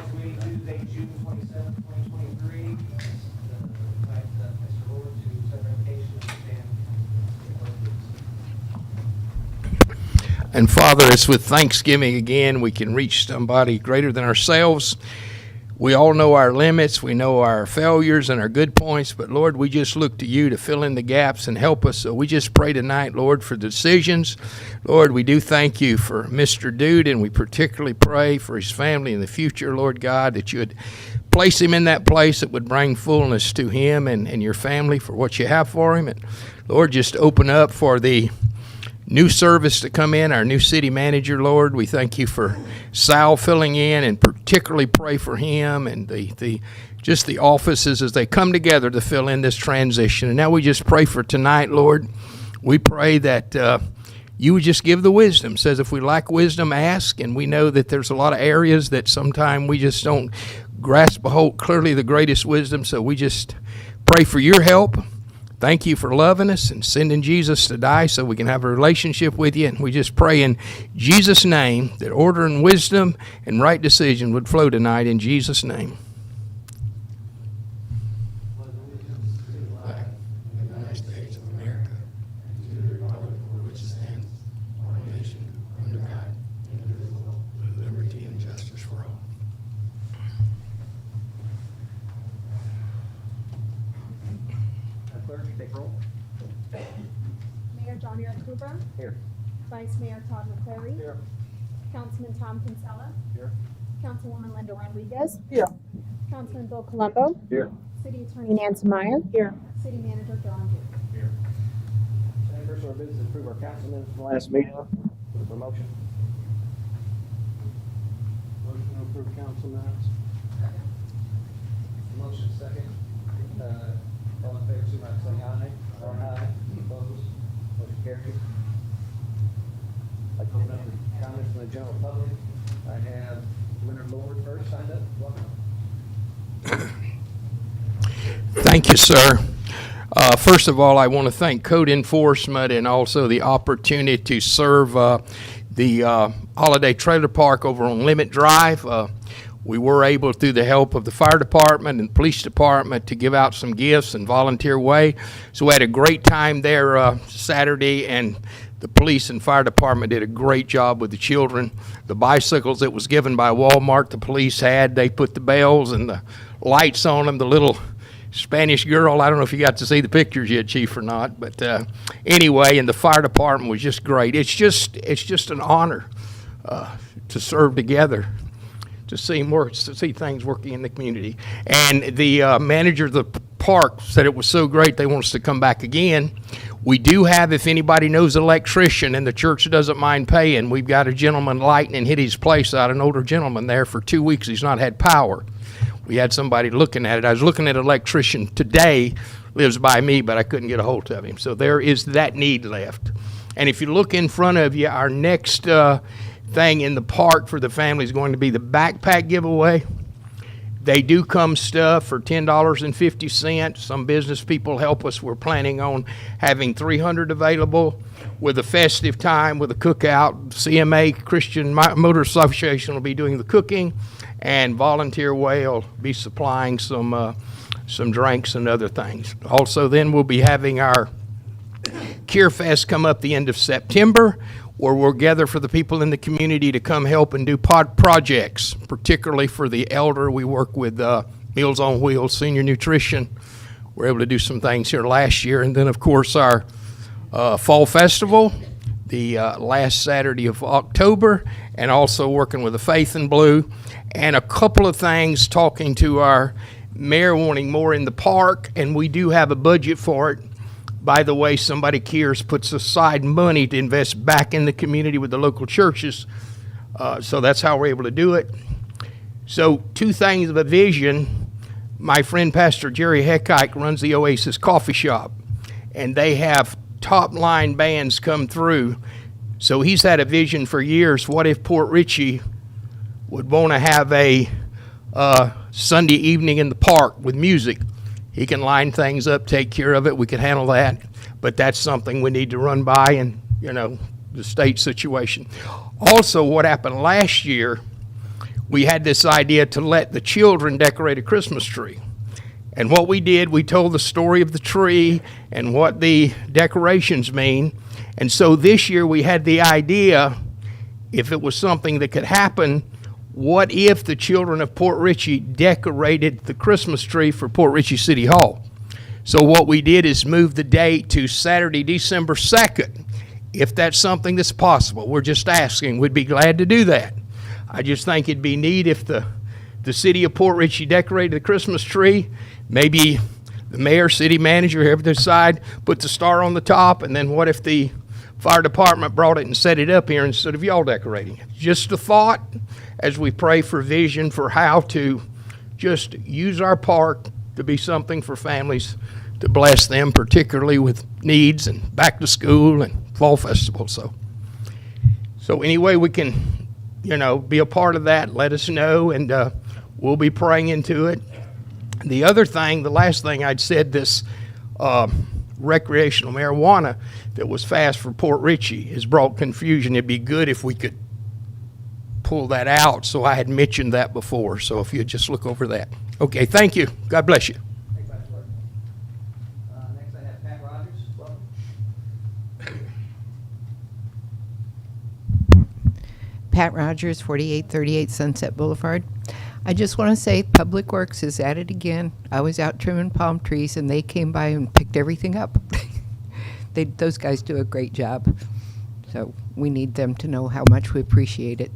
Council meeting Tuesday, June 27th, 2023. Invite Mr. Lord to set revocation and And Father, it's with thanksgiving again we can reach somebody greater than ourselves. We all know our limits, we know our failures and our good points, but Lord, we just look to you to fill in the gaps and help us. So we just pray tonight, Lord, for the decisions. Lord, we do thank you for Mr. Dude, and we particularly pray for his family in the future, Lord God, that you would place him in that place that would bring fullness to him and your family for what you have for him. And Lord, just open up for the new service to come in, our new city manager, Lord. We thank you for Sal filling in, and particularly pray for him and the offices as they come together to fill in this transition. And now we just pray for tonight, Lord. We pray that you would just give the wisdom. It says if we lack wisdom, ask, and we know that there's a lot of areas that sometimes we just don't grasp clearly the greatest wisdom, so we just pray for your help. Thank you for loving us and sending Jesus to die so we can have a relationship with you. And we just pray in Jesus' name that order and wisdom and right decision would flow tonight in Jesus' name. United States of America, to the republic for which it stands, one nation, under God, indivisible, with liberty and justice for all. Clerk, take roll. Mayor John Eric Cooper. Here. Vice Mayor Todd McClary. Here. Councilman Tom Kinsella. Here. Councilwoman Linda Rodriguez. Here. Councilman Bill Colombo. Here. City Attorney Nancy Meyer. Here. City Manager John Duke. Here. First order of business is approve our council minutes from the last meeting. For the motion. Motion to approve council minutes. Motion second. All in favor, signify by saying aye. Aye. Opposed? Motion carries. I'd like to open up the comments from the general public. I have Leonard Lord first signed up. Welcome. Thank you, sir. First of all, I want to thank code enforcement and also the opportunity to serve the Holiday Trailer Park over on Limit Drive. We were able, through the help of the fire department and police department, to give out some gifts and volunteer way. So we had a great time there Saturday, and the police and fire department did a great job with the children. The bicycles that was given by Walmart, the police had, they put the bells and the lights on them. The little Spanish girl, I don't know if you got to see the pictures yet, Chief, or not, but anyway, and the fire department was just great. It's just an honor to serve together, to see things working in the community. And the manager of the park said it was so great they want us to come back again. We do have, if anybody knows an electrician and the church doesn't mind paying, we've got a gentleman lightning hit his place out, an older gentleman there for 2 weeks. He's not had power. We had somebody looking at it. I was looking at an electrician today, lives by me, but I couldn't get a hold of him. So there is that need left. And if you look in front of you, our next thing in the park for the family is going to be the backpack giveaway. They do come stuff for $10.50. Some business people help us. We're planning on having 300 available with a festive time, with a cookout. CMA, Christian Motor Association, will be doing the cooking, and Volunteer Way will be supplying some drinks and other things. Also, then we'll be having our Cure Fest come up the end of September, where we'll gather for the people in the community to come help and do projects, particularly for the elder. We work with Meals on Wheels, Senior Nutrition. We're able to do some things here last year. And then, of course, our Fall Festival, the last Saturday of October, and also working with the Faith in Blue. And a couple of things, talking to our mayor wanting more in the park, and we do have a budget for it. By the way, somebody cares puts aside money to invest back in the community with the local churches. So that's how we're able to do it. So 2 things of a vision. My friend Pastor Jerry Heckike runs the Oasis Coffee Shop, and they have top-line bands come through. So he's had a vision for years. What if Port Richey would want to have a Sunday evening in the park with music? He can line things up, take care of it. We can handle that. But that's something we need to run by, and, the state situation. Also, what happened last year, we had this idea to let the children decorate a Christmas tree. And what we did, we told the story of the tree and what the decorations mean. And so this year we had the idea, if it was something that could happen, what if the children of Port Richey decorated the Christmas tree for Port Richey City Hall? So what we did is move the date to Saturday, December 2nd. If that's something that's possible, we're just asking. We'd be glad to do that. I just think it'd be neat if the city of Port Richey decorated the Christmas tree. Maybe the mayor, city manager, whoever they decide, put the star on the top, and then what if the fire department brought it and set it up here instead of y'all decorating it? Just a thought as we pray for vision for how to just use our park to be something for families to bless them, particularly with needs and back to school and fall festival. So any way we can, be a part of that, let us know, and we'll be praying into it. The other thing, the last thing I'd said, this recreational marijuana that was fast for Port Richey has brought confusion. It'd be good if we could pull that out. So I had mentioned that before. So if you'd just look over that. Okay, thank you. God bless you. Thanks, Vice Clerk. Next I have Pat Rogers. Welcome. Pat Rogers, 4838 Sunset Boulevard. I just want to say Public Works is at it again. I was out trimming palm trees, and they came by and picked everything up. Those guys do a great job. So we need them to know how much we appreciate it.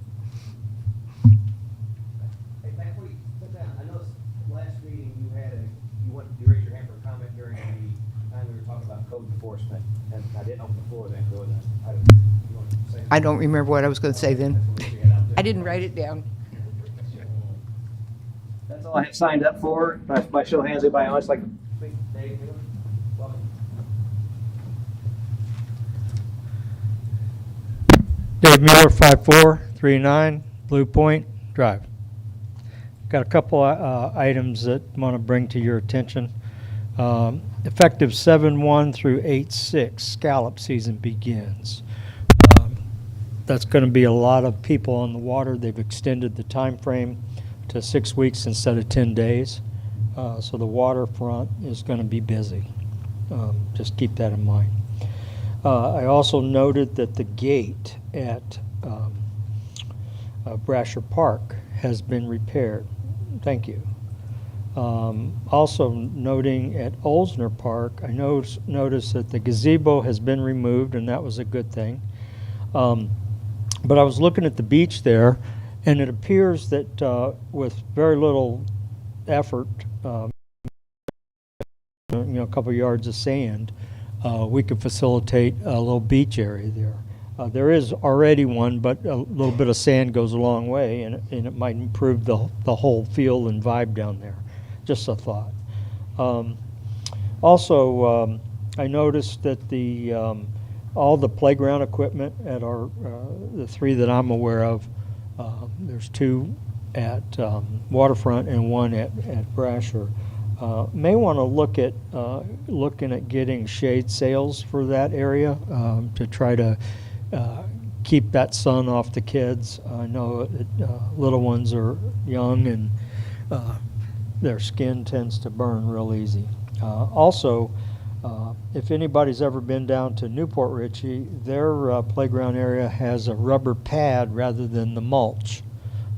Hey, Pat, before you sit down, I noticed last meeting you raised your hand for a comment during the time we were talking about code enforcement, and I didn't open the floor then, so you want to say something? I don't remember what I was going to say then. That's what we had out there. I didn't write it down. That's all I have signed up for. By show of hands, anybody else like to speak? Dave, Miller? Welcome. Dave Mueller, 5439 Blue Point Drive. Got a couple items that I want to bring to your attention. Effective 7/1 through 8/6, scallop season begins. That's going to be a lot of people on the water. They've extended the time frame to 6 weeks instead of 10 days. So the waterfront is going to be busy. Just keep that in mind. I also noted that the gate at Brasher Park has been repaired. Thank you. Also noting at Olsner Park, I noticed that the gazebo has been removed, and that was a good thing. But I was looking at the beach there, and it appears that with very little effort, a couple yards of sand, we could facilitate a little beach area there. There is already one, but a little bit of sand goes a long way, and it might improve the whole feel and vibe down there. Just a thought. Also, I noticed that all the playground equipment at the three that I'm aware of, there's two at Waterfront and one at Brasher. May want to look at looking at getting shade sails for that area to try to keep that sun off the kids. I know little ones are young and their skin tends to burn real easy. Also, if anybody's ever been down to Newport Richey, their playground area has a rubber pad rather than the mulch.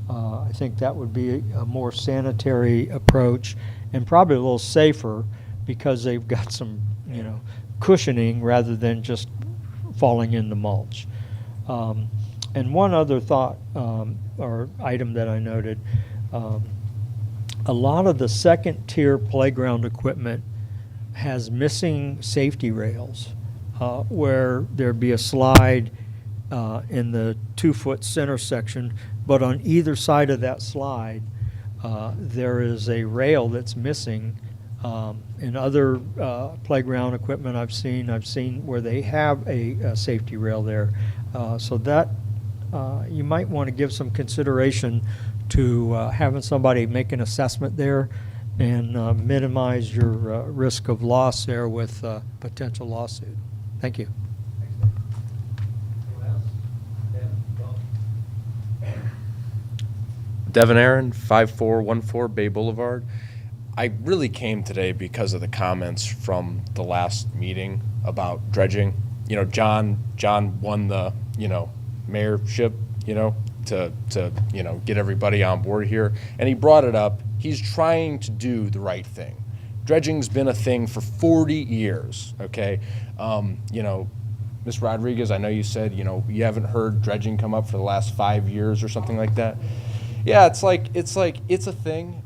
I think that would be a more sanitary approach and probably a little safer because they've got some, cushioning rather than just falling in the mulch. And one other thought or item that I noted, a lot of the second tier playground equipment has missing safety rails where there'd be a slide in the 2-foot center section, but on either side of that slide there is a rail that's missing. In other playground equipment I've seen where they have a safety rail there. So that you might want to give some consideration to having somebody make an assessment there and minimize your risk of loss there with potential lawsuit. Thank you. Thanks, Dave. Anyone else? Devin, Devin Aaron, 5414 Bay Boulevard. I really came today because of the comments from the last meeting about dredging. You know, John won the, mayorship, to get everybody on board here. And he brought it up. He's trying to do the right thing. Dredging's been a thing for 40 years, okay? Ms. Rodriguez, I know you said, you haven't heard dredging come up for the last 5 years or something like that. Yeah, it's a thing,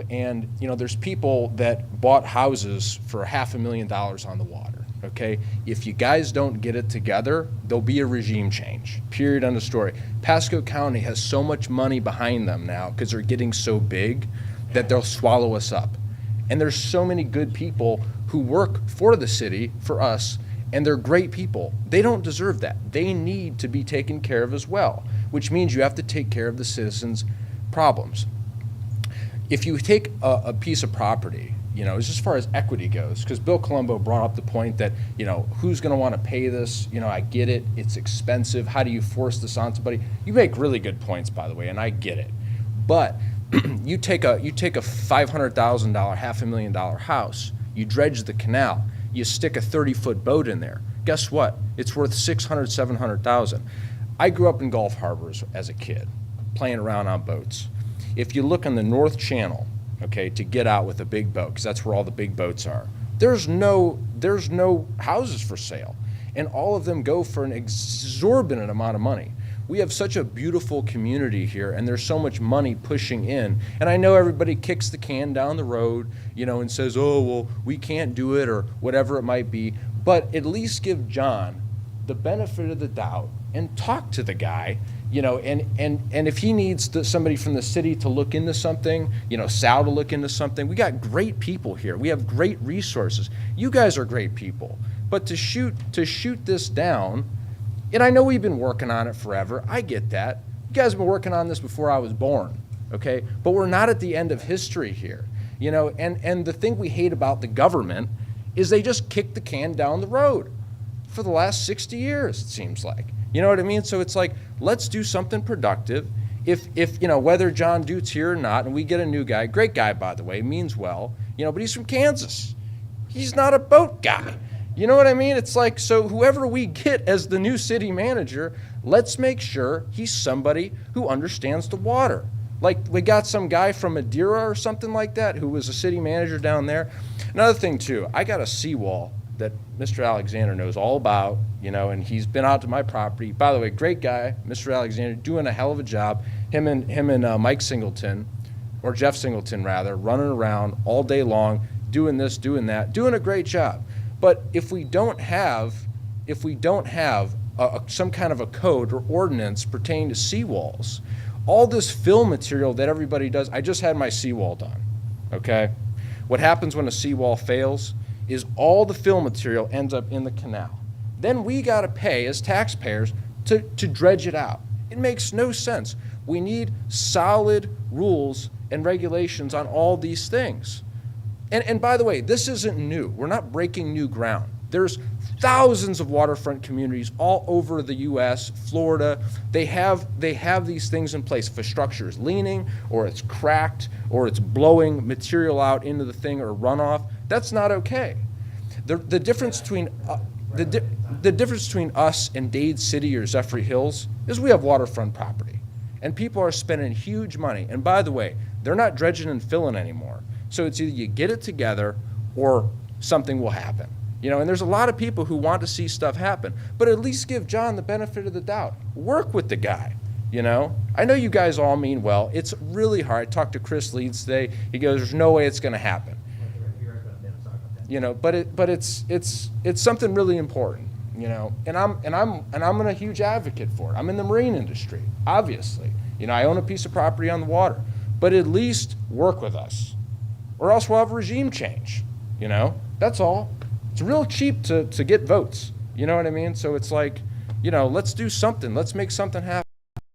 and, there's people that bought houses for $500,000 on the water, okay? If you guys don't get it together, there'll be a regime change, period, end of story. Pasco County has so much money behind them now because they're getting so big that they'll swallow us up. And there's so many good people who work for the city, for us, and they're great people. They don't deserve that. They need to be taken care of as well, which means you have to take care of the citizens' problems. If you take a piece of property, as far as equity goes, because Bill Colombo brought up the point that, who's going to want to pay this? I get it. It's expensive. How do you force this on somebody? You make really good points, by the way, and I get it. But you take a $500,000, $500,000 house, you dredge the canal, you stick a 30-foot boat in there. Guess what? It's worth $600,000, $700,000. I grew up in Gulf Harbors as a kid, playing around on boats. If you look on the North Channel, okay, to get out with a big boat, because that's where all the big boats are, there's no houses for sale, and all of them go for an exorbitant amount of money. We have such a beautiful community here, and there's so much money pushing in. And I know everybody kicks the can down the road, and says, oh, well, we can't do it, or whatever it might be. But at least give John the benefit of the doubt and talk to the guy, and if he needs somebody from the city to look into something, Sal to look into something. We got great people here. We have great resources. You guys are great people. But to shoot this down, and I know we've been working on it forever. I get that. You guys have been working on this before I was born, okay? But we're not at the end of history here, and the thing we hate about the government is they just kick the can down the road for the last 60 years, it seems like. You know what I mean? So it's like, let's do something productive. If whether John Dute's here or not, and we get a new guy, great guy, by the way, means well, but he's from Kansas. He's not a boat guy. You know what I mean? It's like, so whoever we get as the new city manager, let's make sure he's somebody who understands the water. Like, we got some guy from Madeira or something like that who was a city manager down there. Another thing, too, I got a seawall that Mr. Alexander knows all about, and he's been out to my property. By the way, great guy, Mr. Alexander, doing a hell of a job. Him and Mike Singleton, or Jeff Singleton, rather, running around all day long, doing this, doing that, doing a great job. But if we don't have some kind of a code or ordinance pertaining to seawalls, all this fill material that everybody does, I just had my seawall done, okay? What happens when a seawall fails is all the fill material ends up in the canal. Then we gotta pay as taxpayers to dredge it out. It makes no sense. We need solid rules and regulations on all these things. And by the way, this isn't new. We're not breaking new ground. There's thousands of waterfront communities all over the U.S., Florida. They have these things in place. If a structure is leaning, or it's cracked, or it's blowing material out into the thing or runoff, that's not okay. The difference between the difference between us and Dade City or Zephyr Hills is we have waterfront property, and people are spending huge money. And by the way, they're not dredging and filling anymore. So it's either you get it together or something will happen. And there's a lot of people who want to see stuff happen, but at least give John the benefit of the doubt. Work with the guy, I know you guys all mean well. It's really hard. I talked to Chris Leeds today. He goes, there's no way it's going to happen. But it's something really important, and I'm a huge advocate for it. I'm in the marine industry, obviously. I own a piece of property on the water, but at least work with us, or else we'll have a regime change. That's all. It's real cheap to get votes. You know what I mean? So it's like, let's do something. Let's make something happen.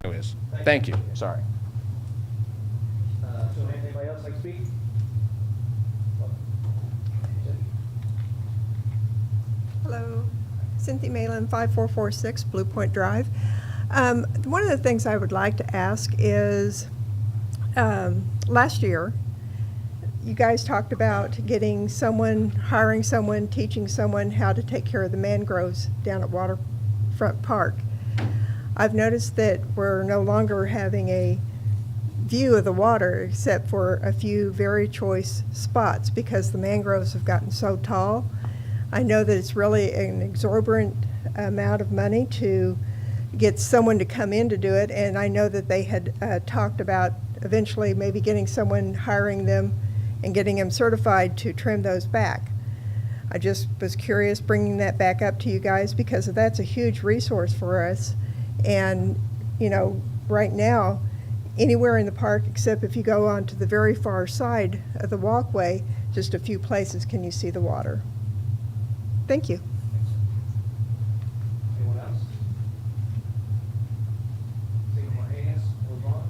Anyways, thank you. Sorry. So anybody else like to speak? Hello, Cynthia Malin, 5446 Blue Point Drive. One of the things I would like to ask is, last year, you guys talked about hiring someone, teaching someone how to take care of the mangroves down at Waterfront Park. I've noticed that we're no longer having a view of the water except for a few very choice spots because the mangroves have gotten so tall. I know that it's really an exorbitant amount of money to get someone to come in to do it, and I know that they had talked about eventually maybe getting someone, hiring them and getting them certified to trim those back. I just was curious bringing that back up to you guys because that's a huge resource for us. And, you know, right now, anywhere in the park except if you go on to the very far side of the walkway, just a few places can you see the water. Thank you. Anyone else? Seeing more hands, move on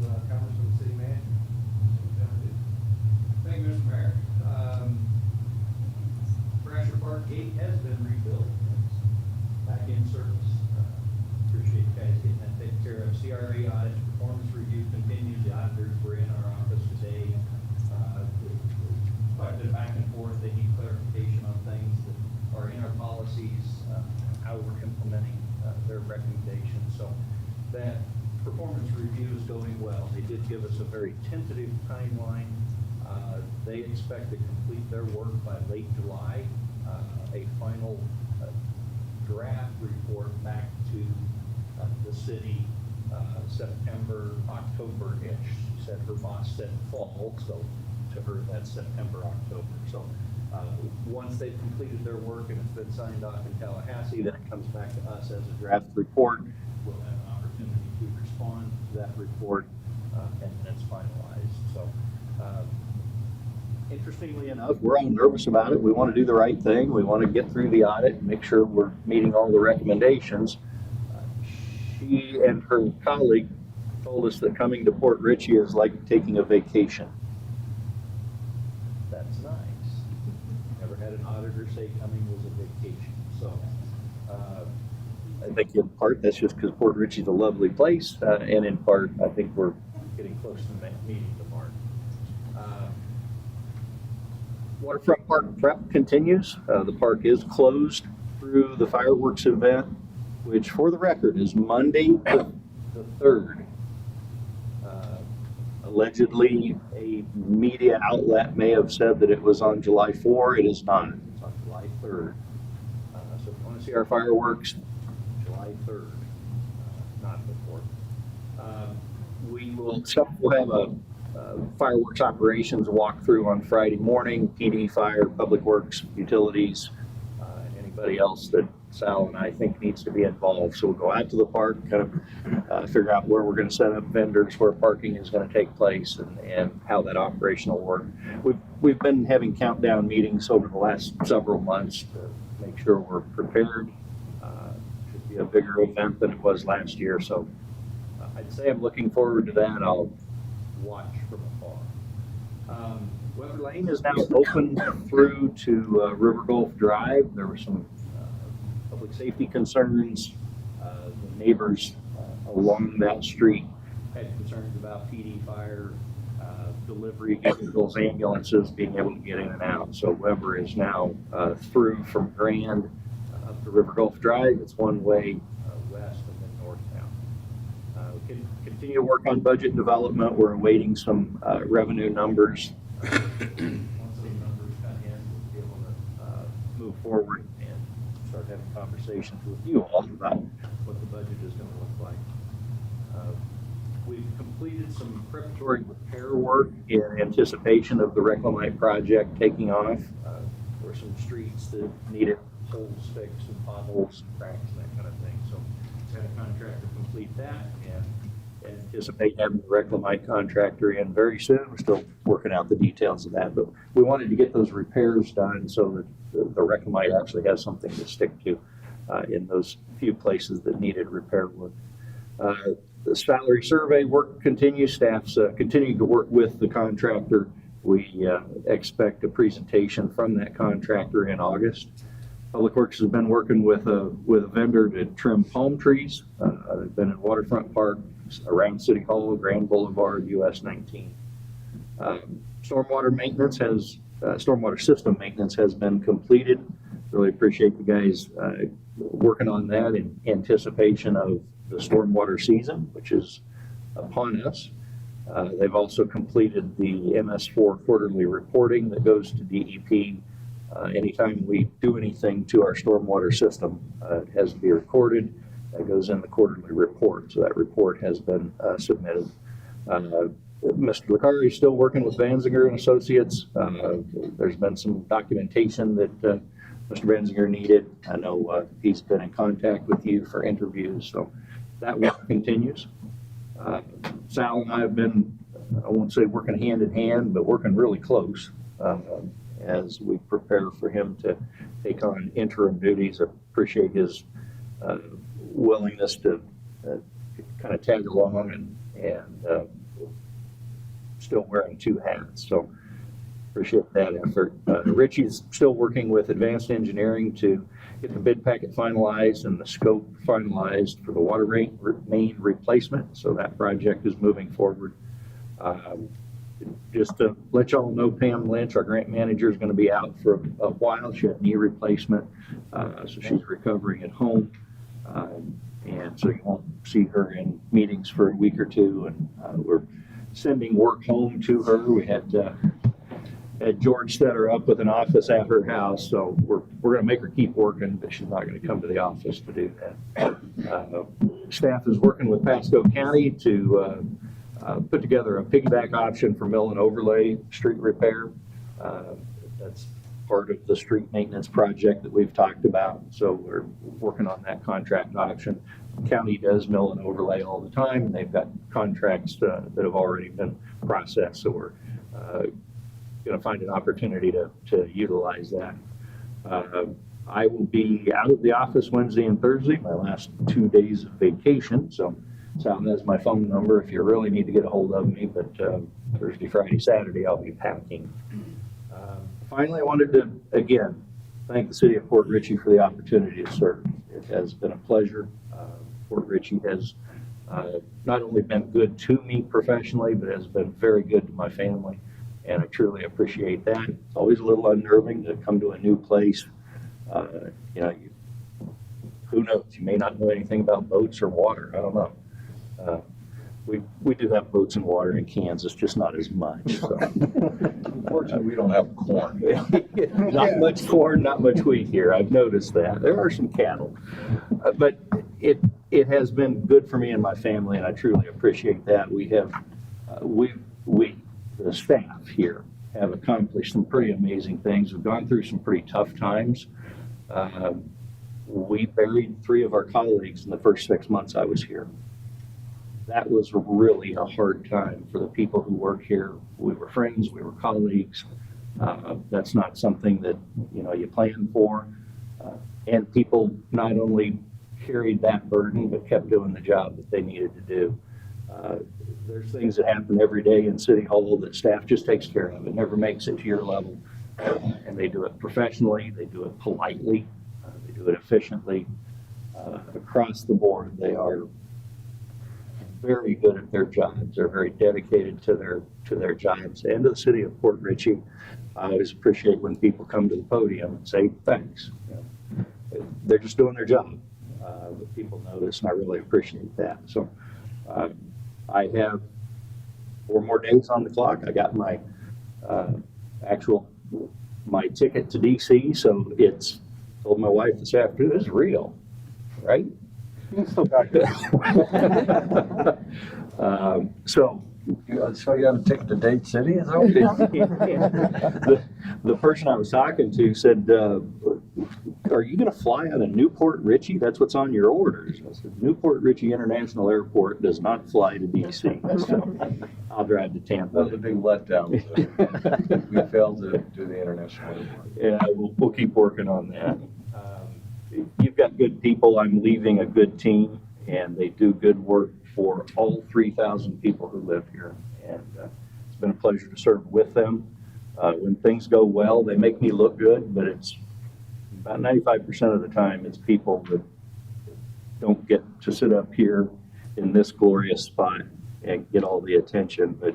to comments from the city manager. Thank you, Mr. Mayor. Thrasher Park Gate has been rebuilt. It's back in service. Appreciate you guys getting that taken care of. CRA audit, performance review continues. The auditors were in our office today. Quite a bit of back and forth. They need clarification on things that are in our policies, how we're implementing their recommendations. So that performance review is going well. They did give us a very tentative timeline. They expect to complete their work by late July. A final draft report back to the city September, October-ish. She said her boss said fall, so to her that's September, October. So once they've completed their work and it's been signed off in Tallahassee, then it comes back to us as a draft report. We'll have an opportunity to respond to that report and then it's finalized. So Interestingly enough, we're all nervous about it. We want to do the right thing. We want to get through the audit and make sure we're meeting all the recommendations. She and her colleague told us that coming to Port Richey is like taking a vacation. That's nice. Never had an auditor say coming was a vacation. So I think in part that's just because Port Richey's a lovely place, and in part I think we're getting close to meeting the mark. Waterfront Park prep continues. The park is closed through the fireworks event, which for the record is Monday the 3rd. Allegedly, a media outlet may have said that it was on July 4. It is not. It's on July 3rd. So if you want to see our fireworks, July 3rd, not the 4th. We'll have a fireworks operations walkthrough on Friday morning. PD, fire, public works, utilities, and anybody else that Sal and I think needs to be involved. So we'll go out to the park, kind of figure out where we're going to set up vendors, where parking is going to take place, and how that operation will work. We've been having countdown meetings over the last several months to make sure we're prepared. Should be a bigger event than it was last year. So I'd say I'm looking forward to that. I'll watch from afar. Weather Lane is now open through to River Gulf Drive. There were some public safety concerns. The neighbors along that street had concerns about PD, fire, delivery vehicles, ambulances being able to get in and out. So Weber is now through from Grand up to River Gulf Drive. It's one way west and then north now. We can continue to work on budget development. We're awaiting some revenue numbers. Once those numbers come in, we'll be able to move forward and start having conversations with you all about what the budget is going to look like. We've completed some preparatory repair work in anticipation of the Reclamite project taking off. There were some streets that needed holes fixed and potholes and cracks and that kind of thing. So we had a contractor complete that and anticipate having the Reclamite contractor in very soon. We're still working out the details of that, but we wanted to get those repairs done so that the Reclamite actually has something to stick to in those few places that needed repair work. The salary survey work continues. Staff's continuing to work with the contractor. We expect a presentation from that contractor in August. Public Works has been working with a vendor to trim palm trees. They've been in Waterfront Park, around City Hall, Grand Boulevard, US 19. Stormwater maintenance stormwater system maintenance has been completed. Really appreciate the guys working on that in anticipation of the stormwater season, which is upon us. They've also completed the MS4 quarterly reporting that goes to DEP. Anytime we do anything to our stormwater system, it has to be recorded. That goes in the quarterly report, so that report has been submitted. Mr. Licari is still working with Banzinger and Associates. There's been some documentation that Mr. Banzinger needed. I know he's been in contact with you for interviews, so that work continues. Sal and I have been, I won't say working hand in hand, but working really close as we prepare for him to take on interim duties. I appreciate his willingness to kind of tag along and still wearing two hats. So appreciate that effort. Richie's still working with Advanced Engineering to get the bid packet finalized and the scope finalized for the water main replacement. So that project is moving forward. Just to let y'all know, Pam Lynch, our grant manager, is going to be out for a while. She had knee replacement, so she's recovering at home. And so you won't see her in meetings for a week or two. And we're sending work home to her. We had George set her up with an office at her house, so we're going to make her keep working, but she's not going to come to the office to do that. Staff is working with Pasco County to put together a piggyback option for mill and overlay street repair. That's part of the street maintenance project that we've talked about, so we're working on that contract option. The county does mill and overlay all the time, and they've got contracts that have already been processed, so we're going to find an opportunity to utilize that. I will be out of the office Wednesday and Thursday, my last 2 days of vacation, so Sal has my phone number if you really need to get a hold of me, but Thursday, Friday, Saturday, I'll be packing. Finally, I wanted to, again, thank the city of Port Richey for the opportunity to serve. It has been a pleasure. Port Richey has not only been good to me professionally, but has been very good to my family, and I truly appreciate that. It's always a little unnerving to come to a new place. Who knows? You may not know anything about boats or water. I don't know. We do have boats and water in Kansas, just not as much. So. Unfortunately, we don't have corn. Not much corn, not much wheat here. I've noticed that. There are some cattle. But it has been good for me and my family, and I truly appreciate that. We have, the staff here, have accomplished some pretty amazing things. We've gone through some pretty tough times. We buried 3 of our colleagues in the first 6 months I was here. That was really a hard time for the people who work here. We were friends, we were colleagues. That's not something that you plan for. And people not only carried that burden, but kept doing the job that they needed to do. There's things that happen every day in City Hall that staff just takes care of. It never makes it to your level. And they do it professionally, they do it politely, they do it efficiently. Across the board, they are very good at their jobs. They're very dedicated to their jobs and to the city of Port Richey. I always appreciate when people come to the podium and say thanks. They're just doing their job. But people notice, and I really appreciate that. So I have 4 more days on the clock. I got my my ticket to DC, so it's, told my wife this afternoon, it's real, right? So you have a ticket to Dade City, is that the person I was talking to said, are you going to fly out of Newport Richey? That's what's on your orders. I said, Newport Richey International Airport does not fly to DC. So I'll drive to Tampa. That was a big letdown. We failed to do the international airport. Yeah, we'll keep working on that. You've got good people. I'm leaving a good team, and they do good work for all 3,000 people who live here. And it's been a pleasure to serve with them. When things go well, they make me look good, but it's about 95% of the time it's people that don't get to sit up here in this glorious spot and get all the attention, but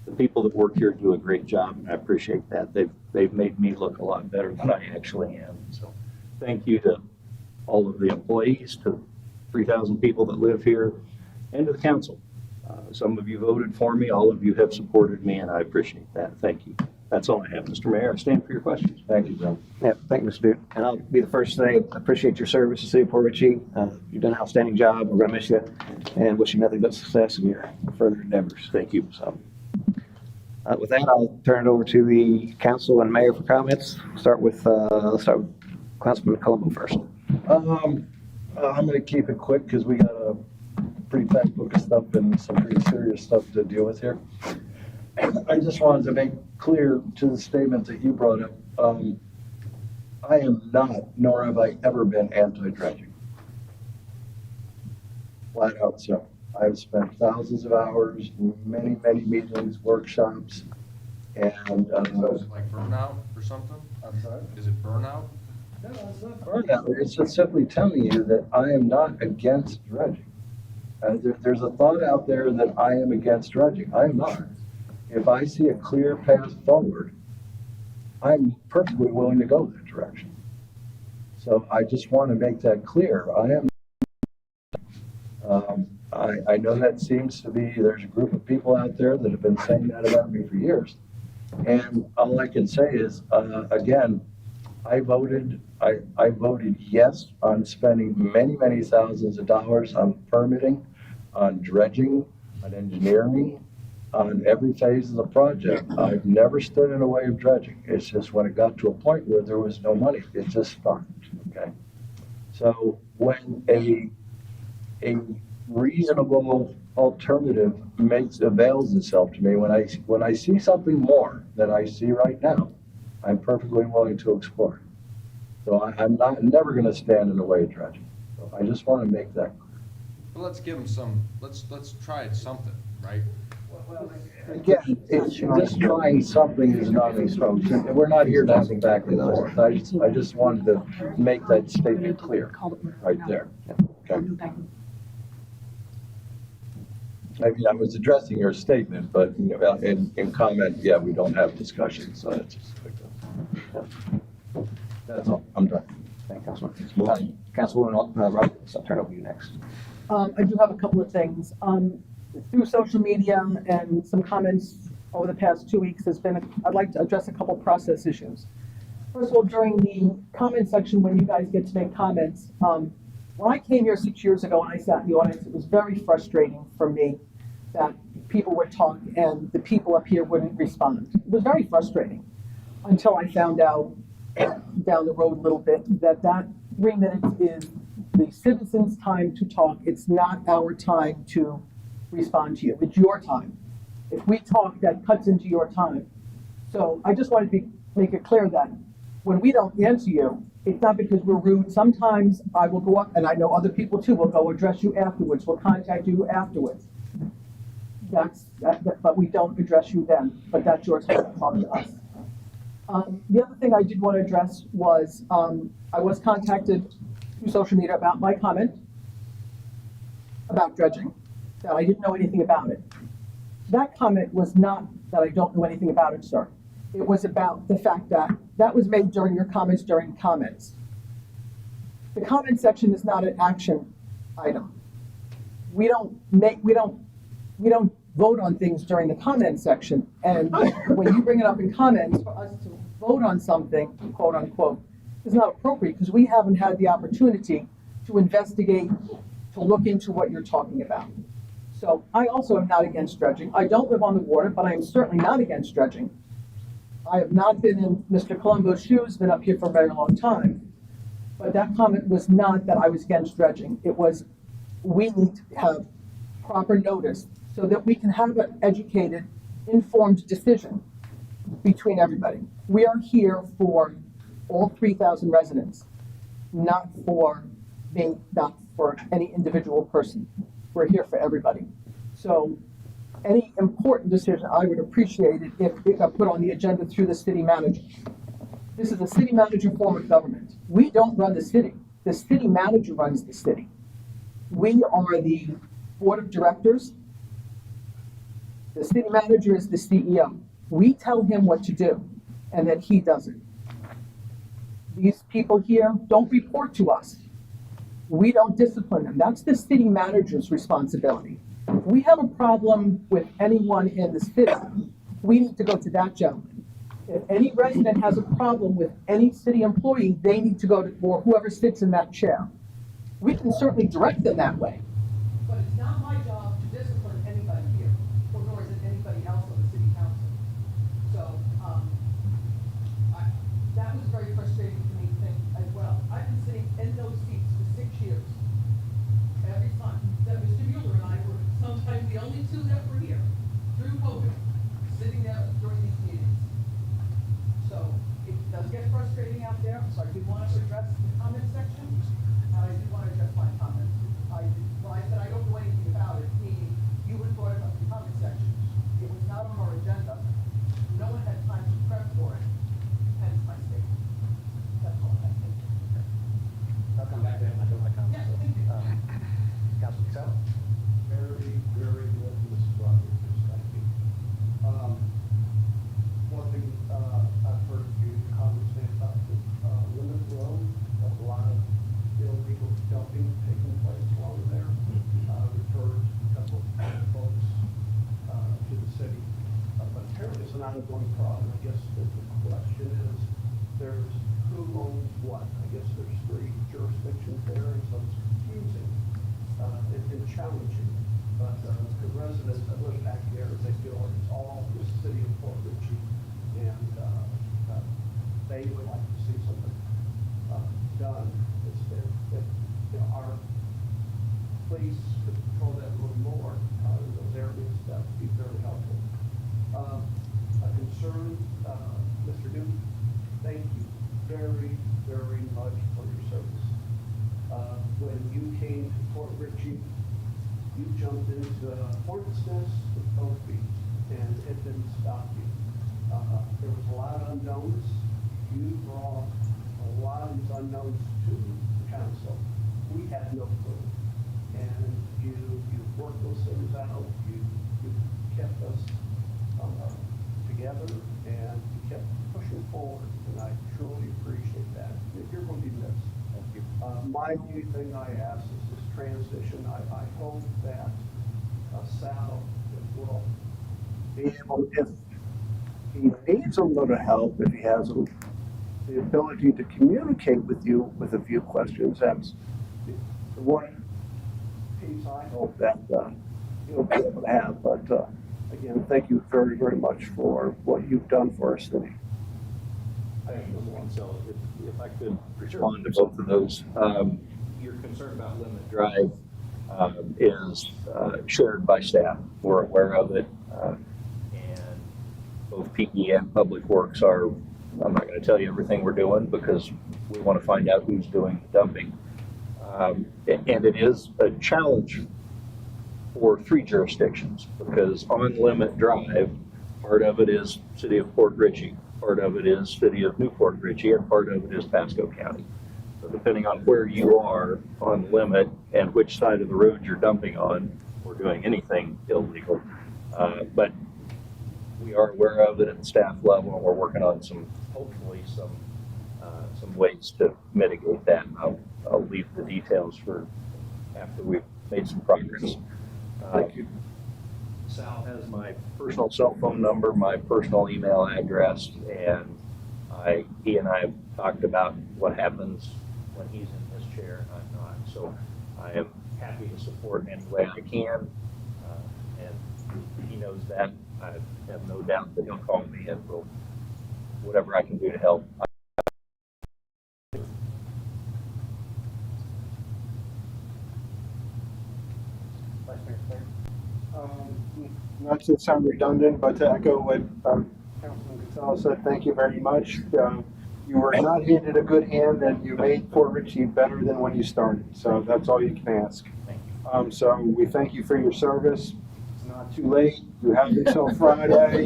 the people that work here do a great job, and I appreciate that. They've made me look a lot better than I actually am. So thank you to all of the employees, to 3,000 people that live here, and to the council. Some of you voted for me, all of you have supported me, and I appreciate that. Thank you. That's all I have, Mr. Mayor. I stand for your questions. Thank you, Bill. Yeah, thank you, Mr. Duke. And I'll be the first to say, I appreciate your service to City of Port Richey. You've done an outstanding job. We're gonna miss you and wish you nothing but success in your further endeavors. Thank you. So, with that, I'll turn it over to the council and mayor for comments. Let's start with Councilman Colombo first. I'm gonna keep it quick because we got a pretty packed book of stuff and some pretty serious stuff to deal with here. I just wanted to make clear to the statement that you brought up, I am not, nor have I ever been anti-dredging. Flat out so. I've spent thousands of hours, many, many meetings, workshops, and, Is it like burnout or something? I'm sorry? Is it burnout? No, it's not burnout. It's just simply telling you that I am not against dredging. There's a thought out there that I am against dredging. I am not. If I see a clear path forward, I'm perfectly willing to go that direction. So I just want to make that clear. I know that seems to be, there's a group of people out there that have been saying that about me for years. And all I can say is, again, I voted yes on spending many, many thousands of dollars on permitting, on dredging, on engineering, on every phase of the project. I've never stood in the way of dredging. It's just when it got to a point where there was no money, it just stopped, okay? So when a reasonable alternative avails itself to me, when I see something more than I see right now, I'm perfectly willing to explore. So I'm never gonna stand in the way of dredging. So I just wanna make that clear. But let's give them some, let's try something, right? Again, it's just trying something is not a solution, and we're not here to have it back and forth. I just wanted to make that statement clear, right there. Okay. I mean, I was addressing your statement, but, you know, in comment, yeah, we don't have discussions, so it's just like that. That's all, I'm done. Thank you, Councilman. Councilwoman Roberts, I'll turn it over to you next. I do have a couple of things. Through social media and some comments over the past 2 weeks, I'd like to address a couple process issues. First of all, during the comment section, when you guys get to make comments, when I came here 6 years ago and I sat in the audience, it was very frustrating for me that people would talk and the people up here wouldn't respond. It was very frustrating until I found out down the road a little bit that 3 minutes is the citizens' time to talk. It's not our time to respond to you. It's your time. If we talk, that cuts into your time. So I just wanted to make it clear that when we don't answer you, it's not because we're rude. Sometimes I will go up, and I know other people too will go address you afterwards. We'll contact you afterwards. But we don't address you then. But that's your time to talk to us. The other thing I did want to address was I was contacted through social media about my comment about dredging, that I didn't know anything about it. That comment was not that I don't know anything about it, sir. It was about the fact that was made during your comments during comments. The comment section is not an action item. We don't vote on things during the comment section. And when you bring it up in comments, for us to vote on something, quote unquote, is not appropriate because we haven't had the opportunity to investigate, to look into what you're talking about. So I also am not against dredging. I don't live on the water, but I am certainly not against dredging. I have not been in Mr. Colombo's shoes, been up here for a very long time. But that comment was not that I was against dredging. It was, we need to have proper notice so that we can have an educated, informed decision between everybody. We are here for all 3,000 residents, not for me, not for any individual person. We're here for everybody. So any important decision, I would appreciate it if it got put on the agenda through the city manager. This is a city manager form of government. We don't run the city. The city manager runs the city. We are the board of directors. The city manager is the CEO. We tell him what to do, and then he does it. These people here don't report to us. We don't discipline them. That's the city manager's responsibility. If we have a problem with anyone in the city, we need to go to that gentleman. If any resident has a problem with any city employee, they need to go to, or whoever sits in that chair. We can certainly direct them that way. But it's not my job to discipline anybody here, or nor is it anybody else on the city council. So, that was very frustrating to me as well. I've been sitting in those seats for 6 years. Every time that Mr. Mueller and I were sometimes the only two that were here through COVID, sitting there during these meetings. So it does get frustrating out there. So I did want to address the comment section. I did want to address my comments. When I said I don't know anything about it, meaning you would brought it up in the comment section. It was not on our agenda. No one had time to prep for it. Hence my statement. That's all I think. I'll come back to that when I do my comments. Yeah, thank you. Councilman Casella? Very, very good, Mrs. Rodriguez, thank you. One thing, I've heard you comments made about the, limit road, a lot of illegal dumping taking place along there. Referred a couple of folks, to the city. But apparently it's an ongoing problem. I guess the question is, there's who owns what? I guess there's 3 jurisdictions there, and so it's confusing. And challenging, but the residents that live back there, they feel like it's all the city of Port Ritchie, and they would like to see something done. Our police could control that a little more in those areas. That would be very helpful. A concern, Mr. Newton, thank you very, very much for your service. When you came to Port Ritchie, you jumped into a hornet's nest with both feet, and it didn't stop you. There was a lot of unknowns. You brought a lot of these unknowns to the council. We had no clue. And you worked those things out. You kept us together, and you kept pushing forward, and I truly appreciate that. You're going to be missed. My only thing I ask is this transition. I hope that Sal will be able, if he needs a little help, if he has the ability to communicate with you with a few questions, that's the one piece I hope that you'll be able to have. But again, thank you very, very much for what you've done for our city. So if I could respond to both of those. Your concern about Limit Drive is shared by staff. We're aware of it. And both PE and Public Works are, I'm not going to tell you everything we're doing because we want to find out who's doing the dumping. And it is a challenge for 3 jurisdictions because on Limit Drive, part of it is City of Port Ritchie. Part of it is City of Newport Ritchie, and part of it is Pasco County. So depending on where you are on Limit and which side of the road you're dumping on, we're doing anything illegal. But we are aware of it at the staff level, and we're working on hopefully some ways to mitigate that. I'll leave the details for after we've made some progress. Thank you. Sal has my personal cell phone number, my personal email address, and he and I have talked about what happens when he's in this chair and I'm not. So I am happy to support in any way I can, and he knows that. I have no doubt that he'll call me and will, whatever I can do to help. Not to sound redundant, but to echo what Councilman Gonzalez said, thank you very much. You were not handed a good hand, and you made Port Ritchie better than when you started. So that's all you can ask. Thank you. So we thank you for your service. It's not too late. You have until Friday.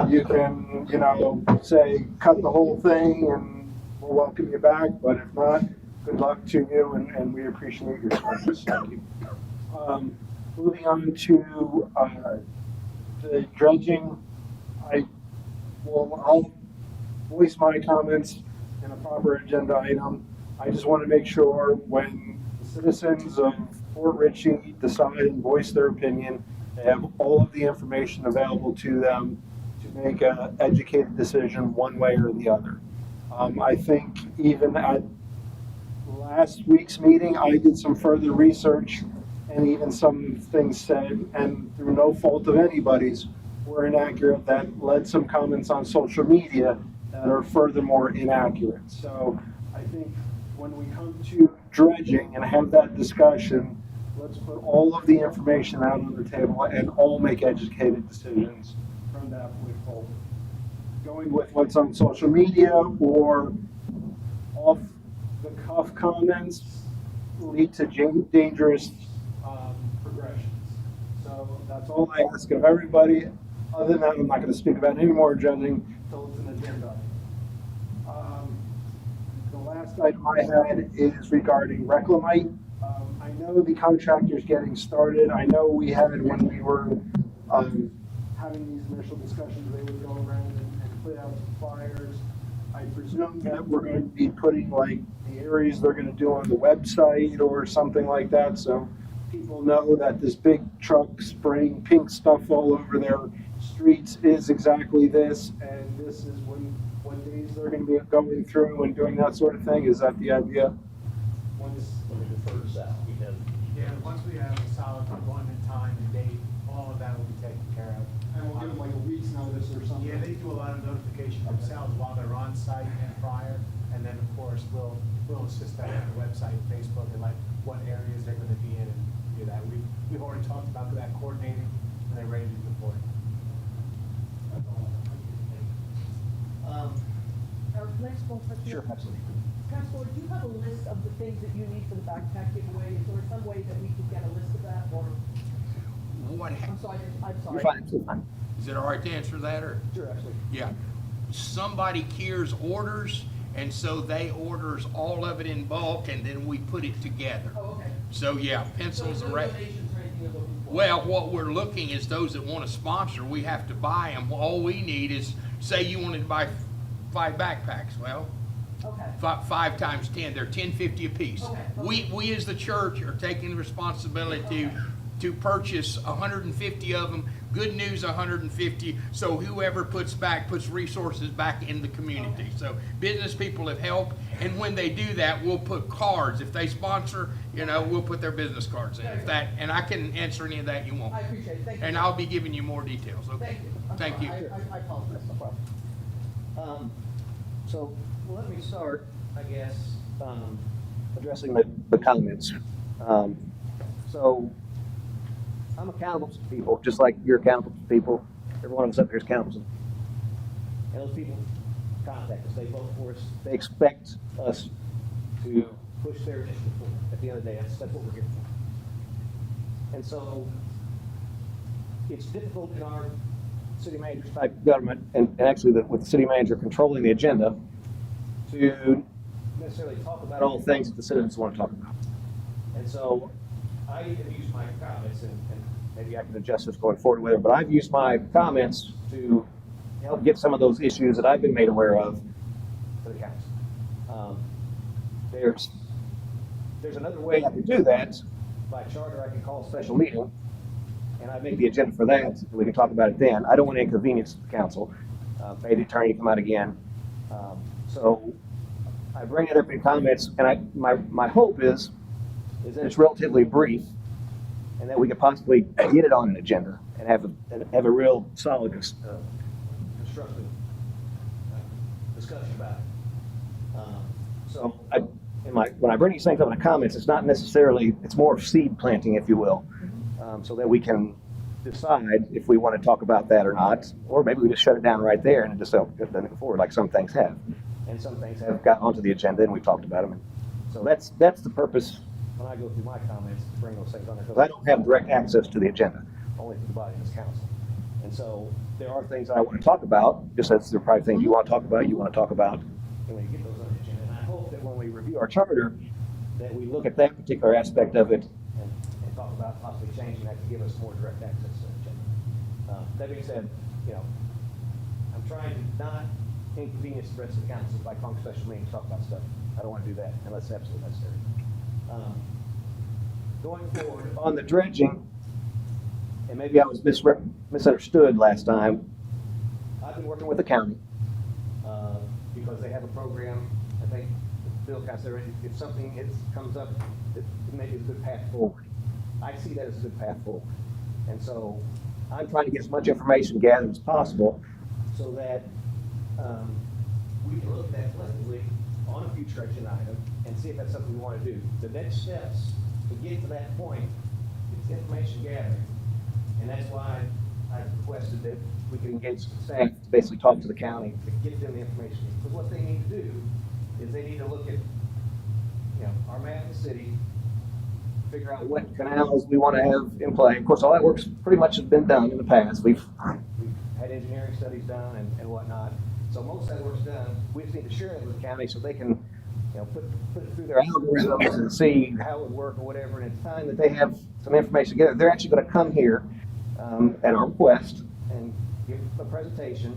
You can, say, cut the whole thing, and we'll welcome you back. But if not, good luck to you, and we appreciate your service. Thank you. Moving on to the dredging, I'll voice my comments in a proper agenda item. I just want to make sure when the citizens of Fort Ritchie decide and voice their opinion, they have all of the information available to them to make an educated decision one way or the other. I think even at last week's meeting, I did some further research, and even some things said, and through no fault of anybody's, were inaccurate that led some comments on social media that are furthermore inaccurate. So I think when we come to dredging and have that discussion, let's put all of the information out on the table and all make educated decisions from that point forward. Going with what's on social media or off the cuff comments lead to dangerous progressions. So that's all I ask of everybody. Other than that, I'm not going to speak about any more dredging until it's an agenda. The last item I had is regarding Reclamite. I know the contractor's getting started. I know we had, when we were having these initial discussions, they would go around and put out some flyers. I presume that we're going to be putting like the areas they're going to do on the website or something like that, so people know that this big truck spraying pink stuff all over their streets is exactly this, and this is what days they're going to be going through and doing that sort of thing. Is that the idea? Let me defer to Sal, because Yeah, once we have a solid appointment time and date, all of that will be taken care of. And we'll give them like a week's notice or something? Yeah, they do a lot of notification themselves while they're on site and prior, and then of course, we'll assist them on the website, Facebook, and like what areas they're gonna be in and do that. We've already talked about that coordinating, and they're ready to deploy. Can I ask one question? Sure, absolutely. Councilor, do you have a list of the things that you need for the backpack giveaway? Is there some way that we could get a list of that, or? I'm sorry. You're fine, absolutely fine. Is it all right to answer that, or? Sure, absolutely. Yeah. Somebody Kears orders, and so they orders all of it in bulk, and then we put it together. Oh, okay. So, yeah, pencils So and no donations or anything you're looking for? Well, what we're looking is those that want to sponsor, we have to buy them. All we need is, say you wanted to buy 5 backpacks. Well, Okay. 5 times 10, they're $10.50 a piece. Okay. We as the church are taking the responsibility to purchase 150 of them. Good news, 150. So whoever puts resources back in the community. So business people have helped, and when they do that, we'll put cards. If they sponsor, we'll put their business cards in. And I can answer any of that you want. I appreciate it. Thank you. And I'll be giving you more details. Okay. Thank you. Thank you. I apologize. No problem. So let me start, I guess, addressing the comments. So I'm accountable to people, just like you're accountable to people. Every one of us up here is accountable. And those people contact us, they vote for us, they expect us to push their initiative forward. At the end of the day, that's what we're here for. And so it's difficult in our city manager's type of government, and actually with the city manager controlling the agenda, to necessarily talk about all the things that the citizens want to talk about. And so I have used my comments, and maybe I can adjust this going forward with it, but I've used my comments to help get some of those issues that I've been made aware of to the council. There's another way I could do that. By charter, I can call a special meeting, and I make the agenda for that, and we can talk about it then. I don't want to inconvenience the council, pay the attorney to come out again. So I bring it up in comments, and my hope is that it's relatively brief, and that we could possibly get it on an agenda and have a real solid, constructive discussion about it. So when I bring these things up in the comments, it's not necessarily, it's more of seed planting, if you will, so that we can decide if we want to talk about that or not, or maybe we just shut it down right there and just don't go forward like some things have. And some things have got onto the agenda and we've talked about them. And so that's the purpose when I go through my comments, to bring those things on there, because I don't have direct access to the agenda, only through the body of this council. And so there are things that I want to talk about, just as there are probably things you want to talk about, and when you get those on the agenda. And I hope that when we review our charter, that we look at that particular aspect of it and talk about possibly changing that to give us more direct access to the agenda. That being said, you know, I'm trying to not inconvenience the rest of the council by calling special meetings, talk about stuff. I don't want to do that unless it's absolutely necessary. Going forward, on the dredging, and maybe I was misunderstood last time, I've been working with the county because they have a program. I think Bill kind of said, if something comes up, it may be a good path forward. I see that as a good path forward. And so I'm trying to get as much information gathered as possible so that we can look at that collectively on a future action item and see if that's something we want to do. The next steps to get to that point is information gathering. And that's why I requested that we could engage staff to basically talk to the county to get them the information. Because what they need to do is they need to look at, you know, our map of the city, figure out what canals we want to have in play. Of course, all that work's pretty much has been done in the past. We've had engineering studies done and whatnot. So most of that work's done. We just need to share it with the county so they can, you know, put it through their algorithms and see how it would work or whatever. And it's time that they have some information together. They're actually going to come here at our request and give a presentation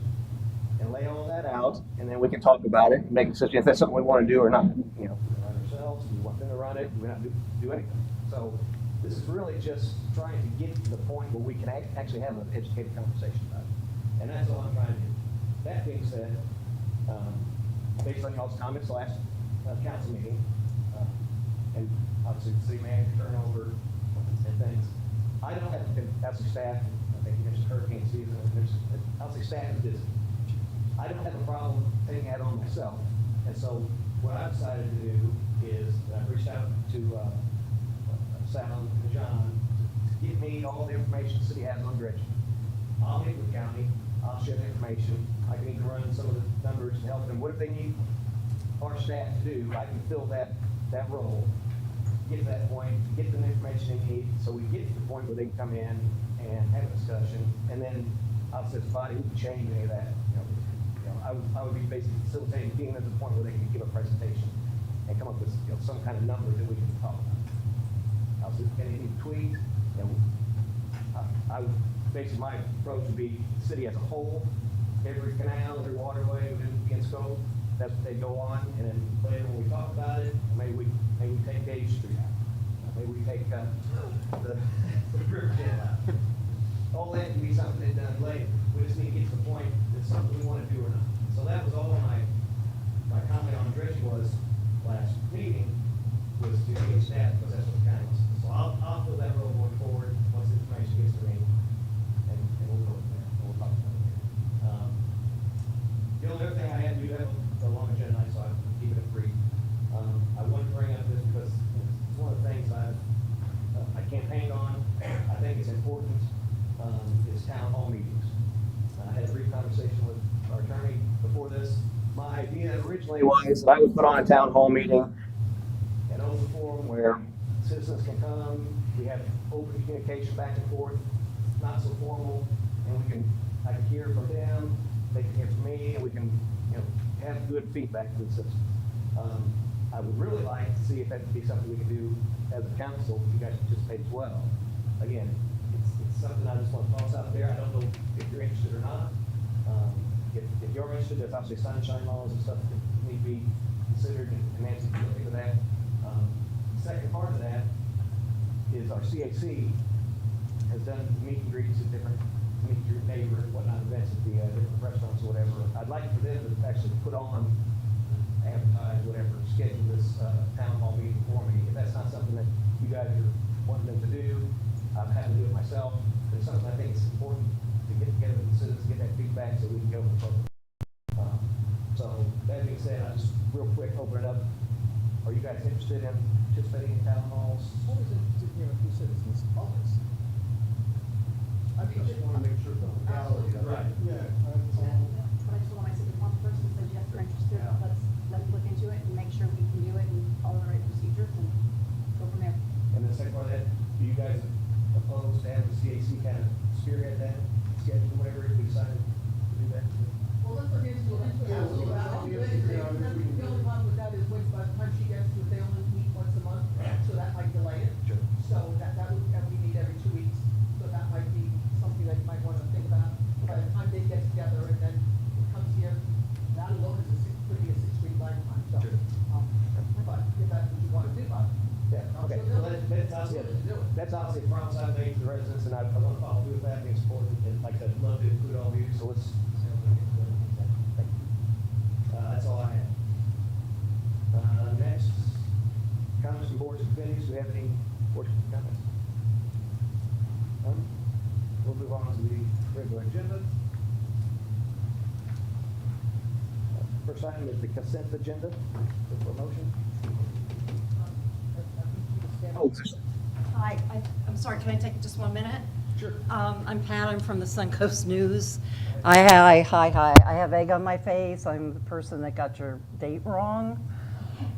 and lay all that out, and then we can talk about it and make a decision if that's something we want to do or not. You know, we run ourselves, we want them to run it, we not do anything. So this is really just trying to get to the point where we can actually have an educated conversation about it. And that's all I'm trying to do. That being said, based on y'all's comments last council meeting, and obviously the city manager turnover and things, I don't have to, as a staff, I think you mentioned hurricane season, I'll say staff is busy. I don't have a problem taking that on myself. And so what I've decided to do is I've reached out to Sal and John to get me all the information the city has on dredging. I'll meet with the county, I'll share the information. I can even run some of the numbers to help them. What if they need our staff to do? I can fill that role, get to that point, get them the information they need, so we get to the point where they can come in and have a discussion, and then I'll say, body, we can change any of that. I would be basically facilitating getting them to the point where they can give a presentation and come up with some kind of number that we can talk about. I'll say, anything tweet, I would basically my approach would be the city as a whole, every canal, every waterway within the scope. That's what they go on, and then later when we talk about it, maybe we take Gage Street out. Maybe we take the river out. All that can be something that's done later. We just need to get to the point that something we want to do or not. So that was all my comment on dredging was last meeting was to engage staff because that's what counts. So I'll fill that role going forward once the information gets to me, and we'll go from there. We'll talk about it. The only other thing I have, you have a long agenda tonight, so I'm keeping it brief. I wanted to bring up this because it's one of the things I campaigned on. I think it's important. Is town hall meetings. I had a brief conversation with our attorney before this. My idea originally was that I would put on a town hall meeting, an open forum where citizens can come. We have open communication back and forth, not so formal, and I can hear from them, they can hear from me, and we can have good feedback from the citizens. I would really like to see if that could be something we can do as a council. You guys participate as well. Again, it's something I just want to toss out there. I don't know if you're interested or not. If you're interested, there's obviously sunshine laws and stuff that need to be considered, and Nancy can look into that. The second part of that is our CAC has done meet and greets at different meet your neighbor and whatnot events at the different restaurants or whatever. I'd like for them to actually put on, advertise, whatever, schedule this town hall meeting for me. If that's not something that you guys are wanting them to do, I'm happy to do it myself. But it's something I think it's important to get together with the citizens, get that feedback so we can go with the program. So that being said, I just real quick open it up. Are you guys interested in participating in town halls? What is it to hear a few citizens' thoughts? I just want to make sure the legality of it. Right. Yeah. But I told my city council person, said, yes, we're interested, let's look into it and make sure we can do it and follow the right procedures and go from there. And the second part of that, do you guys oppose to have the CAC kind of spearhead that, schedule whatever, if we decided to do that? Well, let's look into it. Absolutely. The only problem with that is by the time she gets to it, they only meet once a month. So that would, and we meet every 2 weeks, so that might be something that you might want to think about. By the time they get together and then it comes here, that alone is could be a 6-week lifetime, so. But if that's what you want to do, Yeah, okay. Well, that's obviously a promise I've made to the residents, and I want to follow through with that, being supportive, and like I said, love to include all of you, so let's. Thank you. That's all I have. Next, comments from boards and committees. Do we have any board comments? None? We'll move on to the regular agenda. First item is the consent agenda. Look for a motion. Hi, I'm sorry, can I take just 1 minute? Sure. I'm Pat, I'm from the Suncoast News. Hi. I have egg on my face. I'm the person that got your date wrong.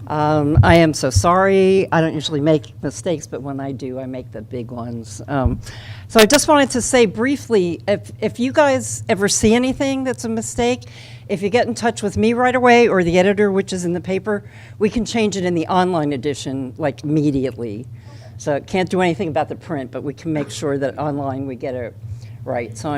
I am so sorry. I don't usually make mistakes, but when I do, I make the big ones. So I just wanted to say briefly, if you guys ever see anything that's a mistake, if you get in touch with me right away or the editor, which is in the paper, we can change it in the online edition like immediately. So can't do anything about the print, but we can make sure that online we get it right. So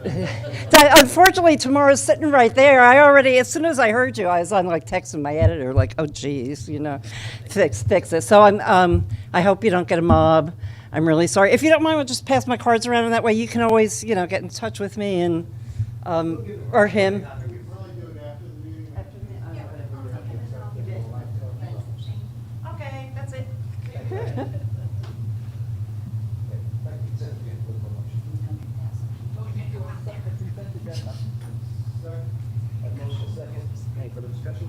unfortunately, tomorrow's sitting right there. I already, as soon as I heard you, I was on like texting my editor, like, oh geez, fix it. So I hope you don't get a mob. I'm really sorry. If you don't mind, we'll just pass my cards around, and that way you can always, get in touch with me and or him. Okay, that's it. Any further discussion?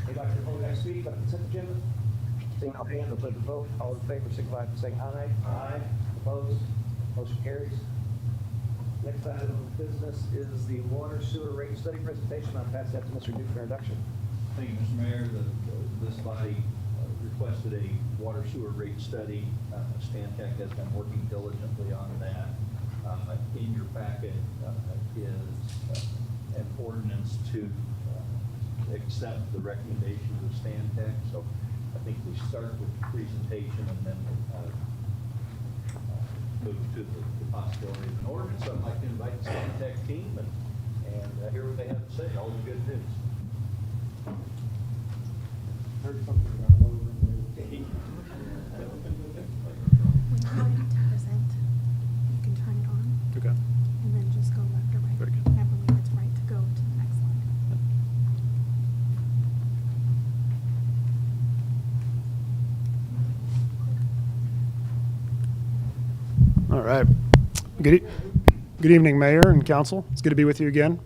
Anybody from the next speak about the consent agenda? Seeing no hands, we'll put the vote. All in favor, signify by saying aye. Aye. Opposed? Motion carries. Next item of business is the water sewer rate study presentation. I'll pass that to Mr. Duke for introduction. Thank you, Mr. Mayor. This body requested a water sewer rate study. Stantec has been working diligently on that. In your packet is an ordinance to accept the recommendations of Stantec. So I think we start with the presentation and then move to the possibility of an ordinance. So I'd like to invite the Stantec team and hear what they have to say, all the good news. Heard something about When you're ready to present, you can turn it on. Okay. And then just go left or right. Very good. And I believe it's right to go to the next slide. All right. Good evening, Mayor and Council. It's good to be with you again.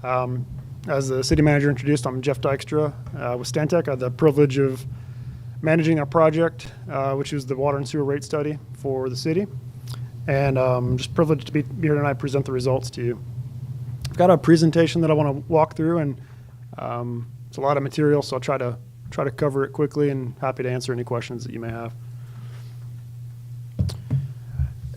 As the city manager introduced, I'm Jeff Dykstra with Stantec. I had the privilege of managing our project, which is the water and sewer rate study for the city. And I'm just privileged to be here tonight, present the results to you. I've got a presentation that I want to walk through, and it's a lot of material, so I'll try to cover it quickly, and happy to answer any questions that you may have.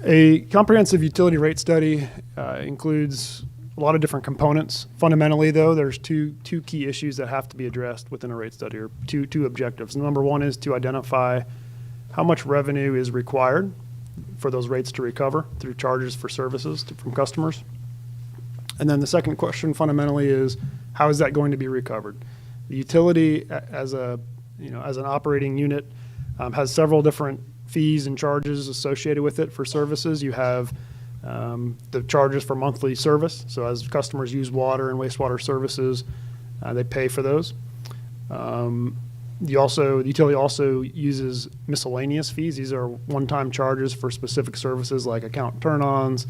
A comprehensive utility rate study includes a lot of different components. Fundamentally, though, there's two key issues that have to be addressed within a rate study, or two objectives. Number one is to identify how much revenue is required for those rates to recover through charges for services from customers. And then the second question fundamentally is, how is that going to be recovered? The utility as an operating unit has several different fees and charges associated with it for services. You have the charges for monthly service. So as customers use water and wastewater services, they pay for those. The utility also uses miscellaneous fees. These are one-time charges for specific services like account turn-ons,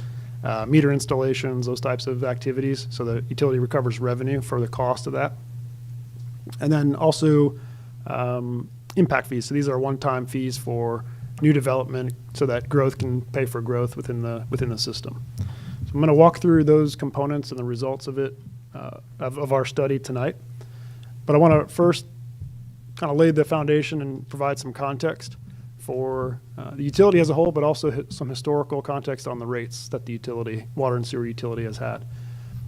meter installations, those types of activities. So the utility recovers revenue for the cost of that. And then also impact fees. So these are one-time fees for new development so that growth can pay for growth within the system. So I'm going to walk through those components and the results of it, of our study tonight. But I want to first kind of lay the foundation and provide some context for the utility as a whole, but also some historical context on the rates that the utility, water and sewer utility, has had.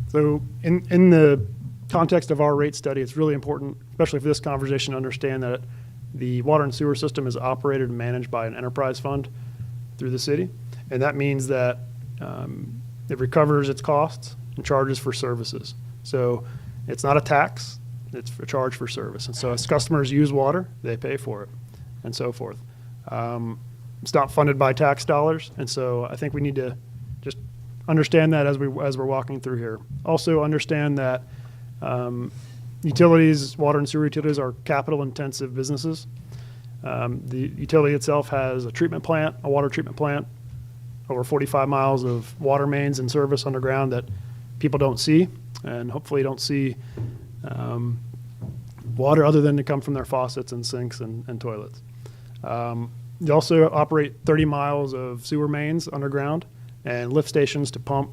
So in the context of our rate study, it's really important, especially for this conversation, to understand that the water and sewer system is operated and managed by an enterprise fund through the city. And that means that it recovers its costs and charges for services. So it's not a tax, it's a charge for service. And so as customers use water, they pay for it, and so forth. It's not funded by tax dollars, and so I think we need to just understand that as we're walking through here. Also understand that utilities, water and sewer utilities, are capital-intensive businesses. The utility itself has a treatment plant, a water treatment plant, over 45 miles of water mains in service underground that people don't see, and hopefully don't see water other than to come from their faucets and sinks and toilets. They also operate 30 miles of sewer mains underground and lift stations to pump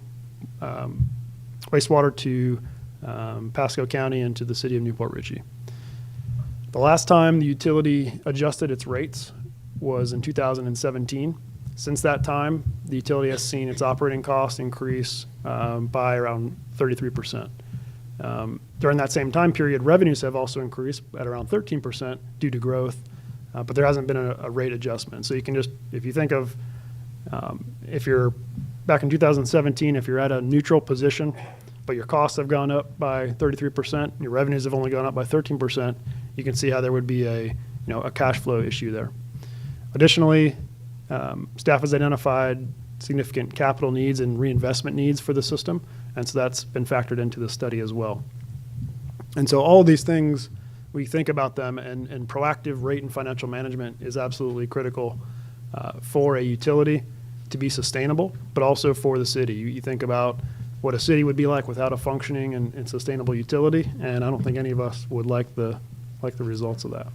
wastewater to Pasco County and to the city of Newport Richey. The last time the utility adjusted its rates was in 2017. Since that time, the utility has seen its operating costs increase by around 33%. During that same time period, revenues have also increased at around 13% due to growth, but there hasn't been a rate adjustment. So you can just, if you think of, if you're back in 2017, if you're at a neutral position, but your costs have gone up by 33%, your revenues have only gone up by 13%, you can see how there would be a cash flow issue there. Additionally, staff has identified significant capital needs and reinvestment needs for the system, and so that's been factored into the study as well. And so all of these things, we think about them, and proactive rate and financial management is absolutely critical for a utility to be sustainable, but also for the city. You think about what a city would be like without a functioning and sustainable utility, and I don't think any of us would like the results of that.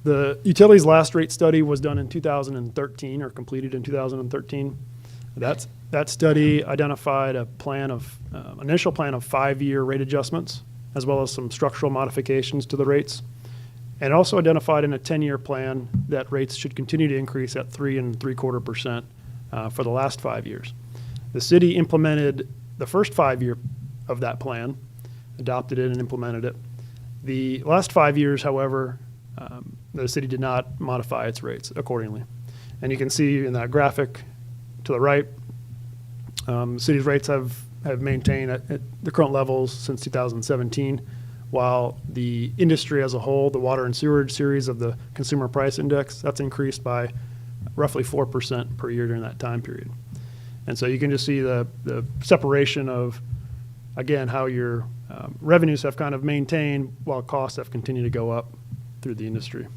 The utility's last rate study was done in 2013, or completed in 2013. That study identified a plan of initial plan of 5-year rate adjustments, as well as some structural modifications to the rates, and also identified in a 10-year plan that rates should continue to increase at 3.75% for the last 5 years. The city implemented the first 5 year of that plan, adopted it and implemented it. The last 5 years, however, the city did not modify its rates accordingly. And you can see in that graphic to the right, the city's rates have maintained at the current levels since 2017, while the industry as a whole, the water and sewerage series of the Consumer Price Index, that's increased by roughly 4% per year during that time period. And so you can just see the separation of, again, how your revenues have kind of maintained while costs have continued to go up through the industry.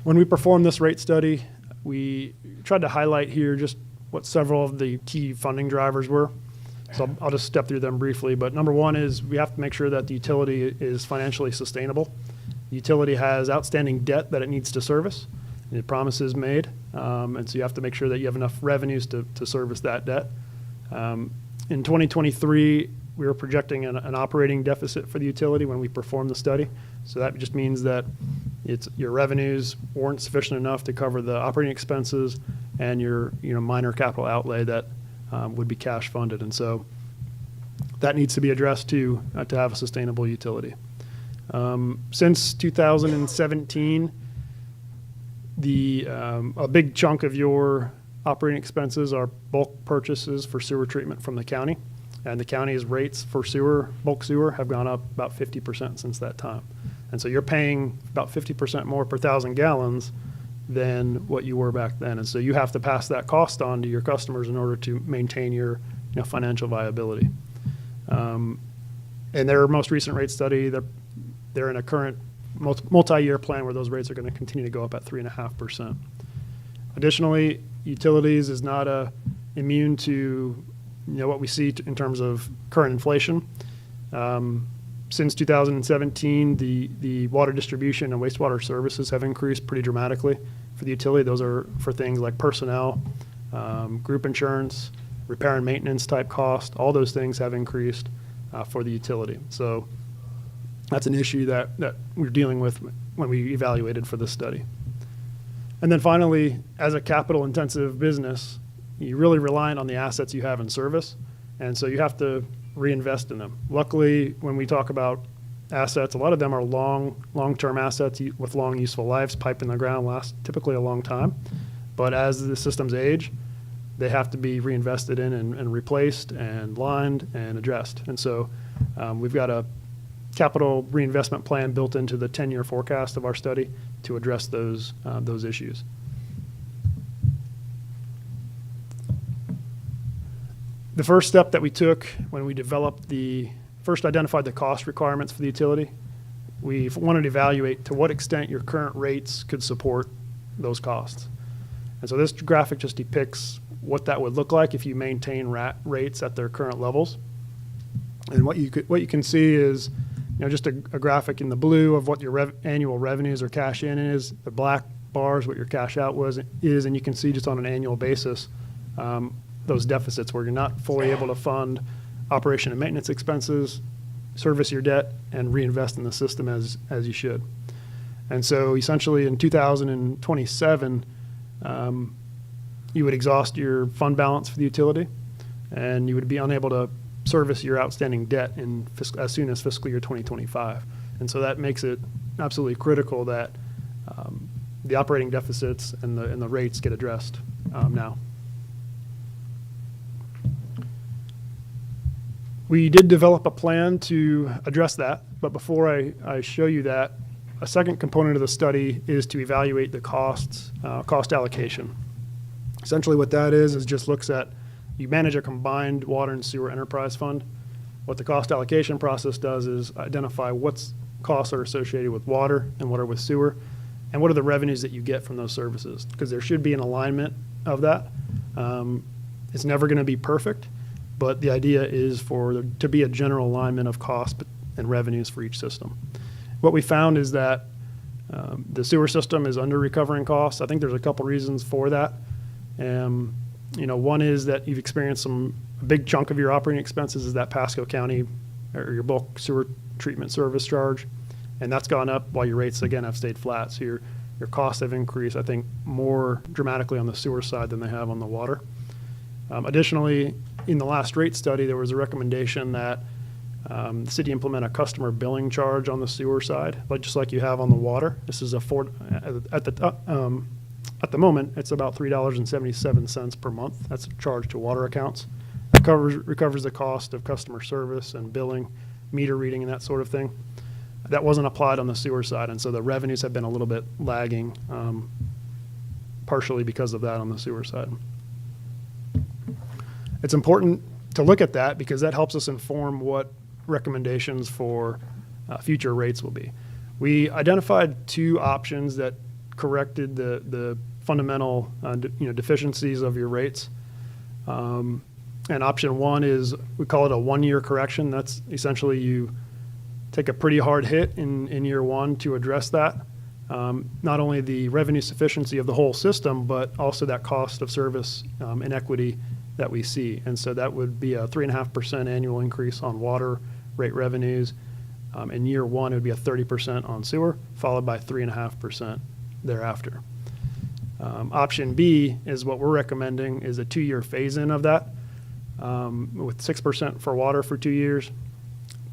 When we performed this rate study, we tried to highlight here just what several of the key funding drivers were. So I'll just step through them briefly. But number one is we have to make sure that the utility is financially sustainable. The utility has outstanding debt that it needs to service, and the promises made. And so you have to make sure that you have enough revenues to service that debt. In 2023, we were projecting an operating deficit for the utility when we performed the study. So that just means that your revenues weren't sufficient enough to cover the operating expenses and your minor capital outlay that would be cash funded. And so that needs to be addressed to have a sustainable utility. Since 2017, a big chunk of your operating expenses are bulk purchases for sewer treatment from the county. And the county's rates for bulk sewer have gone up about 50% since that time. And so you're paying about 50% more per 1,000 gallons than what you were back then. And so you have to pass that cost on to your customers in order to maintain your financial viability. In their most recent rate study, they're in a current multi-year plan where those rates are going to continue to go up at 3.5%. Additionally, utilities is not immune to what we see in terms of current inflation. Since 2017, the water distribution and wastewater services have increased pretty dramatically for the utility. Those are for things like personnel, group insurance, repair and maintenance type cost. All those things have increased for the utility. So that's an issue that we're dealing with when we evaluated for this study. And then finally, as a capital intensive business, you're really reliant on the assets you have in service, and so you have to reinvest in them. Luckily, when we talk about assets. A lot of them are long-term assets with long useful lives. Pipe in the ground lasts typically a long time. But as the systems age, they have to be reinvested in and replaced and lined and addressed. And so we've got a capital reinvestment plan built into the 10-year forecast of our study to address those issues. The first step that we took when we first identified the cost requirements for the utility, we wanted to evaluate to what extent your current rates could support those costs. And so this graphic just depicts what that would look like if you maintain rates at their current levels. And what you can see is, just a graphic in the blue of what your annual revenues or cash in is. The black bars what your cash out is, and you can see just on an annual basis those deficits where you're not fully able to fund operation and maintenance expenses, service your debt, and reinvest in the system as you should. And so essentially in 2027, you would exhaust your fund balance for the utility, and you would be unable to service your outstanding debt as soon as fiscal year 2025. And so that makes it absolutely critical that the operating deficits and the rates get addressed now. We did develop a plan to address that, but before I show you that, a second component of the study is to evaluate the cost allocation. Essentially what that is just looks at, you manage a combined water and sewer enterprise fund. What the cost allocation process does is identify what costs are associated with water and what are with sewer, and what are the revenues that you get from those services, because there should be an alignment of that. It's never going to be perfect, but the idea is for there to be a general alignment of cost and revenues for each system. What we found is that the sewer system is under recovering costs. I think there's a couple reasons for that. One is that you've experienced a big chunk of your operating expenses is that Pasco County or your bulk sewer treatment service charge, and that's gone up while your rates again have stayed flat. So your costs have increased, I think, more dramatically on the sewer side than they have on the water. Additionally, in the last rate study, there was a recommendation that the city implement a customer billing charge on the sewer side, just like you have on the water. This is at the moment, it's about $3.77 per month. That's a charge to water accounts. That recovers the cost of customer service and billing, meter reading, and that sort of thing. That wasn't applied on the sewer side, and so the revenues have been a little bit lagging, partially because of that on the sewer side. It's important to look at that because that helps us inform what recommendations for future rates will be. We identified two options that corrected the fundamental deficiencies of your rates. And option one is, we call it a one-year correction. That's essentially you take a pretty hard hit in year one to address that. Not only the revenue sufficiency of the whole system, but also that cost of service inequity that we see. And so that would be a 3.5% annual increase on water rate revenues. In year one, it would be a 30% on sewer, followed by 3.5% thereafter. Option B is what we're recommending, is a 2-year phase-in of that, with 6% for water for 2 years,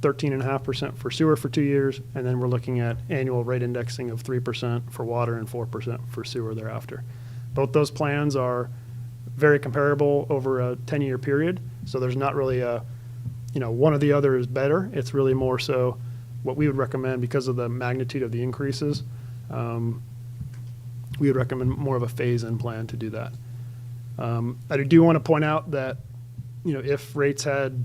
13.5% for sewer for 2 years, and then we're looking at annual rate indexing of 3% for water and 4% for sewer thereafter. Both those plans are very comparable over a 10-year period, so there's not really one or the other is better. It's really more so what we would recommend because of the magnitude of the increases. We would recommend more of a phase-in plan to do that. I do want to point out that, if rates had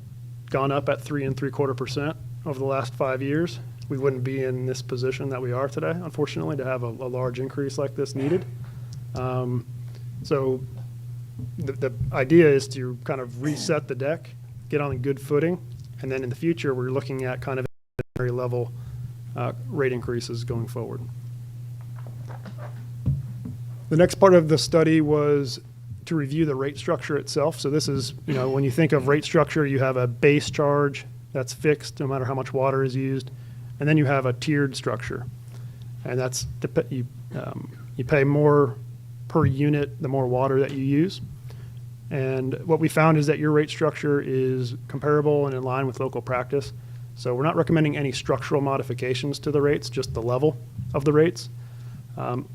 gone up at 3.75% over the last 5 years, we wouldn't be in this position that we are today, unfortunately, to have a large increase like this needed. So the idea is to kind of reset the deck, get on a good footing, and then in the future, we're looking at kind of very level rate increases going forward. The next part of the study was to review the rate structure itself. So this is, when you think of rate structure, you have a base charge that's fixed no matter how much water is used, and then you have a tiered structure, and that's you pay more per unit the more water that you use. And what we found is that your rate structure is comparable and in line with local practice. So we're not recommending any structural modifications to the rates, just the level of the rates.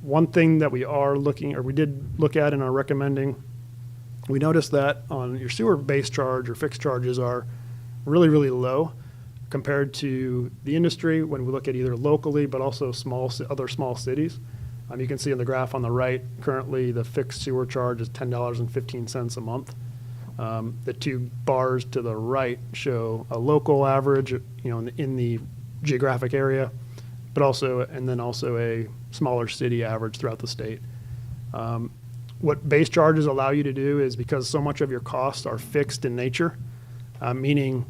One thing that we did look at in our recommending, we noticed that on your sewer base charge or fixed charges are really, really low compared to the industry when we look at either locally but also other small cities. You can see in the graph on the right, currently the fixed sewer charge is $10.15 a month. The two bars to the right show a local average, in the geographic area, but also a smaller city average throughout the state. What base charges allow you to do is, because so much of your costs are fixed in nature, meaning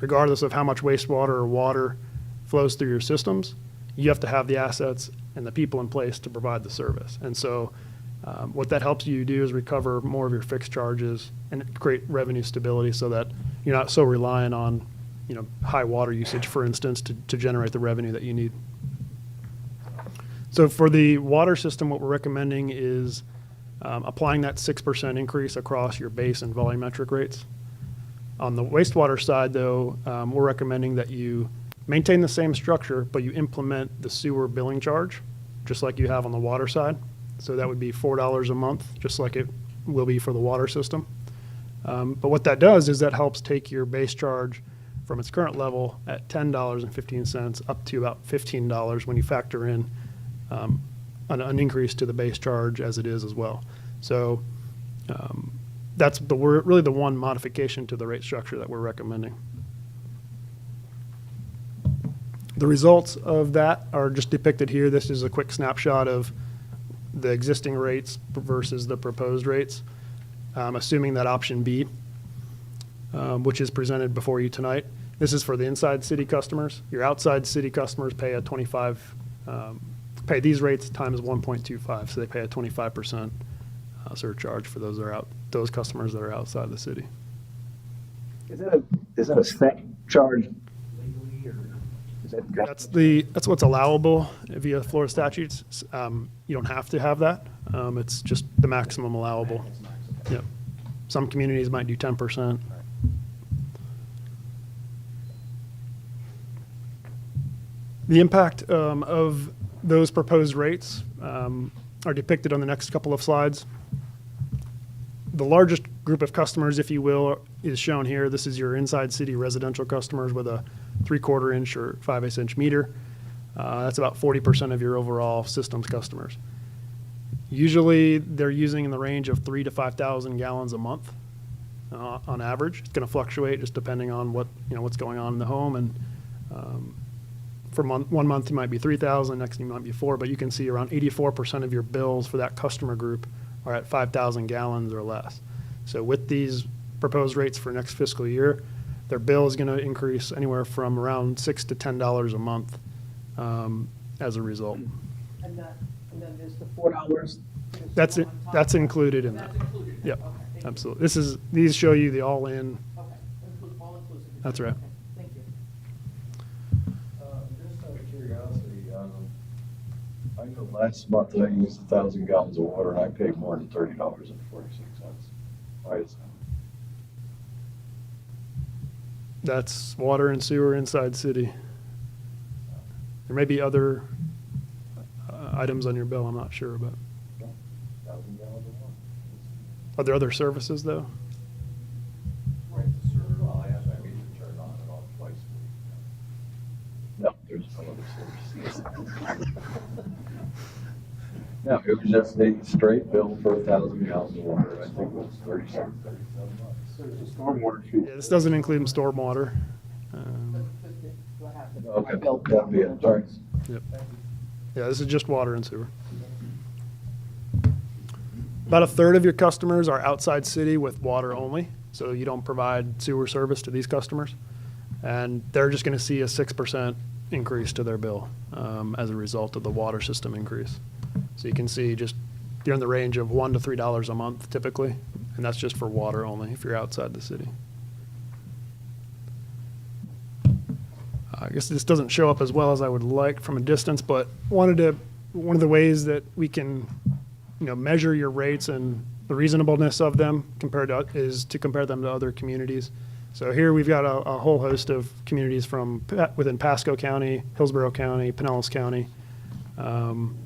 regardless of how much wastewater or water flows through your systems, you have to have the assets and the people in place to provide the service. And so what that helps you do is recover more of your fixed charges and create revenue stability so that you're not so reliant on high water usage, for instance, to generate the revenue that you need. So for the water system, what we're recommending is applying that 6% increase across your base and volumetric rates. On the wastewater side, though, we're recommending that you maintain the same structure, but you implement the sewer billing charge, just like you have on the water side. So that would be $4 a month, just like it will be for the water system. But what that does is that helps take your base charge from its current level at $10.15 up to about $15 when you factor in an increase to the base charge as it is as well. So that's really the one modification to the rate structure that we're recommending. The results of that are just depicted here. This is a quick snapshot of the existing rates versus the proposed rates, assuming that option B, which is presented before you tonight. This is for the inside city customers. Your outside city customers pay pay these rates times 1.25, so they pay a 25% surcharge for those customers that are outside the city. Is that a set charge legally, or is that? That's what's allowable via Florida statutes. You don't have to have that. It's just the maximum allowable. Yep. Some communities might do 10%. The impact of those proposed rates are depicted on the next couple of slides. The largest group of customers, if you will, is shown here. This is your inside city residential customers with a 3/4 inch or 5/8 inch meter. That's about 40% of your overall systems customers. Usually they're using in the range of 3,000 to 5,000 gallons a month on average. It's going to fluctuate just depending on what's going on in the home. And for one month it might be 3,000, next it might be 4, but you can see around 84% of your bills for that customer group are at 5,000 gallons or less. So with these proposed rates for next fiscal year, their bill is going to increase anywhere from around $6 to $10 a month as a result. And then there's the $4. That's included in that. That's included. Yep, Okay, thank you. absolutely. These show you the all-in. Okay, all inclusive. That's right. Okay, thank you. Just out of curiosity, I know last month I used 1,000 gallons of water and I paid more than $30.46. Why is that? That's water and sewer inside city. There may be other items on your bill I'm not sure about. 1,000 gallons of water. Are there other services, though? Right, well, I have my meter turned on and off twice a week. No, there's no other services. No, it was just a straight bill for 1,000 gallons of water. I think it was $37 bucks. So it's a stormwater fee. Yeah, this doesn't include stormwater. Okay, that'll be it, sorry. Yep. Yeah, this is just water and sewer. About a third of your customers are outside city with water only, so you don't provide sewer service to these customers. And they're just going to see a 6% increase to their bill as a result of the water system increase. So you can see you're in the range of $1 to $3 a month typically, and that's just for water only if you're outside the city. I guess this doesn't show up as well as I would like from a distance, but one of the ways that we can measure your rates and the reasonableness of them is to compare them to other communities. So here we've got a whole host of communities from within Pasco County, Hillsborough County, Pinellas County, and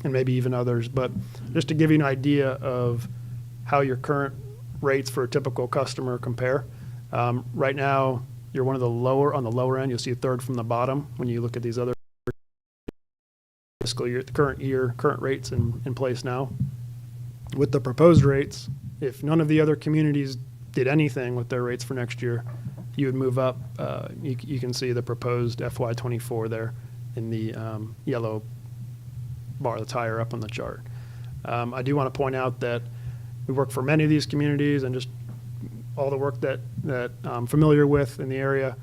maybe even others. But just to give you an idea of how your current rates for a typical customer compare, right now you're one of the lower, on the lower end. You'll see a third from the bottom when you look at these other fiscal year, current rates in place now. With the proposed rates, if none of the other communities did anything with their rates for next year, you would move up. You can see the proposed FY24 there in the yellow bar that's higher up on the chart. I do want to point out that we work for many of these communities, and just all the work that I'm familiar with in the area,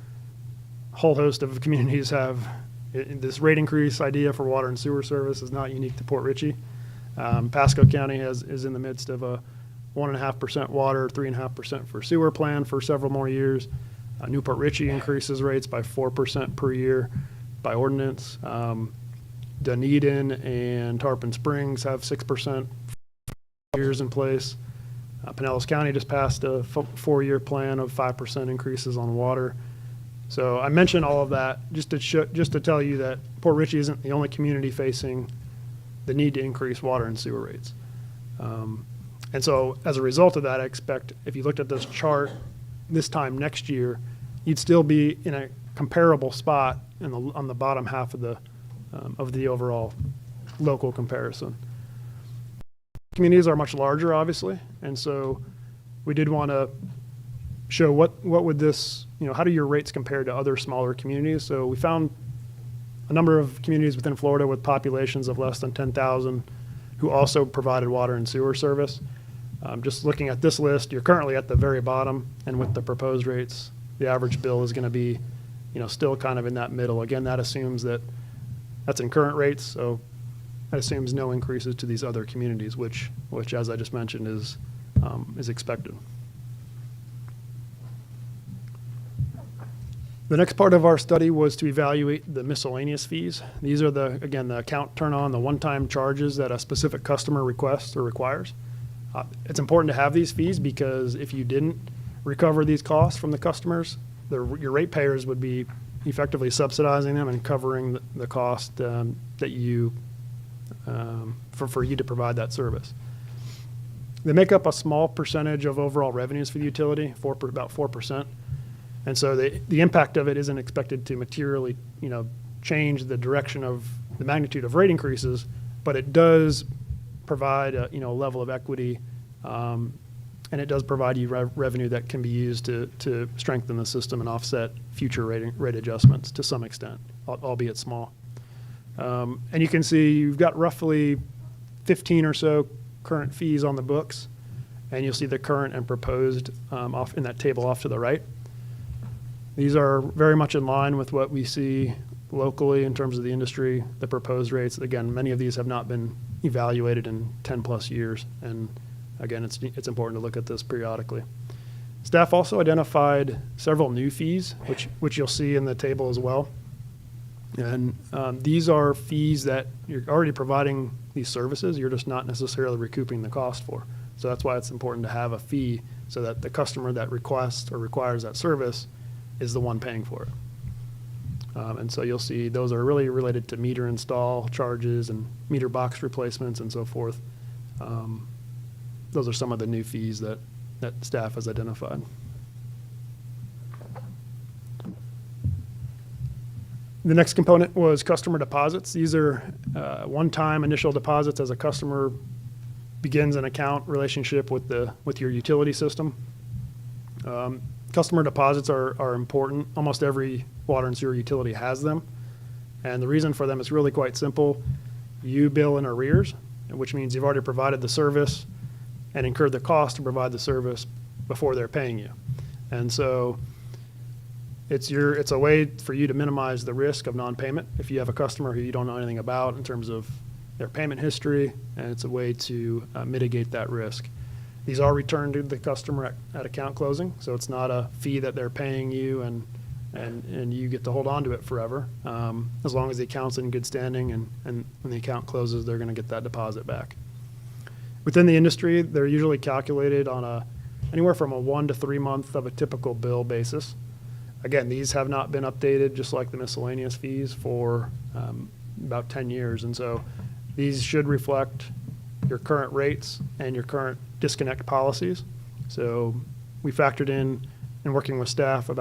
a whole host of communities have this rate increase idea for water and sewer service is not unique to Port Richey. Pasco County is in the midst of a 1.5% water, 3.5% for sewer plan for several more years. Newport Richey increases rates by 4% per year by ordinance. Dunedin and Tarpon Springs have 6% years in place. Pinellas County just passed a 4-year plan of 5% increases on water. So I mention all of that just to tell you that Port Richey isn't the only community facing the need to increase water and sewer rates. And so as a result of that, I expect if you looked at this chart this time next year, you'd still be in a comparable spot on the bottom half of the overall local comparison. Communities are much larger, obviously, and so we did want to show what would this, how do your rates compare to other smaller communities? So we found a number of communities within Florida with populations of less than 10,000 who also provided water and sewer service. Just looking at this list, you're currently at the very bottom, and with the proposed rates, the average bill is going to be, still kind of in that middle. Again, that assumes that's in current rates, so that assumes no increases to these other communities, which as I just mentioned, is expected. The next part of our study was to evaluate the miscellaneous fees. These are the account turn on, the one-time charges that a specific customer requests or requires. It's important to have these fees because if you didn't recover these costs from the customers, your ratepayers would be effectively subsidizing them and covering the cost that you for you to provide that service. They make up a small percentage of overall revenues for the utility, about 4%. And so the impact of it isn't expected to materially, change the direction of the magnitude of rate increases, but it does provide a level of equity, and it does provide you revenue that can be used to strengthen the system and offset future rate adjustments to some extent, albeit small. And you can see you've got roughly 15 or so current fees on the books, and you'll see the current and proposed off in that table off to the right. These are very much in line with what we see locally in terms of the industry, the proposed rates. Again, many of these have not been evaluated in 10 plus years. And again, it's important to look at this periodically. Staff also identified several new fees, which you'll see in the table as well. And these are fees that you're already providing these services, you're just not necessarily recouping the cost for. So that's why it's important to have a fee so that the customer that requests or requires that service is the one paying for it. And so you'll see those are really related to meter install charges and meter box replacements and so forth. Those are some of the new fees that staff has identified. The next component was customer deposits. These are one-time initial deposits as a customer begins an account relationship with your utility system. Customer deposits are important. Almost every water and sewer utility has them. And the reason for them is really quite simple. You bill in arrears, which means you've already provided the service and incurred the cost to provide the service before they're paying you. And so it's a way for you to minimize the risk of non-payment if you have a customer who you don't know anything about in terms of their payment history, and it's a way to mitigate that risk. These are returned to the customer at account closing, so it's not a fee that they're paying you and you get to hold on to it forever. As long as the account's in good standing and when the account closes, they're going to get that deposit back. Within the industry, they're usually calculated on anywhere from a 1 to 3 month of a typical bill basis. Again, these have not been updated, just like the miscellaneous fees, for about 10 years. And so these should reflect your current rates and your current disconnect policies. So we factored in working with staff, there's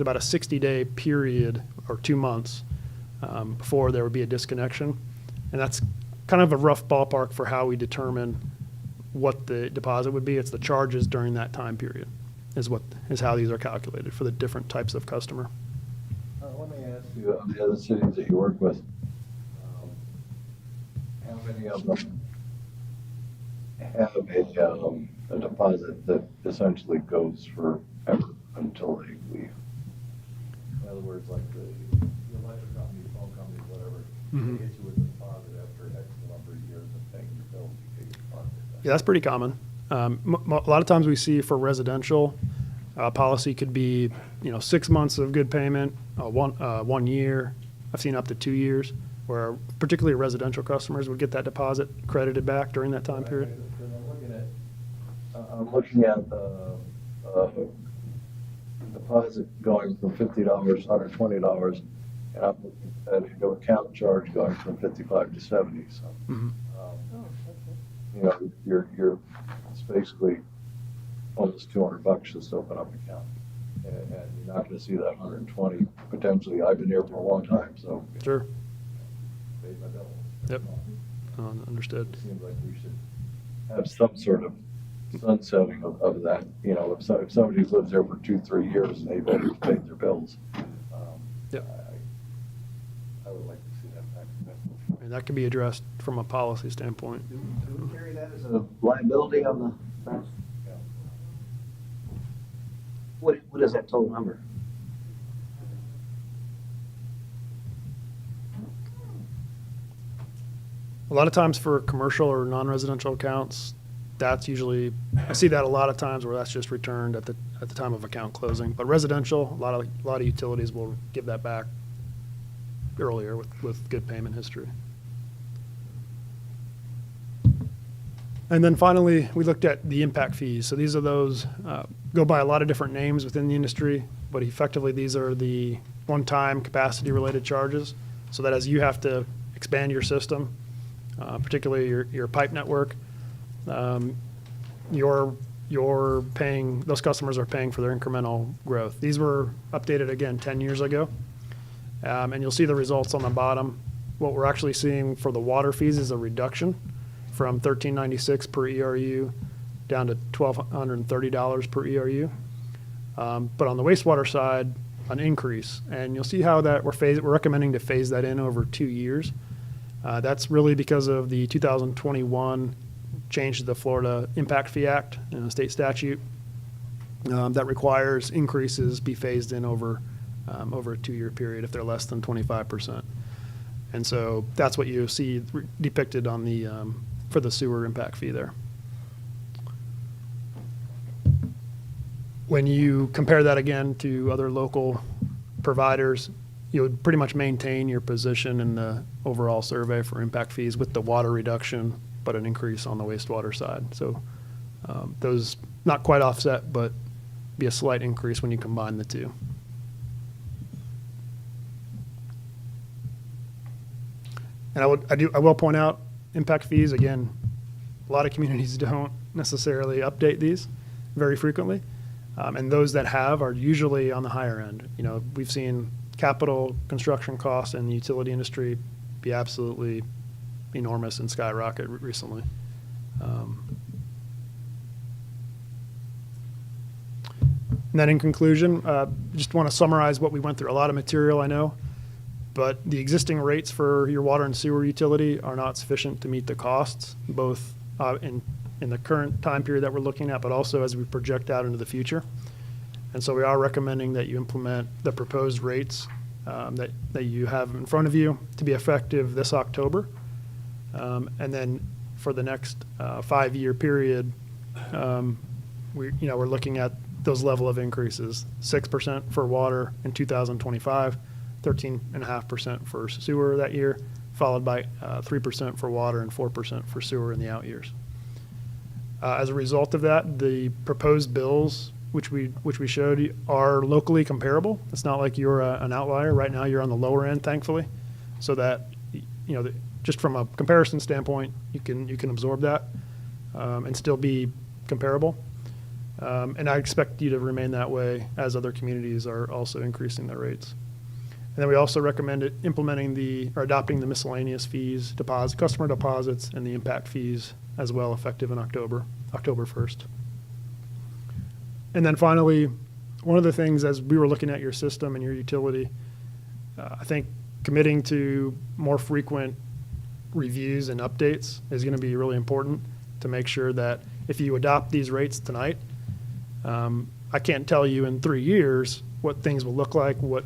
about a 60-day period, or 2 months, before there would be a disconnection. And that's kind of a rough ballpark for how we determine what the deposit would be. It's the charges during that time period is how these are calculated for the different types of customer. Let me ask you, of the other cities that you work with, how many of them have a deposit that essentially goes forever until they leave? In other words, like the electric company, phone company, whatever, Mhm. they hit you with a deposit after X number of years of paying your bills, you pay your deposit. Yeah, that's pretty common. A lot of times we see for residential, policy could be, 6 months of good payment, 1 year. I've seen up to 2 years, where particularly residential customers would get that deposit credited back during that time period. I'm looking at the deposit going from $50 to $120, and I'm looking at an account charge going from 55 to 70. So, Mhm. you're it's basically almost $200 just to open up an account, and you're not going to see that 120 potentially. I've been here for a long time, so Sure. paid my bill. Yep. Understood. Seems like we should have some sort of sunsetting of that. If somebody lives there for 2-3 years and they've always paid their bills, Yep. I would like to see that back. I mean, that could be addressed from a policy standpoint. Do we carry that as a liability on the back? What is that total number? A lot of times for commercial or non-residential accounts, that's usually, I see that a lot of times where that's just returned at the time of account closing. But residential, a lot of utilities will give that back earlier with good payment history. And then finally, we looked at the impact fees. So these are those, go by a lot of different names within the industry, but effectively these are the one-time capacity-related charges. So that as you have to expand your system, particularly your pipe network, you're paying, those customers are paying for their incremental growth. These were updated again 10 years ago. And you'll see the results on the bottom. What we're actually seeing for the water fees is a reduction from $13.96 per ERU down to $1,230 per ERU. But on the wastewater side, an increase. And you'll see how that we're recommending to phase that in over 2 years. That's really because of the 2021 change to the Florida Impact Fee Act, state statute, that requires increases be phased in over a 2-year period if they're less than 25%. And so that's what you see depicted on the for the sewer impact fee there. When you compare that again to other local providers, you would pretty much maintain your position in the overall survey for impact fees with the water reduction, but an increase on the wastewater side. So those not quite offset, but be a slight increase when you combine the two. And I will point out impact fees, again, a lot of communities don't necessarily update these very frequently. And those that have are usually on the higher end. We've seen capital construction costs in the utility industry be absolutely enormous and skyrocket recently. And then in conclusion, just want to summarize what we went through. A lot of material, I know, but the existing rates for your water and sewer utility are not sufficient to meet the costs, both in the current time period that we're looking at, but also as we project out into the future. And so we are recommending that you implement the proposed rates that you have in front of you to be effective this October. And then for the next 5-year period, we're looking at those level of increases: 6% for water in 2025, 13.5% for sewer that year, followed by 3% for water and 4% for sewer in the out years. As a result of that, the proposed bills, which we showed you, are locally comparable. It's not like you're an outlier. Right now, you're on the lower end, thankfully, so that, just from a comparison standpoint, you can absorb that and still be comparable. And I expect you to remain that way as other communities are also increasing their rates. And then we also recommend implementing or adopting the miscellaneous fees, customer deposits, and the impact fees as well, effective in October 1st. And then finally, one of the things as we were looking at your system and your utility, I think committing to more frequent reviews and updates is going to be really important to make sure that if you adopt these rates tonight, I can't tell you in 3 years what things will look like, what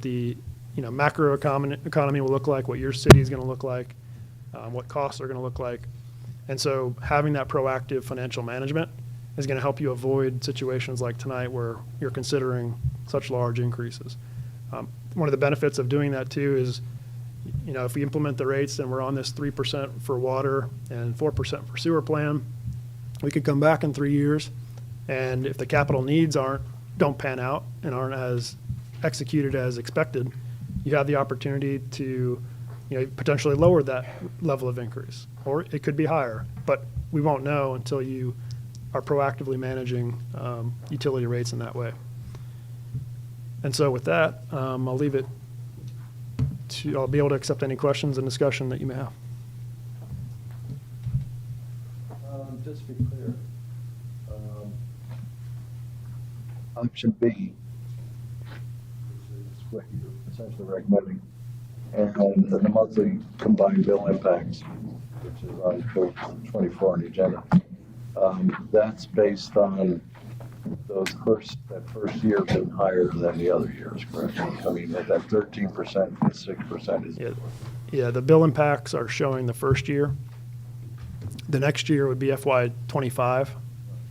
the macro economy will look like, what your city is going to look like, what costs are going to look like. And so having that proactive financial management is going to help you avoid situations like tonight where you're considering such large increases. One of the benefits of doing that too is, if we implement the rates and we're on this 3% for water and 4% for sewer plan, we could come back in 3 years, and if the capital needs don't pan out and aren't as executed as expected, you have the opportunity to potentially lower that level of increase, or it could be higher, but we won't know until you are proactively managing utility rates in that way. And so with that, I'll leave it to, I'll be able to accept any questions and discussion that you may have. Just to be clear, option B, which is what you're essentially recommending, and the monthly combined bill impacts, which is on page 24 on the agenda. That's based on that first year being higher than the other years, correct? I mean, that 13%, 6% is. Yeah, the bill impacts are showing the first year. The next year would be FY '25,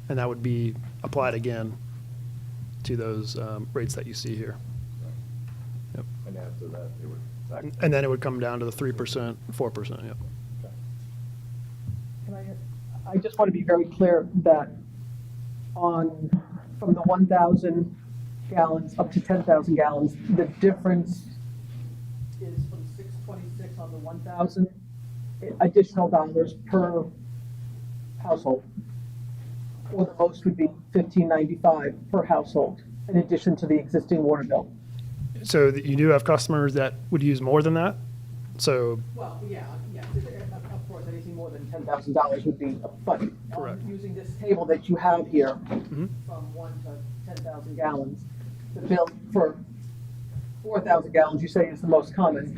and that would be applied again to those rates that you see here. Yep. And after that, it would. And then it would come down to the 3%, 4%, yep. I just want to be very clear that from the 1,000 gallons up to 10,000 gallons, the difference is from 626 on the 1,000 additional dollars per household. Or the most would be $15.95 per household, in addition to the existing water bill. So you do have customers that would use more than that? So, Well, yeah, of course, anything more than $10,000 would be, but Correct. Using this table that you have here, Mhm. from 1 to 10,000 gallons, the bill for 4,000 gallons, you say is the most common,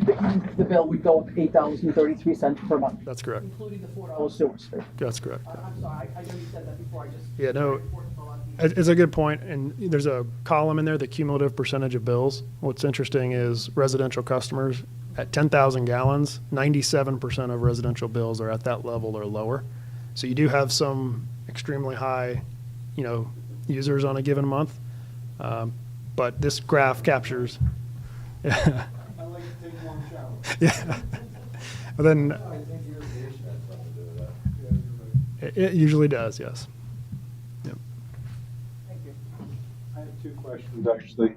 the bill would go up $8.33 per month. That's correct. Including the $4 sewers fee. That's correct. I'm sorry, I know you said that before, I just. Yeah, no, it's a good point, and there's a column in there, the cumulative percentage of bills. What's interesting is residential customers at 10,000 gallons, 97% of residential bills are at that level or lower. So you do have some extremely high, users on a given month. But this graph captures. I like to take warm showers. Yeah. But then I think irrigation has something to do with that. it usually does, yes. Yep. Thank you. I have two questions, actually.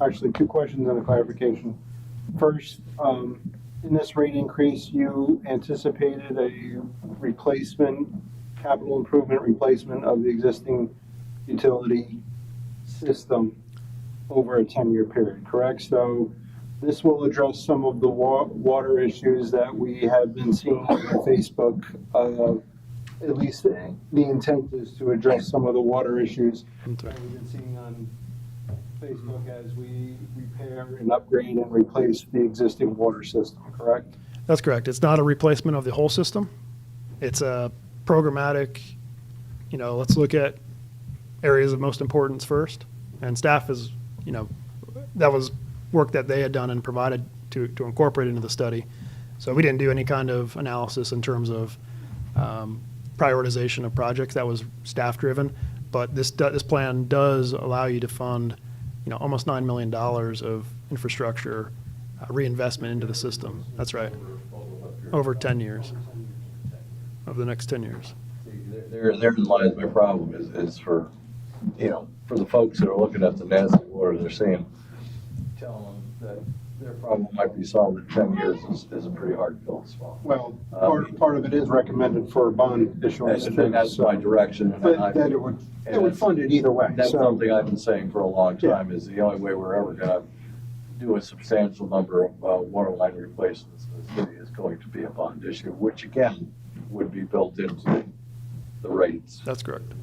Actually, two questions and a clarification. First, in this rate increase, you anticipated a capital improvement replacement of the existing utility system over a 10-year period, correct? So this will address some of the water issues that we have been seeing on Facebook. At least the intent is to address some of the water issues that we've been seeing on Facebook as we repair and upgrade and replace the existing water system, correct? That's correct. It's not a replacement of the whole system. It's a programmatic, let's look at areas of most importance first. And staff is, that was work that they had done and provided to incorporate into the study. So we didn't do any kind of analysis in terms of prioritization of projects. That was staff driven. But this plan does allow you to fund, almost $9 million of infrastructure reinvestment into the system. That's right. Over 10 years. Over the next 10 years. See, Therein lies my problem is for, for the folks that are looking at the nasty water, they're saying, tell them that their problem might be solved in 10 years is a pretty hard pill to swallow. Well, part of it is recommended for bond issuance. And that's my direction. And But that it would fund it either way. That's So- something I've been saying for a long time, is the only way we're ever gonna do a substantial number of water line replacements in the city is going to be a bond issue, which again, would be built into the rates. That's correct. You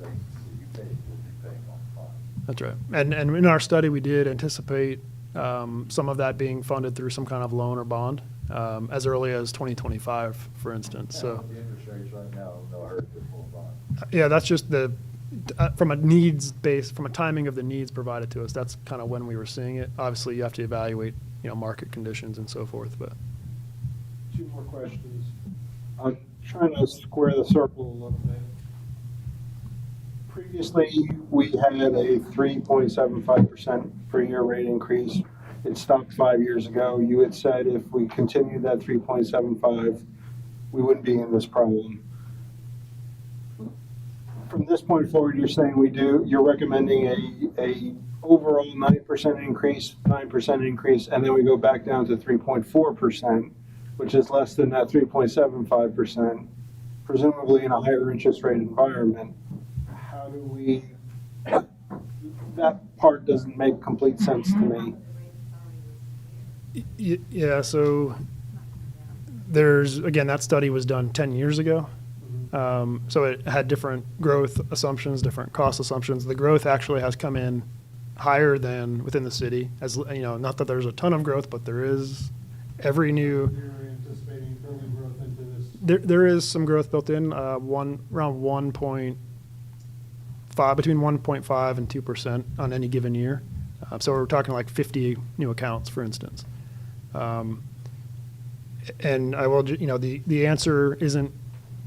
would be paying on the bond. That's right. And in our study, we did anticipate some of that being funded through some kind of loan or bond as early as 2025, for instance. So, The interest rates right now, no hurt to pull a bond. yeah, that's just from a timing of the needs provided to us, that's kind of when we were seeing it. Obviously, you have to evaluate, market conditions and so forth, but. Two more questions. I'm trying to square the circle a little bit. Previously, we had a 3.75% per year rate increase. It stopped 5 years ago. You had said if we continued that 3.75, we wouldn't be in this problem. From this point forward, you're saying you're recommending a overall 9% increase, and then we go back down to 3.4%, which is less than that 3.75%, presumably in a higher interest rate environment. How do we, that part doesn't make complete sense to me. Yeah, so again, that study was done 10 years ago. So it had different growth assumptions, different cost assumptions. The growth actually has come in higher than within the city, as not that there's a ton of growth, but there is every new. You're anticipating further growth into this? There is some growth built in, around 1.5, between 1.5 and 2% on any given year. So we're talking like 50 new accounts, for instance. And I will, the answer isn't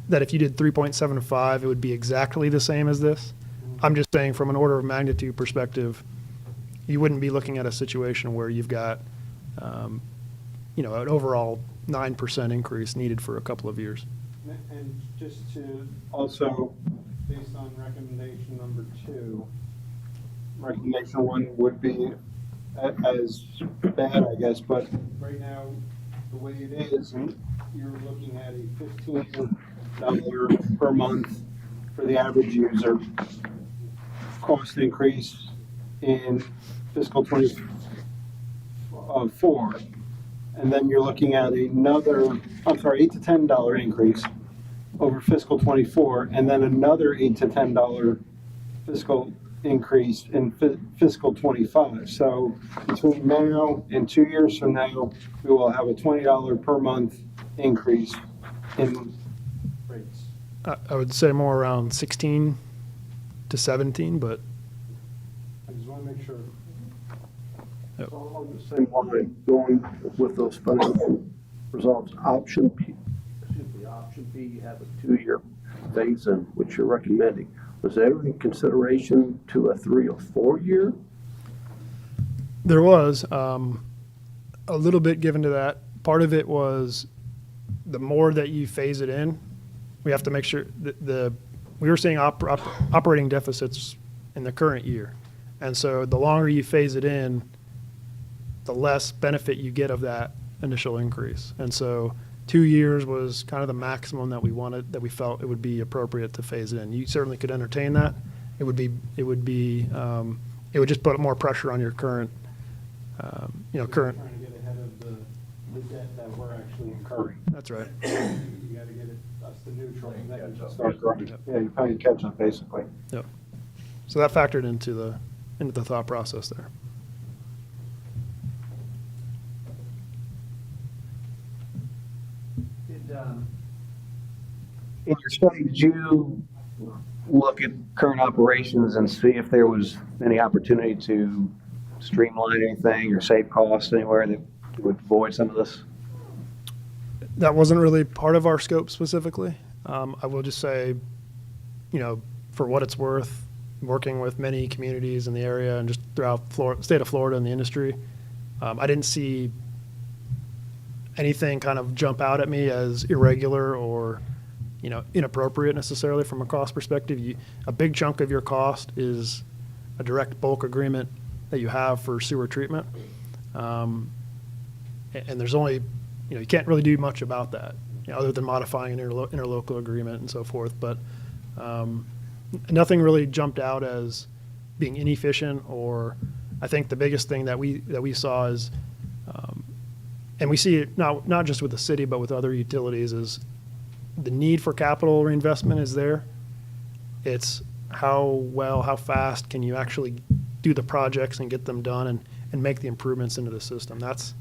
that if you did 3.75, it would be exactly the same as this. I'm just saying from an order of magnitude perspective, you wouldn't be looking at a situation where you've got, an overall 9% increase needed for a couple of years. And just to also, based on recommendation number 2, recommendation 1 would be as bad, I guess, but right now, the way it is, you're looking at a $15 per month for the average user cost increase in fiscal 24. And then you're looking at another, $8 to $10 increase over fiscal 24, and then another $8 to $10 fiscal increase in fiscal 25. So between now and 2 years from now, we will have a $20 per month increase in rates. I would say more around 16 to 17, but. I just want to make sure. Yep. So on the same line, going with those financial results, option B, you have a 2-year phase-in, which you're recommending. Was there any consideration to a 3 or 4 year? There was a little bit given to that. Part of it was the more that you phase it in, we have to make sure that we were seeing operating deficits in the current year. And so the longer you phase it in, the less benefit you get of that initial increase. And so 2 years was kind of the maximum that we wanted, that we felt it would be appropriate to phase it in. You certainly could entertain that. It would just put more pressure on your current, current. Trying to get ahead of the debt that we're actually incurring. That's right. You got to get us to neutral, and then you start growing. Yeah, you're playing catch up, basically. Yep. So that factored into the thought process there. In your study, did you look at current operations and see if there was any opportunity to streamline anything or save costs anywhere that would avoid some of this? That wasn't really part of our scope specifically. I will just say, for what it's worth, working with many communities in the area and just throughout state of Florida and the industry, I didn't see anything kind of jump out at me as irregular or inappropriate necessarily from a cost perspective. A big chunk of your cost is a direct bulk agreement that you have for sewer treatment. And there's only, you can't really do much about that, other than modifying an interlocal agreement and so forth. But nothing really jumped out as being inefficient, or I think the biggest thing that we saw is, and we see it not just with the city, but with other utilities, is the need for capital reinvestment is there. It's how fast can you actually do the projects and get them done and make the improvements into the system. That's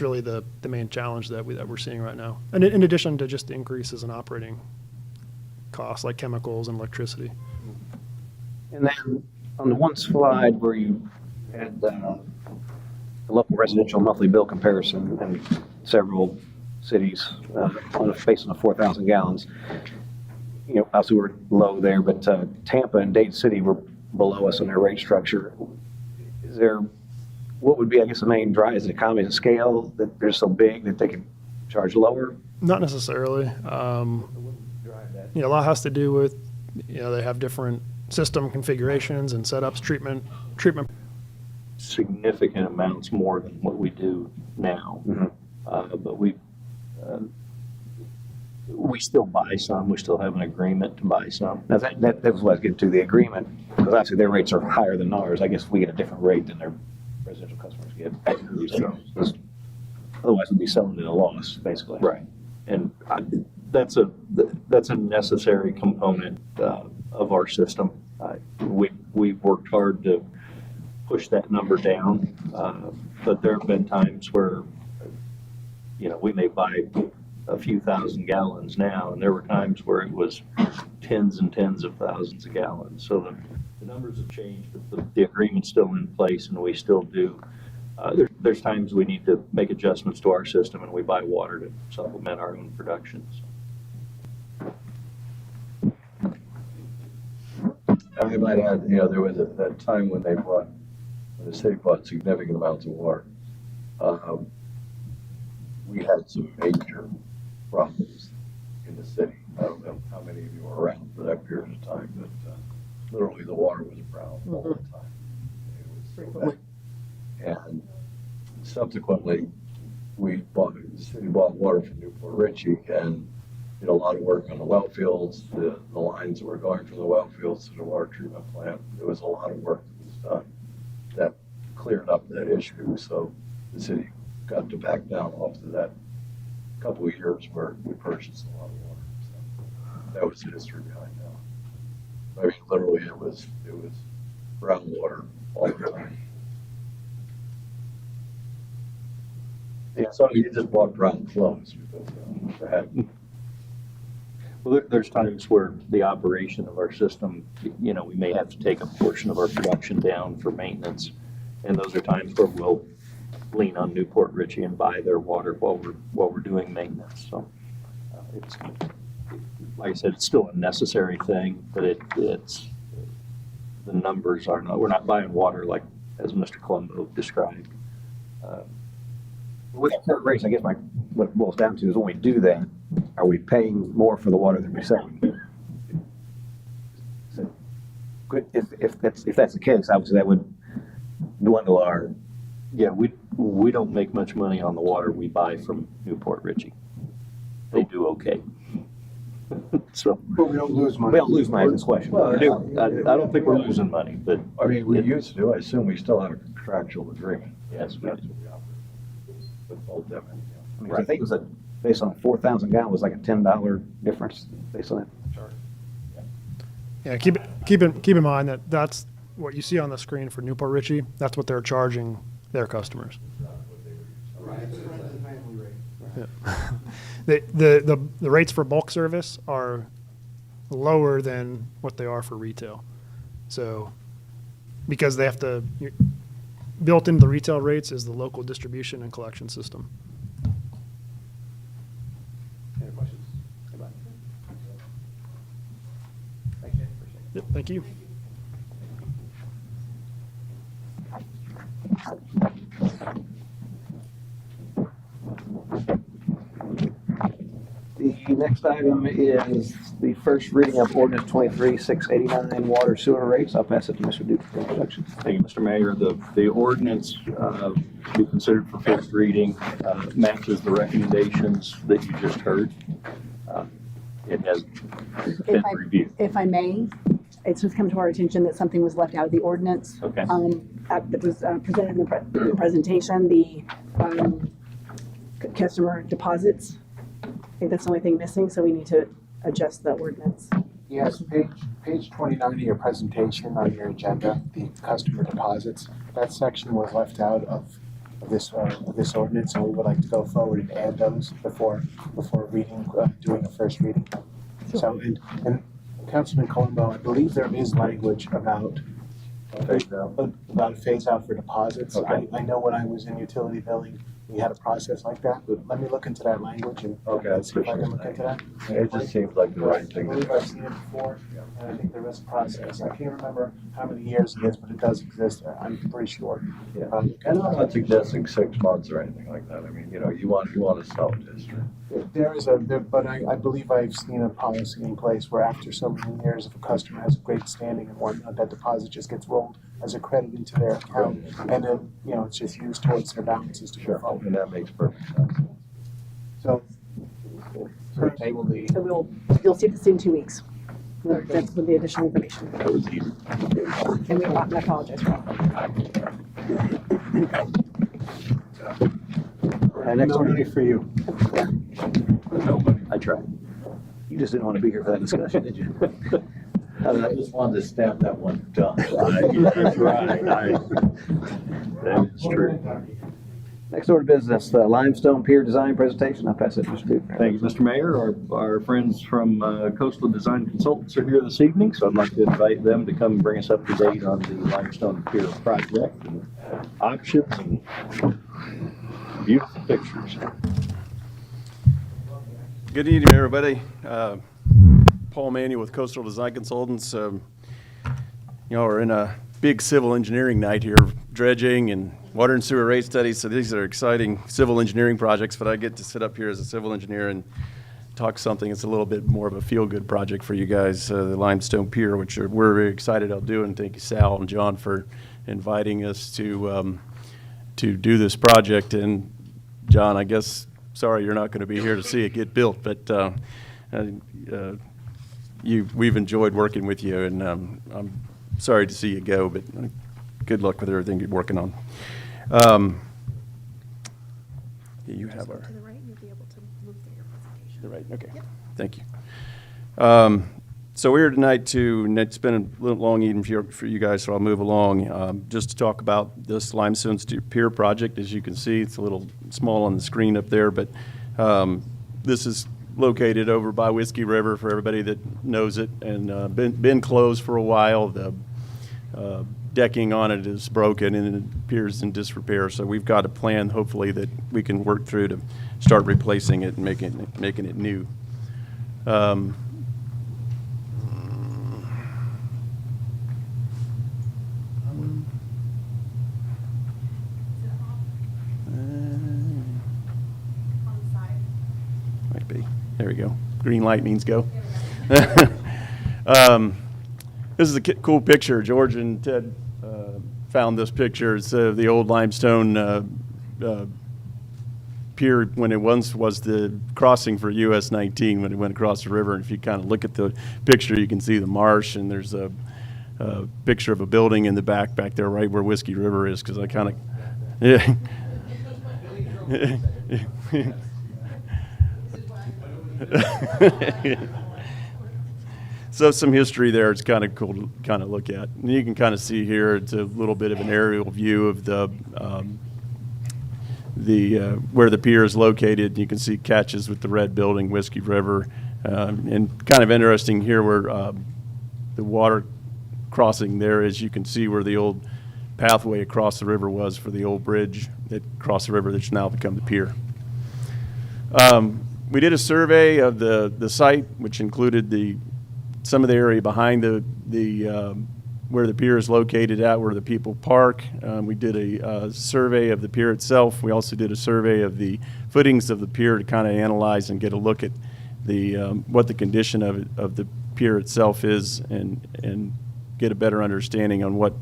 really the main challenge that we're seeing right now. And in addition to just increases in operating costs like chemicals and electricity. And then on the one slide where you had the local residential monthly bill comparison and several cities based on the 4,000 gallons, obviously we're low there, but Tampa and Dade City were below us on their rate structure. What would be, I guess, the main drive? Is it economies of scale that they're so big that they can charge lower? Not necessarily. A lot has to do with, they have different system configurations and setups, treatment. Significant amounts more than what we do now. But we still buy some. We still have an agreement to buy some. Now that was what I was getting to, the agreement, because obviously their rates are higher than ours. I guess we get a different rate than their residential customers get. So, otherwise we'd be selling at a loss, basically. Right. And that's a necessary component of our system. We've worked hard to push that number down, but there have been times where, we may buy a few thousand gallons now, and there were times where it was tens and tens of thousands of gallons. So the numbers have changed, but the agreement's still in place, and we still do. There's times we need to make adjustments to our system, and we buy water to supplement our own production. I might add, there was a time when the city bought significant amounts of water. We had some major problems in the city. I don't know how many of you were around for that period of time, but literally the water was brown all the time. It was so bad. And subsequently, the city bought water from Newport Richey and did a lot of work on the well fields, the lines that were going from the well fields to the water treatment plant. There was a lot of work that was done that cleared up that issue. So the city got to back down off of that couple of years where we purchased a lot of water. So that was the history behind that. I mean, literally it was brown water all the time. Yeah, so you just walked around clothes because Well, there's times where the operation of our system, we may have to take a portion of our production down for maintenance, and those are times where we'll lean on Newport Richey and buy their water while we're doing maintenance. So it's, like I said, it's still a necessary thing, but it's the numbers are not. We're not buying water like as Mr. Colombo described. With the current rates, I guess what it boils down to is when we do that, are we paying more for the water than we're selling? So, if that's the case, obviously that would dwindle our. Yeah, we don't make much money on the water we buy from Newport Richey. They do okay. So, but we don't lose money. We don't lose money. This question. Well, I don't think we're losing money, but I mean, we used to. I assume we still have a contractual agreement. Yes, we do. With both them. I mean, I think it was based on 4,000 gallons, was like a $10 difference based on that chart. Yeah, keep in mind that that's what you see on the screen for Newport Richey. That's what they're charging their customers. Yeah. The rates for bulk service are lower than what they are for retail. So, because they have to, built into the retail rates is the local distribution and collection system. Any questions? Anybody? Thanks, Jay. Appreciate it. Yep, thank you. next item is the first reading of ordinance 23-689 water sewer rates. I'll pass it to Mr. Duke for introduction. Thank you, Mr. Mayor. The ordinance to be considered for first reading matches the recommendations that you just heard. It has been reviewed. If I may, it's just come to our attention that something was left out of the ordinance. Okay. That was presented in the presentation, the customer deposits. I think that's the only thing missing, so we need to adjust the ordinance. Yes, page 29 of your presentation on your agenda, the customer deposits, that section was left out of this ordinance, and we would like to go forward and add those before reading, doing a first reading. So, and Councilman Colombo, I believe there is language about a phase out for deposits. Okay. I know when I was in utility billing, we had a process like that, but let me look into that language and see if I can look into that. It just seems like the right I thing to believe do. I've seen it before, and I think there is a process. I can't remember how many years it is, but it does exist. I'm pretty sure. Yeah. And I'm not suggesting 6 months or anything like that. I mean, you want to sell it history. But I believe I've seen a policy in place where after so many years, if a customer has a great standing and whatnot, that deposit just gets rolled as a credit into their account, and then, it's just used towards their balances to go forward. And that makes perfect sense. So table the. So you'll see this in 2 weeks. That's with the additional information. That was easy. And I apologize for that. Next order for you. I tried. You just didn't want to be here for that discussion, did you? I just wanted to stamp that one done. That's right. That is true. Next order of business, the limestone pier design presentation. I'll pass it to Mr. Duke. Thank you, Mr. Mayor. Our friends from Coastal Design Consultants are here this evening, so I'd like to invite them to come and bring us up to date on the limestone pier project and options and beautiful pictures. Good evening, everybody. Paul Manuel with Coastal Design Consultants. We're in a big civil engineering night here, dredging and water and sewer rate studies. So these are exciting civil engineering projects, but I get to sit up here as a civil engineer and talk something that's a little bit more of a feel-good project for you guys, the Limestone Pier, which we're very excited I'll do. And thank you, Sal and John, for inviting us to do this project. And John, I guess, sorry you're not going to be here to see it get built, but we've enjoyed working with you, and I'm sorry to see you go, but good luck with everything you're working on. You have our. To the right, you'll be able to move through your presentation. The right, okay. Yep. Thank you. So we're here tonight and it's been a little long evening for you guys, so I'll move along. Just to talk about this Limestone Pier project. As you can see, it's a little small on the screen up there, but this is located over by Whiskey River for everybody that knows it, and been closed for a while. The decking on it is broken and it appears in disrepair, so we've got a plan hopefully that we can work through to start replacing it and making it new. Might be. There we go. Green light means go. This is a cool picture. George and Ted found this picture. It's the old limestone pier when it once was the crossing for US 19 when it went across the river. And if you kind of look at the picture, you can see the marsh, and there's a picture of a building in the back there right where Whiskey River is, because I kind of, yeah. So some history there. It's kind of cool to kind of look at. And you can kind of see here, it's a little bit of an aerial view of the where the pier is located. You can see catches with the red building, Whiskey River, and kind of interesting here where the water crossing there is. You can see where the old pathway across the river was for the old bridge that crossed the river that's now become the pier. We did a survey of the site, which included some of the area behind where the pier is located at, where the people park. We did a survey of the pier itself. We also did a survey of the footings of the pier to kind of analyze and get a look at what the condition of the pier itself is, and get a better understanding on what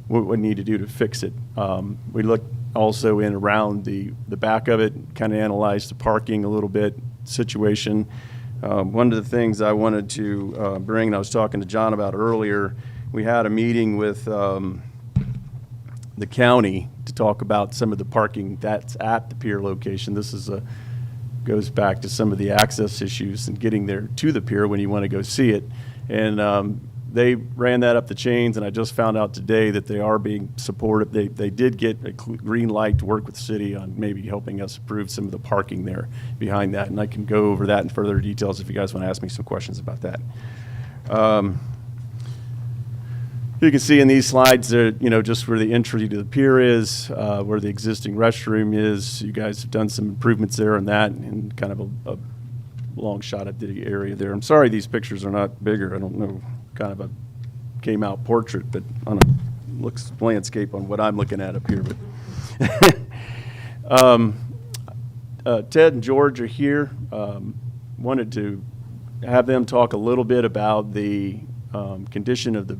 we need to do to fix it. We looked also in around the back of it, kind of analyzed the parking a little bit situation. One of the things I wanted to bring, and I was talking to John about earlier, we had a meeting with the county to talk about some of the parking that's at the pier location. This is goes back to some of the access issues and getting there to the pier when you want to go see it. And they ran that up the chains, and I just found out today that they are being supportive. They did get a green light to work with the city on maybe helping us approve some of the parking there behind that, and I can go over that in further details if you guys want to ask me some questions about that. You can see in these slides there, just where the entry to the pier is, where the existing restroom is. You guys have done some improvements there on that, and kind of a long shot at the area there. I'm sorry these pictures are not bigger. I don't know, kind of a came out portrait, but on a looks landscape on what I'm looking at up here. But Ted and George are here. Wanted to have them talk a little bit about the condition of the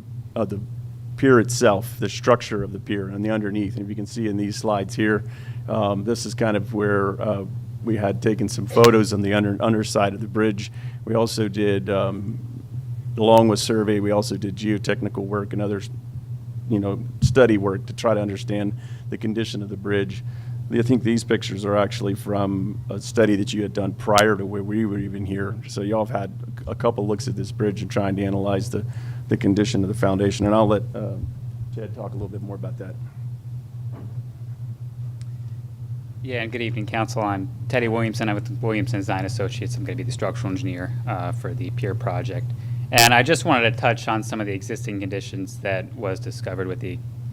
pier itself, the structure of the pier and the underneath. And if you can see in these slides here, this is kind of where we had taken some photos on the underside of the bridge. We also did, along with survey, we also did geotechnical work and other, study work to try to understand the condition of the bridge. I think these pictures are actually from a study that you had done prior to where we were even here. So y'all have had a couple looks at this bridge and trying to analyze the condition of the foundation. And I'll let Ted talk a little bit more about that. Yeah, and good evening, Council. I'm Teddy Williamson. I'm with Williamson Design Associates. I'm going to be the structural engineer for the pier project. And I just wanted to touch on some of the existing conditions that was discovered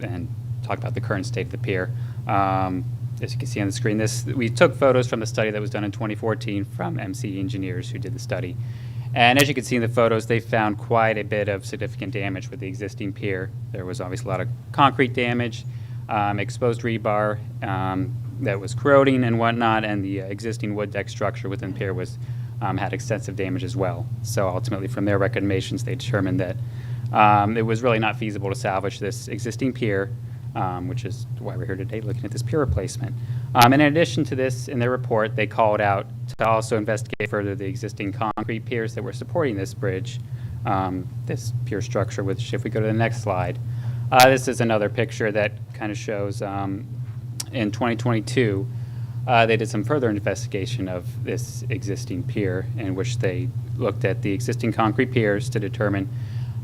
and talk about the current state of the pier. As you can see on the screen, we took photos from the study that was done in 2014 from MC engineers who did the study. And as you can see in the photos, they found quite a bit of significant damage with the existing pier. There was obviously a lot of concrete damage, exposed rebar that was corroding and whatnot, and the existing wood deck structure within the pier had extensive damage as well. So ultimately, from their recommendations, they determined that it was really not feasible to salvage this existing pier, which is why we're here today looking at this pier replacement. And in addition to this, in their report, they called out to also investigate further the existing concrete piers that were supporting this bridge, this pier structure, which if we go to the next slide, this is another picture that kind of shows in 2022, they did some further investigation of this existing pier in which they looked at the existing concrete piers to determine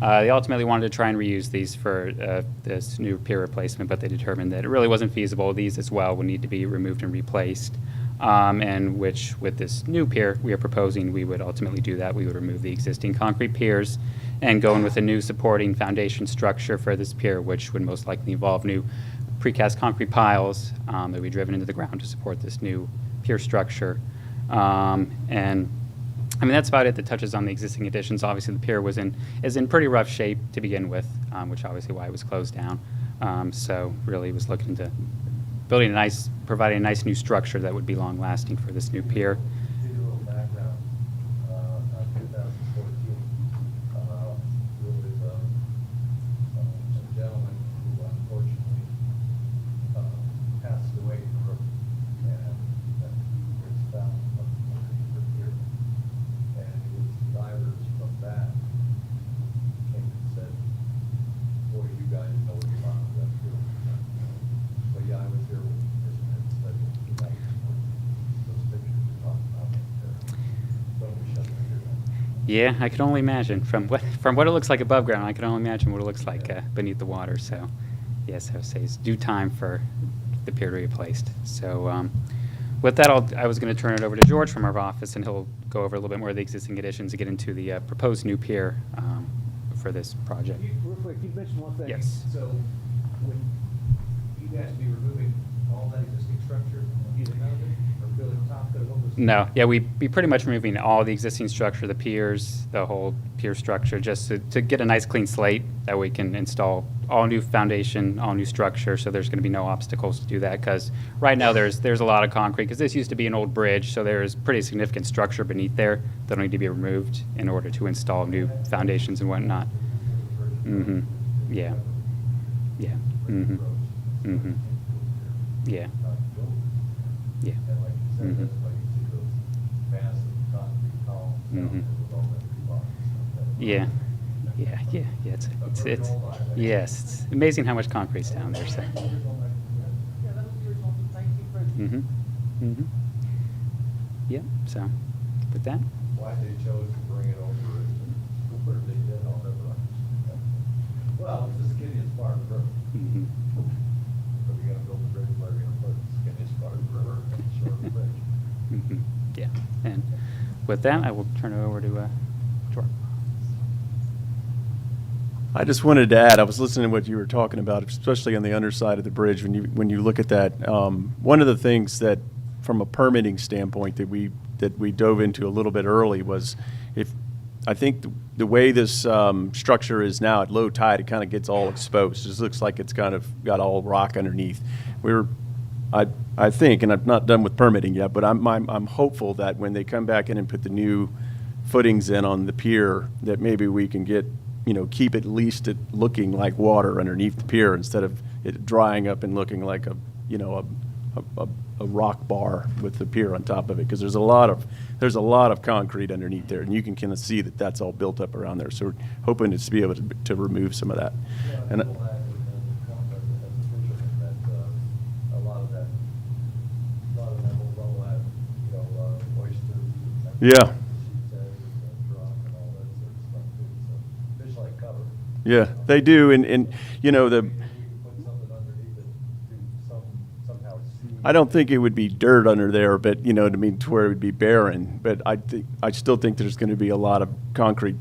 they ultimately wanted to try and reuse these for this new pier replacement, but they determined that it really wasn't feasible. These as well would need to be removed and replaced, and which with this new pier we are proposing, we would ultimately do that. We would remove the existing concrete piers and go in with a new supporting foundation structure for this pier, which would most likely involve new precast concrete piles that would be driven into the ground to support this new pier structure. And I mean, that's about it that touches on the existing additions. Obviously, the pier is in pretty rough shape to begin with, which obviously why it was closed down. So really was looking to providing a nice new structure that would be long lasting for this new pier. To give you a little background, in 2014, there was a gentleman who unfortunately passed away in Brooklyn, and he was found underneath the pier. And it was divers from that came and said, boy, you guys know what you're on that pier. So yeah, I was here with the person that said, those pictures you're talking about. So we shut the pier down. Yeah, I can only imagine from what it looks like above ground. I can only imagine what it looks like beneath the water. So, yes, I would say it's due time for the pier to be replaced. So, with that, I was going to turn it over to George from our office, and he'll go over a little bit more of the existing additions and get into the proposed new pier for this project. Real quick, you mentioned one thing. Yes. So when you guys be removing all that existing structure, either none of it or really top of what was? No, yeah, we pretty much removing all the existing structure, the piers, the whole pier structure, just to get a nice clean slate that we can install all new foundation, all new structure, so there's gonna be no obstacles to do that, because right now there's a lot of concrete, because this used to be an old bridge, so there's pretty significant structure beneath there that'll need to be removed in order to install new foundations and whatnot. Mm-hmm, yeah, yeah, mm-hmm, mm-hmm, yeah, yeah. Mm-hmm. Mm-hmm. Yeah, yeah, yeah, yeah. It's yes, it's amazing how much concrete's down there. So. Mm-hmm. Mm-hmm. Yeah. So, with that. Why they chose to bring it over is where they did all that. Well, it's the skinniest part of the river. Mm-hmm. So you're gonna build a bridge where you're gonna put the skinniest part of the river and short the bridge. Mm-hmm. Yeah. And with that, I will turn it over to George. I just wanted to add, I was listening to what you were talking about, especially on the underside of the bridge. When you look at that, one of the things that, from a permitting standpoint, that we dove into a little bit early was, I think the way this structure is now at low tide, it kind of gets all exposed. It just looks like it's kind of got all rock underneath. I think, and I'm not done with permitting yet, but I'm hopeful that when they come back in and put the new footings in on the pier, that maybe we can get, keep at least it looking like water underneath the pier instead of it drying up and looking like a rock bar with the pier on top of it, because there's a lot of concrete underneath there, and you can kind of see that that's all built up around there. So we're hoping to be able to remove some of that. And A lot of them will have, oysters. yeah, Fish like cover. yeah, they do, and I don't think it would be dirt under there, but to where it would be barren. But I still think there's going to be a lot of concrete,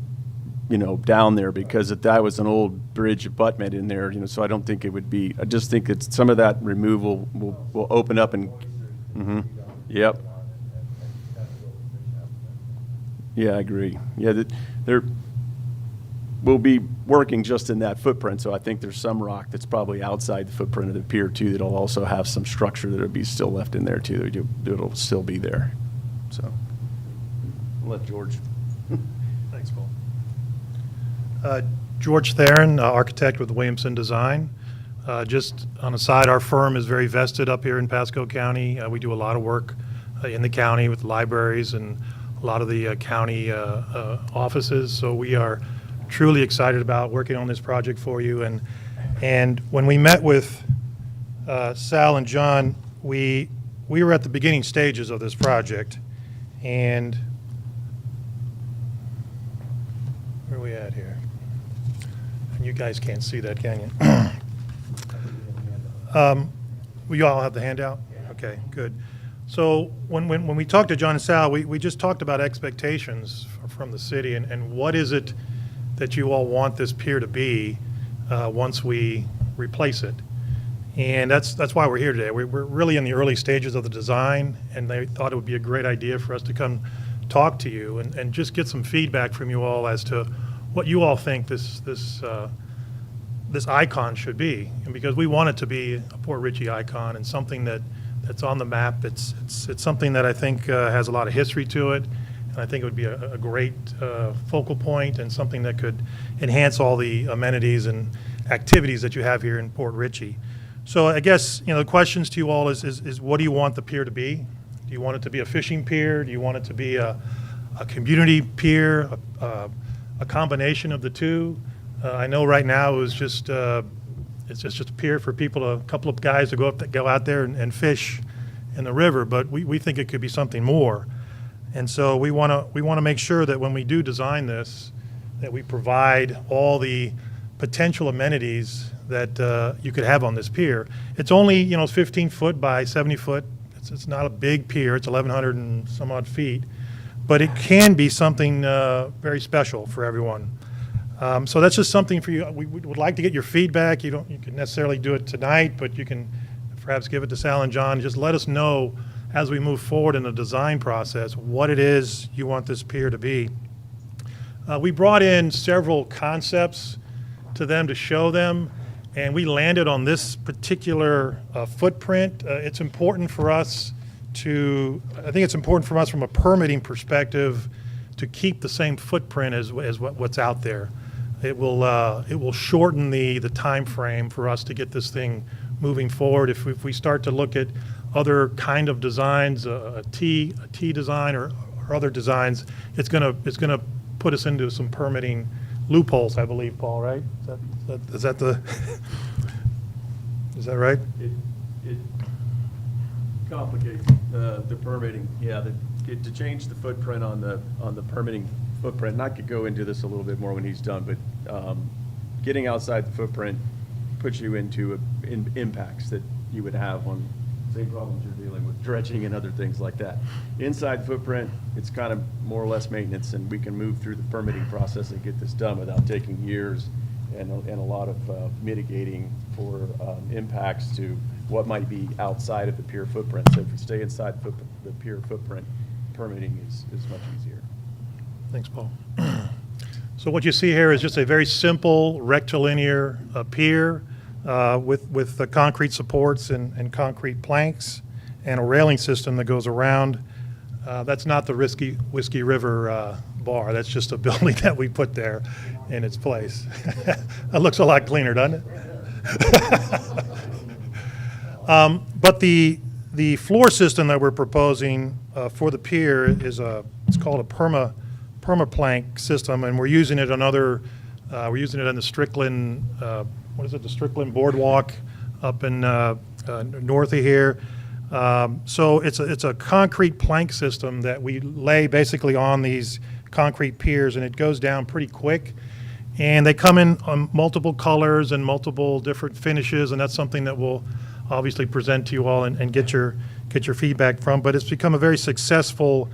down there, because that was an old bridge abutment in there. So I don't think it would be. I just think that some of that removal will open up and. Mm-hmm. Yep. Yeah, I agree. Yeah, we'll be working just in that footprint, so I think there's some rock that's probably outside the footprint of the pier too that'll also have some structure that'll be still left in there too. That'll still be there. So, I'll let George. Thanks, Paul. George Theron, architect with Williamson Design. Just on a side, our firm is very vested up here in Pasco County. We do a lot of work in the county with libraries and a lot of the county offices. So we are truly excited about working on this project for you. And when we met with Sal and John, we were at the beginning stages of this project. And where are we at here? And you guys can't see that, can you? Will you all have the handout? Okay, good. So when we talked to John and Sal, we just talked about expectations from the city and what is it that you all want this pier to be once we replace it. And that's why we're here today. We're really in the early stages of the design, and they thought it would be a great idea for us to come talk to you and just get some feedback from you all as to what you all think this icon should be. And because we want it to be a Port Richey icon and something that's on the map. It's something that I think has a lot of history to it, and I think it would be a great focal point and something that could enhance all the amenities and activities that you have here in Port Richey. So I guess the questions to you all is what do you want the pier to be? Do you want it to be a fishing pier? Do you want it to be a community pier? A combination of the two? I know right now it's just a pier for people, a couple of guys to go out there and fish in the river, but we think it could be something more. And so we want to make sure that when we do design this, that we provide all the potential amenities that you could have on this pier. It's only 15 foot by 70 foot. It's not a big pier. It's 1,100 and some odd feet, but it can be something very special for everyone. So that's just something for you. We would like to get your feedback. You can necessarily do it tonight, but you can perhaps give it to Sal and John. Just let us know as we move forward in the design process, what it is you want this pier to be. We brought in several concepts to them to show them, and we landed on this particular footprint. It's important for us I think it's important for us from a permitting perspective to keep the same footprint as what's out there. It will shorten the time frame for us to get this thing moving forward. If we start to look at other kind of designs, a T design or other designs, it's gonna put us into some permitting loopholes, I believe, Paul, right? Is that right? It complicates the permitting, yeah, to change the footprint on the permitting footprint, and I could go into this a little bit more when he's done, but getting outside the footprint puts you into impacts that you would have on same problems you're dealing with, dredging and other things like that. Inside footprint, it's kind of more or less maintenance, and we can move through the permitting process and get this done without taking years and a lot of mitigating for impacts to what might be outside of the pier footprint. So if you stay inside the pier footprint, permitting is much easier. Thanks, Paul. So what you see here is just a very simple rectilinear pier with the concrete supports and concrete planks and a railing system that goes around. That's not the Whiskey River bar. That's just a building that we put there in its place. It looks a lot cleaner, doesn't it? But the floor system that we're proposing for the pier is it's called a permaplank system, and we're using it on we're using it on the Strickland, the Strickland Boardwalk up in north of here. So it's a concrete plank system that we lay basically on these concrete piers, and it goes down pretty quick. And they come in on multiple colors and multiple different finishes, and that's something that we'll obviously present to you all and get your feedback from. But it's become a very successful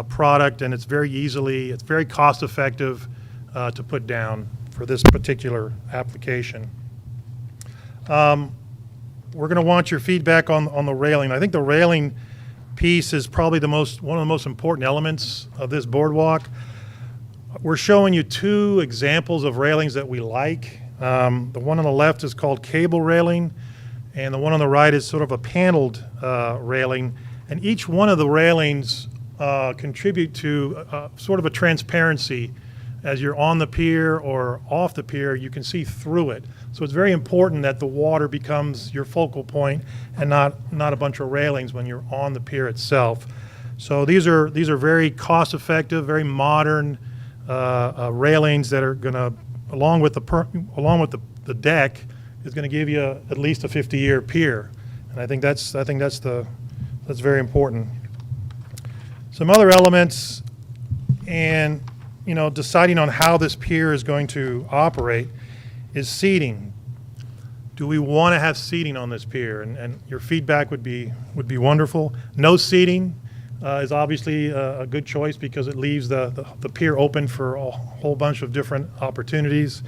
product, and it's very cost effective to put down for this particular application. We're going to want your feedback on the railing. I think the railing piece is probably one of the most important elements of this boardwalk. We're showing you two examples of railings that we like. The one on the left is called cable railing, and the one on the right is sort of a paneled railing. And each one of the railings contribute to sort of a transparency. As you're on the pier or off the pier, you can see through it. So it's very important that the water becomes your focal point and not a bunch of railings when you're on the pier itself. So these are very cost-effective, very modern railings that are going to, along with the deck, is going to give you at least a 50-year pier. And I think that's very important. Some other elements, and deciding on how this pier is going to operate is seating. Do we want to have seating on this pier? And your feedback would be wonderful. No seating is obviously a good choice because it leaves the pier open for a whole bunch of different opportunities.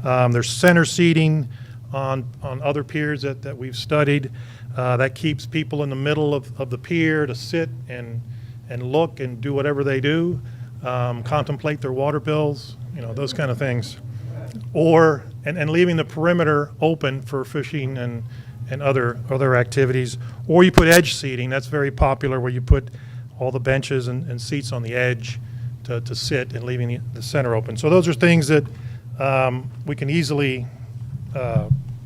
There's center seating on other piers that we've studied. That keeps people in the middle of the pier to sit and look and do whatever they do. Contemplate their water bills, those kind of things. And leaving the perimeter open for fishing and other activities. Or you put edge seating. That's very popular, where you put all the benches and seats on the edge to sit, and leaving the center open. So those are things that we can easily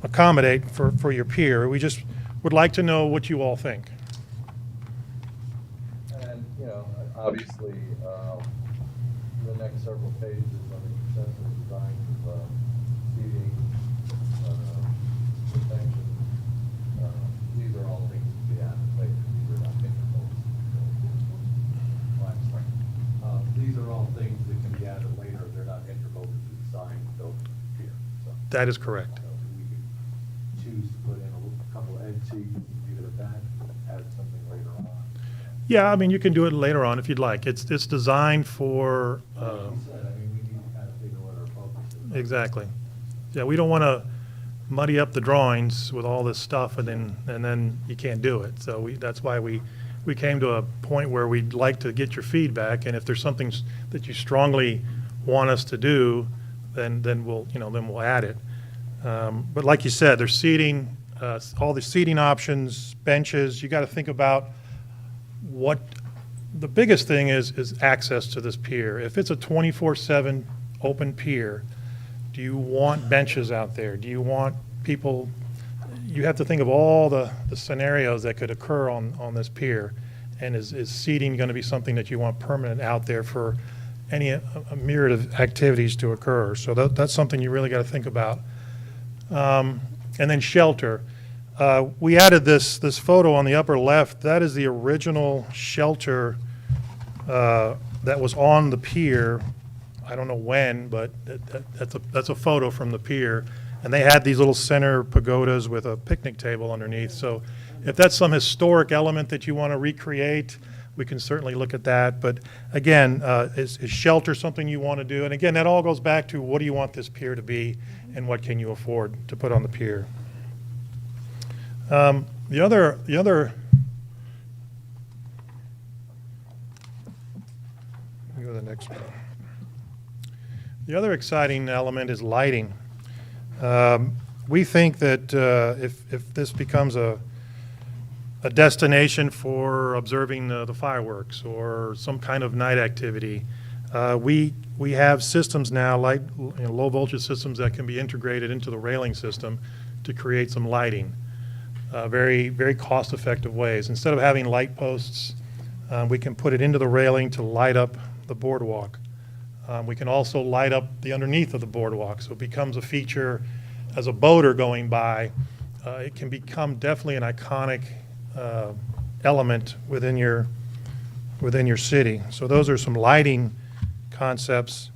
accommodate for your pier. We just would like to know what you all think. And, obviously, the next several pages on the conceptual design of seating, protection, these are all things to be added later. These are not technical. These are all things that can be added later. They're not integral to the design built here. So, That is correct. we could choose to put in a couple of edge seats, leave it at that, add something later on. Yeah, I mean, you can do it later on if you'd like. It's designed for. Like you said, we need to kind of figure what our focus is. Exactly. Yeah, we don't want to muddy up the drawings with all this stuff and then you can't do it. So that's why we we came to a point where we'd like to get your feedback, and if there's something that you strongly want us to do, then we'll add it. But like you said, there's seating, all the seating options, benches. You got to think about what the biggest thing is access to this pier. If it's a 24/7 open pier, do you want benches out there? Do you want people? You have to think of all the scenarios that could occur on this pier. And is seating going to be something that you want permanent out there for a myriad of activities to occur? So that's something you really got to think about. And then shelter. We added this photo on the upper left. That is the original shelter that was on the pier. I don't know when, but that's a photo from the pier. And they had these little center pagodas with a picnic table underneath. So if that's some historic element that you want to recreate, we can certainly look at that. But again, is shelter something you want to do? And again, that all goes back to what do you want this pier to be and what can you afford to put on the pier? The other go to the next one. The other exciting element is lighting. We think that if this becomes a destination for observing the fireworks or some kind of night activity, we have systems now, like low voltage systems that can be integrated into the railing system to create some lighting. Very, very cost-effective ways. Instead of having light posts, we can put it into the railing to light up the boardwalk. We can also light up the underneath of the boardwalk, so it becomes a feature as a boater going by. It can become definitely an iconic element within your city. So those are some lighting concepts.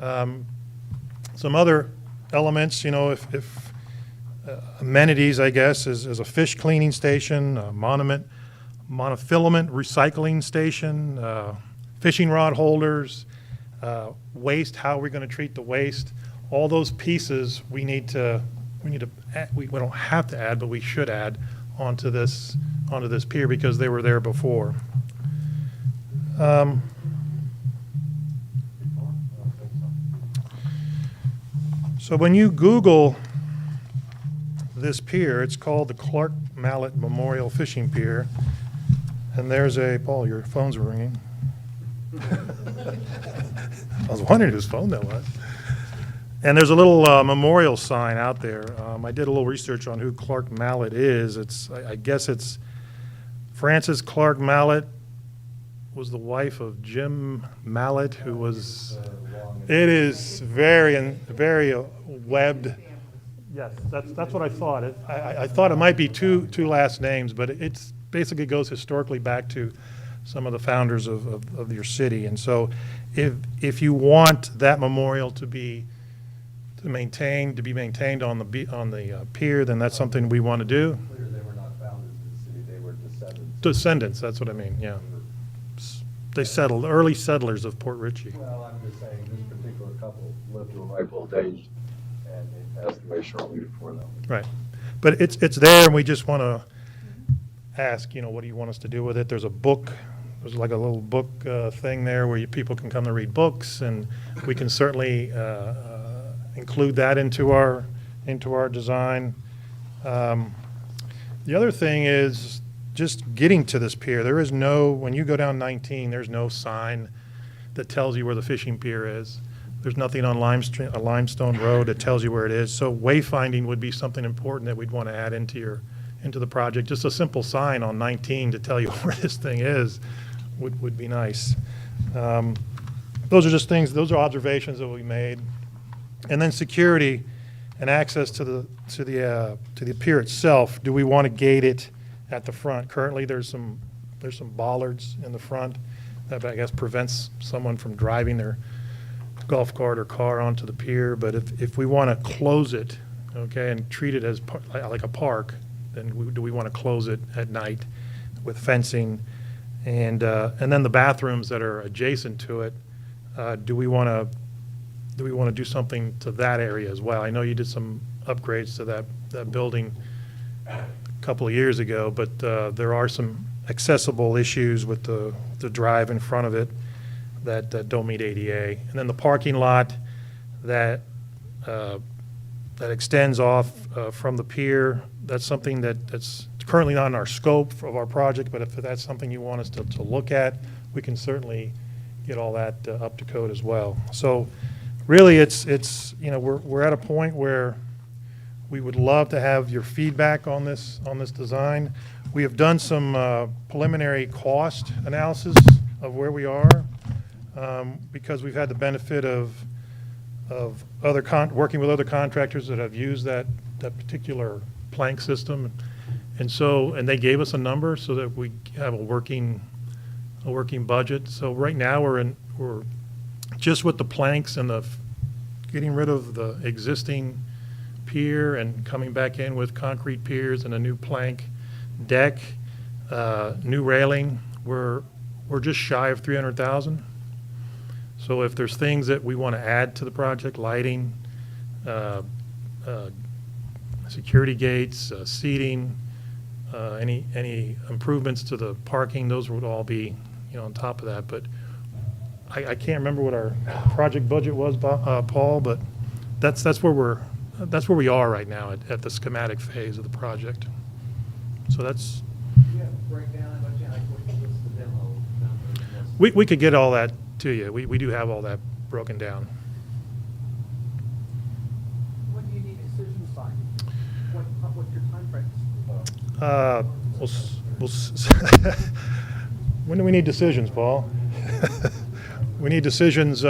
Some other elements, if amenities, I guess, is a fish cleaning station, a monofilament recycling station, fishing rod holders, waste, how are we going to treat the waste? All those pieces we don't have to add, but we should add onto this pier because they were there before. So when you Google this pier, it's called the Clark Mallett Memorial Fishing Pier, and there's Paul, your phone's ringing. I was wondering whose phone that was. And there's a little memorial sign out there. I did a little research on who Clark Mallett is. I guess it's Frances Clark Mallett was the wife of Jim Mallett, who was. It is very webbed. Yes, that's what I thought. I thought it might be two last names, but it's basically goes historically back to some of the founders of your city. And so if you want that memorial to be maintained on the pier, then that's something we want to do. They were not founders of the city, they were descendants. Descendants, that's what I mean, yeah. They settled, early settlers of Port Richey. Well, I'm just saying, this particular couple lived to a ripe old age, and they passed away shortly before them. Right. But it's there, and we just want to ask, what do you want us to do with it? There's a book, there's like a little book thing there where people can come to read books, and we can certainly include that into our design. The other thing is just getting to this pier. There is when you go down 19, there's no sign that tells you where the fishing pier is. There's nothing on Limestone Road that tells you where it is. So wayfinding would be something important that we'd want to add into the project. Just a simple sign on 19 to tell you where this thing is would be nice. Those are just things, those are observations that we made. And then security and access to the pier itself. Do we want to gate it at the front? Currently, there's some bollards in the front that I guess prevents someone from driving their golf cart or car onto the pier. But if we want to close it, okay, and treat it as like a park, then do we want to close it at night with fencing? And then the bathrooms that are adjacent to it, do we want to do something to that area as well? I know you did some upgrades to that building a couple of years ago, but there are some accessible issues with the drive in front of it that don't meet ADA. And then the parking lot that extends off from the pier, that's something that's currently not in our scope of our project, but if that's something you want us to look at, we can certainly get all that up to code as well. So really, it's we're at a point where we would love to have your feedback on this design. We have done some preliminary cost analysis of where we are because we've had the benefit of working with other contractors that have used that particular plank system, and they gave us a number so that we have a working budget. So right now we're just with the planks and getting rid of the existing pier and coming back in with concrete piers and a new plank deck, new railing. We're just shy of 300,000. So if there's things that we want to add to the project, lighting, security gates, seating, any improvements to the parking, those would all be, on top of that. But I can't remember what our project budget was, Paul, but that's where we are right now at the schematic phase of the project. So that's. Yeah, break down how much, like, what's the demo number? We could get all that to you. We do have all that broken down. When do you need decisions by? What's your timeframe? When do we need decisions, Paul? We need decisions.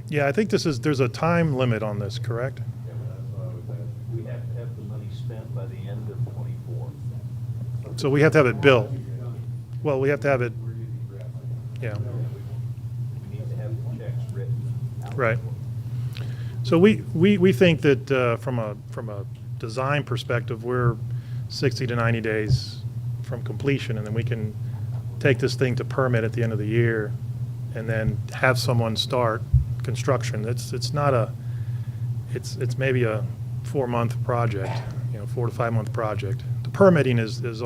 Yeah, I think there's a time limit on this, correct? We have to have the money spent by the end of '24. So we have to have it built. Well, we have to have it, yeah. We need to have the checks written out. Right. So we think that from a design perspective, we're 60 to 90 days from completion, and then we can take this thing to permit at the end of the year and then have someone start construction. It's maybe a 4-month project, 4 to 5 month project. The permitting is that's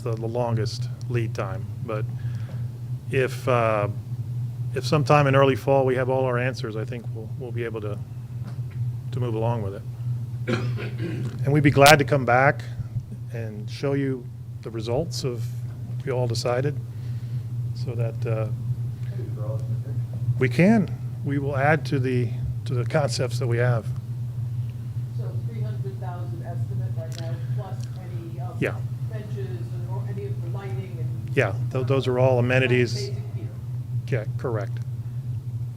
the longest lead time. But if sometime in early fall we have all our answers, I think we'll be able to move along with it. And we'd be glad to come back and show you the results of what we all decided, so that we will add to the concepts that we have. So 300,000 estimate right now, plus any of Yeah. benches or any of the lighting and. Yeah, those are all amenities. Basic pier. Yeah, correct.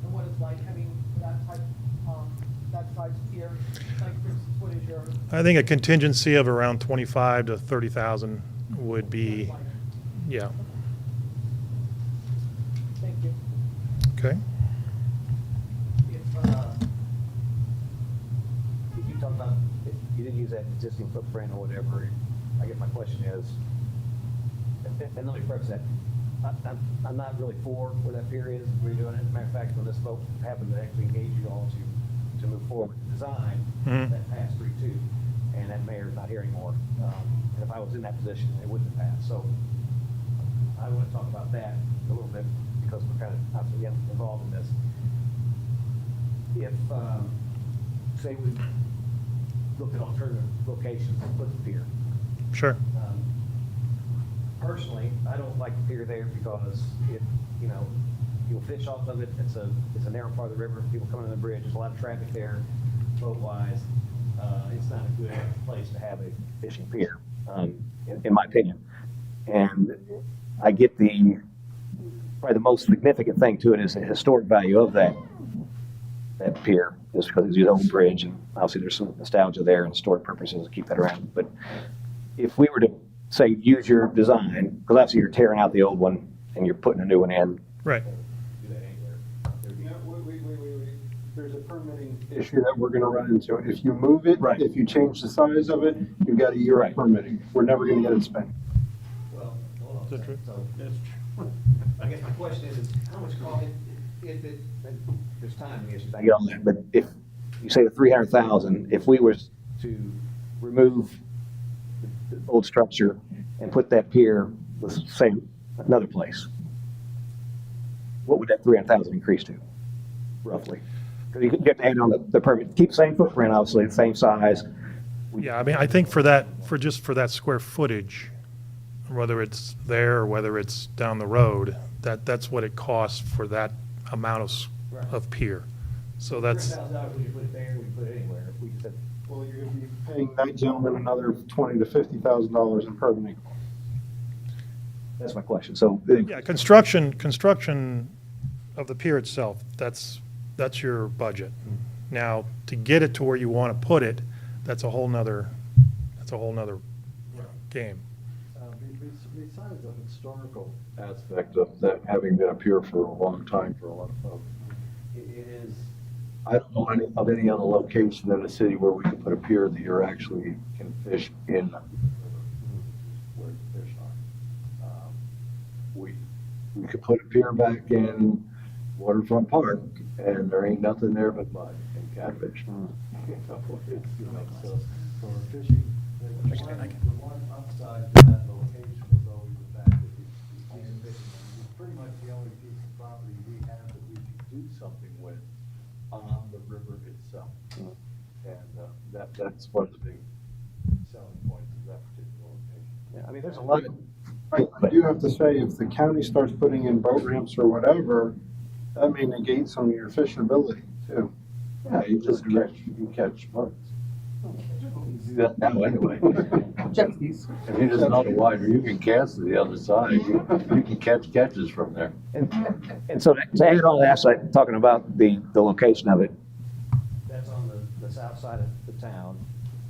And what is like having that type, that size pier, like for instance, what is your? I think a contingency of around 25 to 30,000 would be, yeah. Thank you. Okay. If you talk about, if you didn't use that existing footprint or whatever, I guess my question is, and let me preface that, I'm not really for where that pier is, redoing it. As a matter of fact, when this vote happened to actually engage you all to move forward with the design, that passed 3-2, and that mayor's not here anymore. And if I was in that position, it wouldn't have passed. So I want to talk about that a little bit, because we're kind of obviously getting involved in this. If, say we looked at alternative locations to put the pier. Sure. Personally, I don't like the pier there because you'll fish off of it. It's a narrow part of the river. People coming on the bridge. There's a lot of traffic there, boat-wise. It's not a good place to have a fishing pier, in my opinion. And I get probably the most significant thing to it is the historic value of that pier, just because it's an old bridge, and obviously there's some nostalgia there and historic purposes to keep that around. But if we were to say use your design, because obviously you're tearing out the old one and you're putting a new one in. Right. There's a permitting issue that we're gonna run into. If you move it, if you change the size of it, you've got a year of permitting. We're never gonna get it spent. Well, hold on. Is that true? So, I guess my question is how much cost, if it, there's timing issues, I get all that, but if you say the 300,000, if we was to remove old structure and put that pier, let's say, another place, what would that 300,000 increase to, roughly? Because you have to add on the permit, keep the same footprint, obviously, the same size. Yeah, I mean, I think for that, for that square footage, whether it's there or whether it's down the road, that's what it costs for that amount of pier. So that's, $3,000, we put it there, we put it anywhere. If we said, Well, you're gonna be paying that gentleman another $20,000 to $50,000 in permitting. That's my question. So, yeah, construction of the pier itself, that's your budget. Now, to get it to where you want to put it, that's a whole nother game. Besides the historical aspect of that having been a pier for a long time for a lot of folks, it is, I don't know of any other location in the city where we can put a pier that you're actually can fish in where the fish are. We could put a pier back in Waterfront Park and there ain't nothing there but mud and catfish. So for fishing, the one upside to that location was always the fact that it's pretty much the only piece of property we have that we can do something with on the river itself. And that's one of the big selling points of that particular location. yeah, I mean, there's a lot of, I do have to say, if the county starts putting in boat ramps or whatever, that may negate some of your fishability too. Yeah, you can catch birds. You do that now anyway. Jet skis. If you just know the wider, you can cast to the other side. You can catch catches from there. and so to add on to that, so talking about the location of it, that's on the south side of the town.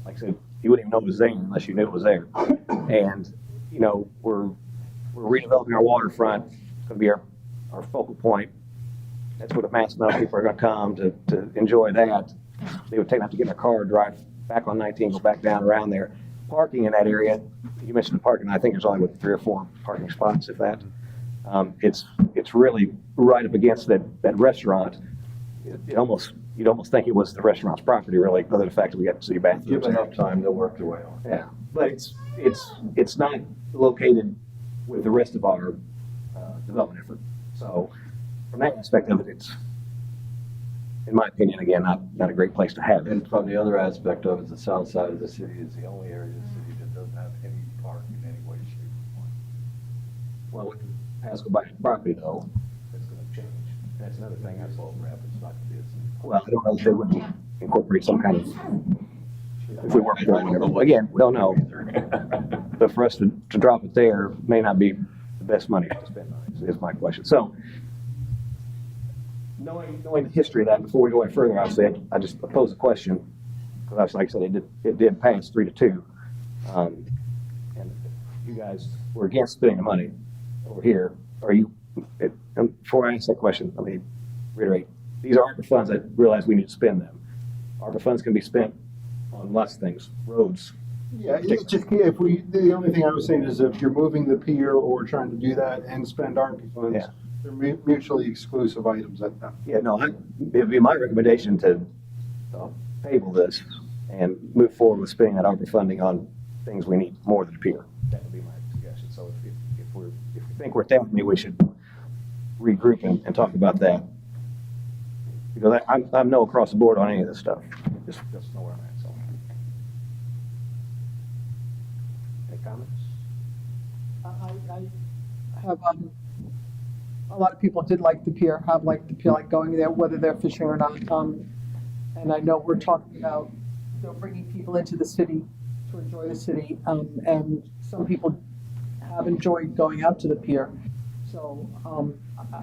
like I said, you wouldn't even know it was there unless you knew it was there. And, you know, we're redeveloping our waterfront, it's gonna be our focal point. That's where the mass amount of people are gonna come to enjoy that. They would take them to get in their car, drive back on 19, go back down around there. Parking in that area, you mentioned the parking, I think there's only, 3 or 4 parking spots, if that. It's really right up against that restaurant. You'd almost think it was the restaurant's property, really, other than the fact that we got city bathrooms. Give enough time, they'll work their way on. Yeah, but it's not located with the rest of our development effort. So from that aspect of it, it's, in my opinion, again, not a great place to have it. And from the other aspect of it, the south side of the city is the only area of the city that doesn't have any park in any way, shape, or form. Well, with the Pasco Bayou property though, it's gonna change. That's another thing, that's all wrap, it's not gonna be as, well, I don't know if they would incorporate some kind of, if we work for it, whatever. Again, we don't know. But for us to drop it there may not be the best money to spend on it, is my question. So, knowing the history of that, before we go any further, obviously, I just pose a question, because obviously, like I said, it did pass 3-2. And you guys were against spending the money over here. Are you, before I ask that question, let me reiterate, these are ARPA funds, I realize we need to spend them. ARPA funds can be spent on lots of things, roads. Yeah, it's just, the only thing I was saying is if you're moving the pier or trying to do that and spend ARPA funds, Yeah. they're mutually exclusive items at that. Yeah, no, it'd be my recommendation to table this and move forward with spending that ARPA funding on things we need more than a pier. That would be my suggestion. So if we think we're at that, maybe we should regroup and talk about that. Because I'm no across the board on any of this stuff. Just know where I'm at, so. Any comments? I have, a lot of people did like the pier, have liked the pier, like going there, whether they're fishing or not. And I know we're talking about, bringing people into the city to enjoy the city. And some people have enjoyed going out to the pier. So,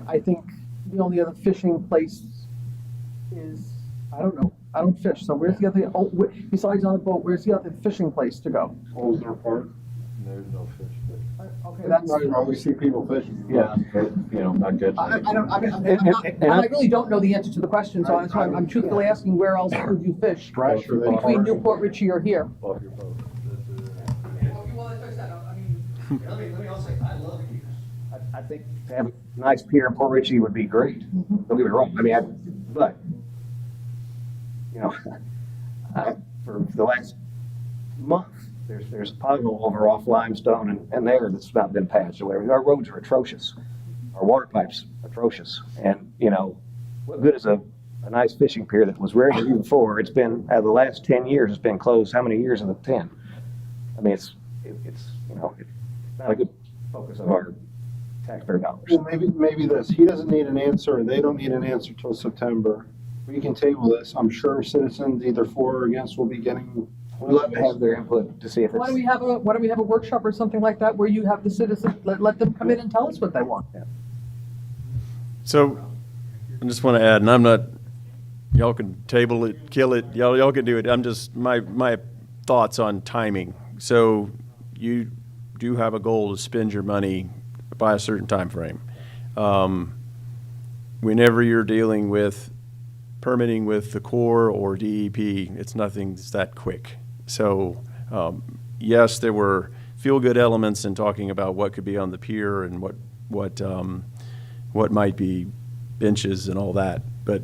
I think the only other fishing place is, I don't know, I don't fish, so where's the other, besides on the boat, where's the other fishing place to go? Oldsmar Park. There's no fish. Okay, that's. I always see people fishing. Yeah, not good. I really don't know the answer to the question, so that's why I'm truthfully asking, where else would you fish? Between Newport Richie or here? Off your boat. Well, that's what I said, Let me also say, I love piers. I think to have a nice pier in Port Richey would be great. Don't get me wrong. I mean, but, you know, for the last month, there's a pothole over off Limestone and there that's not been patched or whatever. Our roads are atrocious. Our water pipes atrocious. And, you know, what good is a nice fishing pier that was ready to do before? It's been, out of the last 10 years, it's been closed. How many years in the 10? I mean, it's you know, it's not a good focus of our taxpayer dollars. Well, maybe this, he doesn't need an answer, and they don't need an answer till September. We can table this. I'm sure citizens, either for or against, will be getting. We'd love to have their input to see if it's. Why don't we have a workshop or something like that where you have the citizens, let them come in and tell us what they want? So, I just want to add, and I'm not, y'all can table it, kill it, y'all can do it. I'm just, my thoughts on timing. So, you do have a goal to spend your money by a certain time frame. Whenever you're dealing with permitting with the Corps or DEP, it's nothing that's that quick. So, yes, there were feel-good elements in talking about what could be on the pier and what might be benches and all that. But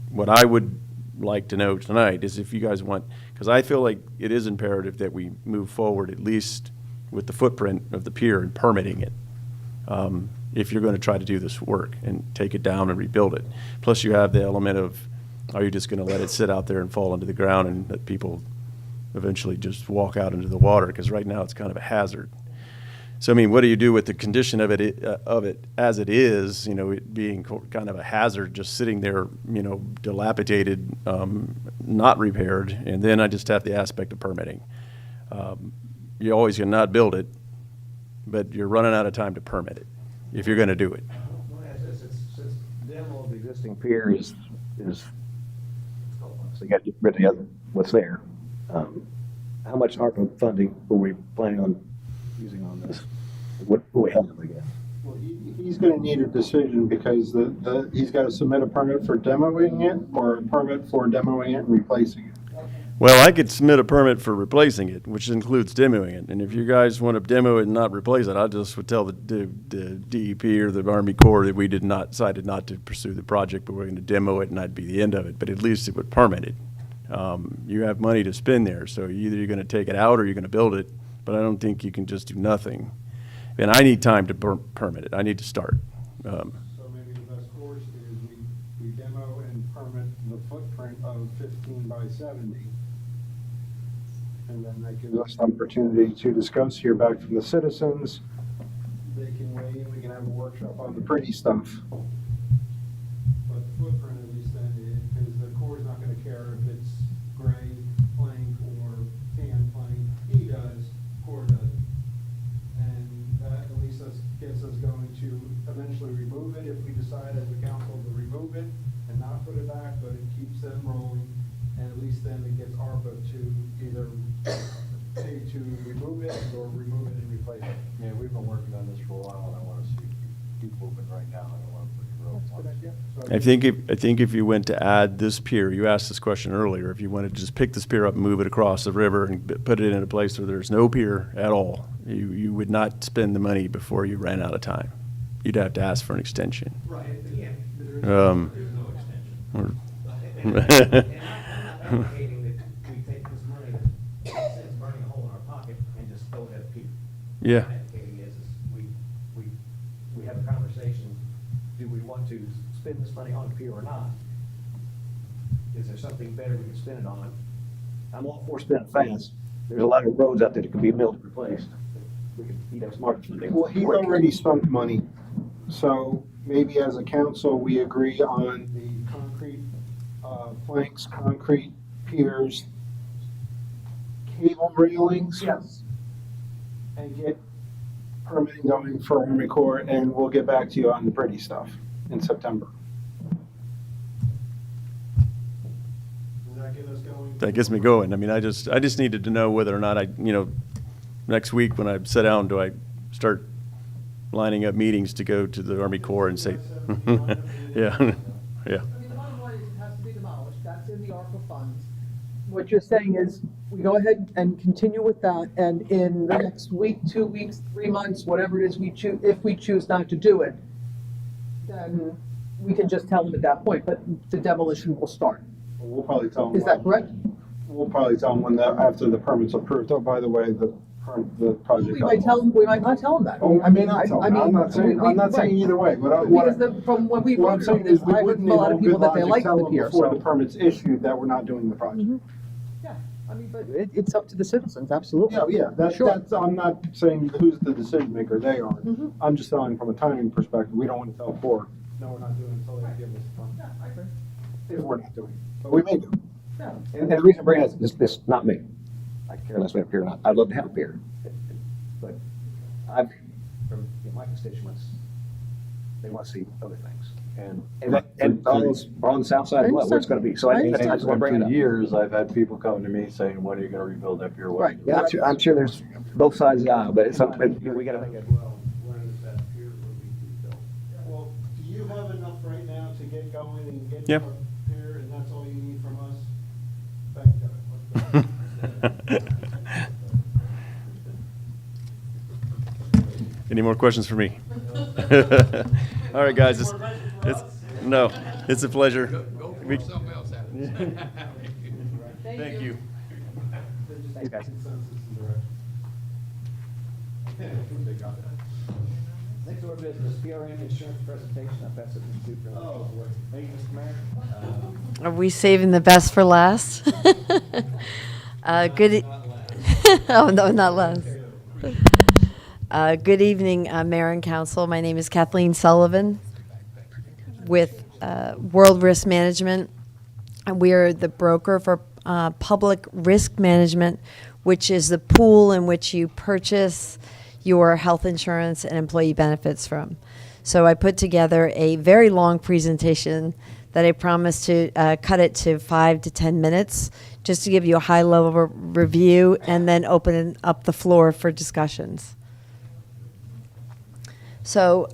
what I would like to know tonight is if you guys want, because I feel like it is imperative that we move forward at least with the footprint of the pier and permitting it. If you're going to try to do this work and take it down and rebuild it. Plus you have the element of, are you just going to let it sit out there and fall into the ground and let people eventually just walk out into the water? Because right now it's kind of a hazard. So, I mean, what do you do with the condition of it as it is, you know, it being kind of a hazard, just sitting there, you know, dilapidated, not repaired, and then I just have the aspect of permitting. You're always going to not build it, but you're running out of time to permit it, if you're going to do it. Since demo of the existing pier is so you got to get rid of what's there. How much ARPA funding were we planning on using on this? What do we have, I guess? Well, he's gonna need a decision because he's gotta submit a permit for demoing it or a permit for demoing it and replacing it. Well, I could submit a permit for replacing it, which includes demoing it. And if you guys want to demo it and not replace it, I just would tell the DEP or the Army Corps that we decided not to pursue the project, but we're going to demo it and that'd be the end of it. But at least it would permit it. You have money to spend there, so either you're going to take it out or you're going to build it. But I don't think you can just do nothing. And I need time to permit it. I need to start. So maybe the best course is we demo and permit the footprint of 15 by 70. And then that gives us the opportunity to discuss, hear back from the citizens. They can weigh in, we can have a workshop on the pretty stuff. But the footprint at least then, because the Corps is not gonna care if it's gray plank or tan plank. He does, Corps does. And that at least gets us going to eventually remove it if we decide as a council to remove it and not put it back, but it keeps them rolling. And at least then it gets ARPA to either pay to remove it or remove it and replace it. Yeah, we've been working on this for a while, and I want to see keep moving right now. I don't want to put it real. That's a good idea. So I think if you went to add this pier, you asked this question earlier, if you wanted to just pick this pier up and move it across the river and put it in a place where there's no pier at all, you would not spend the money before you ran out of time. You'd have to ask for an extension. Right, yeah, there's no extension. I'm advocating that we take this money that's burning a hole in our pocket and just go ahead people. Yeah. What I'm advocating is we have a conversation, do we want to spend this money on the pier or not? Is there something better we can spend it on? I'm all for spending fast. There's a lot of roads out there that can be milled and replaced. We could eat up smart funding. Well, he's already spent money, so maybe as a council, we agree on the concrete planks, concrete piers, cable railings. Yes. And get permitting going for Army Corps, and we'll get back to you on the pretty stuff in September. Does that get us going? That gets me going. I mean, I just needed to know whether or not next week when I sit down, do I start lining up meetings to go to the Army Corps and say, yeah, yeah. I mean, the bottom line is it has to be demolished, that's in the ARPA funds. What you're saying is, we go ahead and continue with that, and in the next week, 2 weeks, 3 months, whatever it is we choose, if we choose not to do it, then we can just tell them at that point, but the demolition will start. We'll probably tell them. Is that correct? we'll probably tell them after the permit's approved, oh, by the way, the project. We might tell them, we might not tell them that. Oh, I may not tell I them. I'm mean, not saying, I'm not saying right. either way, but Because from when we what I'm voted on saying this, is we I heard wouldn't from a lot of need people that they good liked logic the tell them pier, before so. the permit's issued that we're not doing the project. Yeah, I mean, but it's up to the citizens, absolutely. Yeah, that's, Sure. I'm not saying who's the decision maker, they are. I'm just telling from a timing perspective, we don't want to tell Ford, no, we're not doing it until they give us the permit. Yeah, I agree. If we're not doing it, but we may do. Yeah. And the reason I'm bringing this, not me. I care less about a pier or not. I'd love to have a pier. But from my constituents, they want to see other things. And on the south side as well, where it's going to be. So I just want to bring it For up. years, I've had people come to me saying, when are you gonna rebuild that pier? When are you Yeah, gonna-" I'm sure there's both sides of the aisle, but it's something, we got to think of. Well, do you have enough right now to get going and get Yep. your pier, and that's all you need from us? Thank you. Any more questions for me? All right, guys, it's a pleasure. Thank you. Thanks, guys. Next order of business, PRM insurance presentation. I pass it to Mr. Thank you, Mr. Mayor. Are we saving the best for last? Good. Oh, no, not last. Good evening, Mayor and Council. My name is Kathleen Sullivan with World Risk Management. And we are the broker for Public Risk Management, which is the pool in which you purchase your health insurance and employee benefits from. So I put together a very long presentation that I promised to cut it to 5 to 10 minutes, just to give you a high-level review and then open up the floor for discussions. So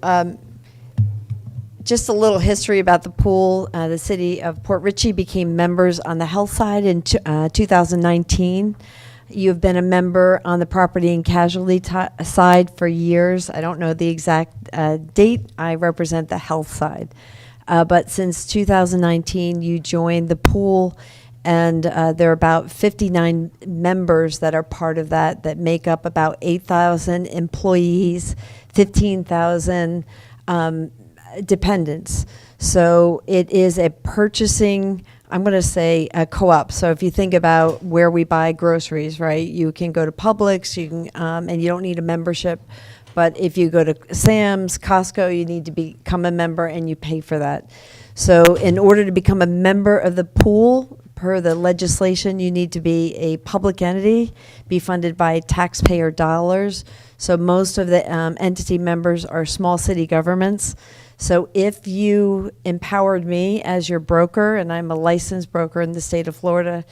just a little history about the pool. The city of Port Richey became members on the health side in 2019. You've been a member on the property and casualty side for years. I don't know the exact date. I represent the health side. But since 2019, you joined the pool, and there are about 59 members that are part of that make up about 8,000 employees, 15,000 dependents. So it is a purchasing, I'm going to say a co-op. So if you think about where we buy groceries, right, you can go to Publix, you can, and you don't need a membership. But if you go to Sam's, Costco, you need to become a member and you pay for that. So in order to become a member of the pool, per the legislation, you need to be a public entity, be funded by taxpayer dollars. So most of the entity members are small city governments. So if you empowered me as your broker, and I'm a licensed broker in the state of Florida,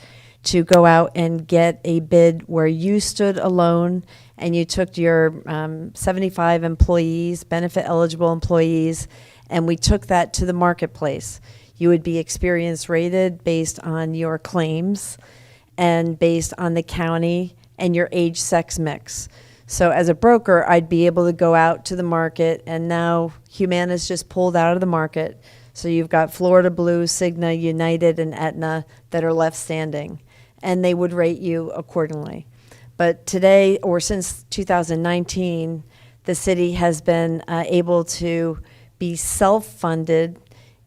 to go out and get a bid where you stood alone and you took your 75 employees, benefit eligible employees, and we took that to the marketplace. You would be experience rated based on your claims and based on the county and your age sex mix. So as a broker, I'd be able to go out to the market, and now Humana's just pulled out of the market. So you've got Florida Blue, Cigna, United, and Aetna that are left standing, and they would rate you accordingly. But today, or since 2019, the city has been able to be self-funded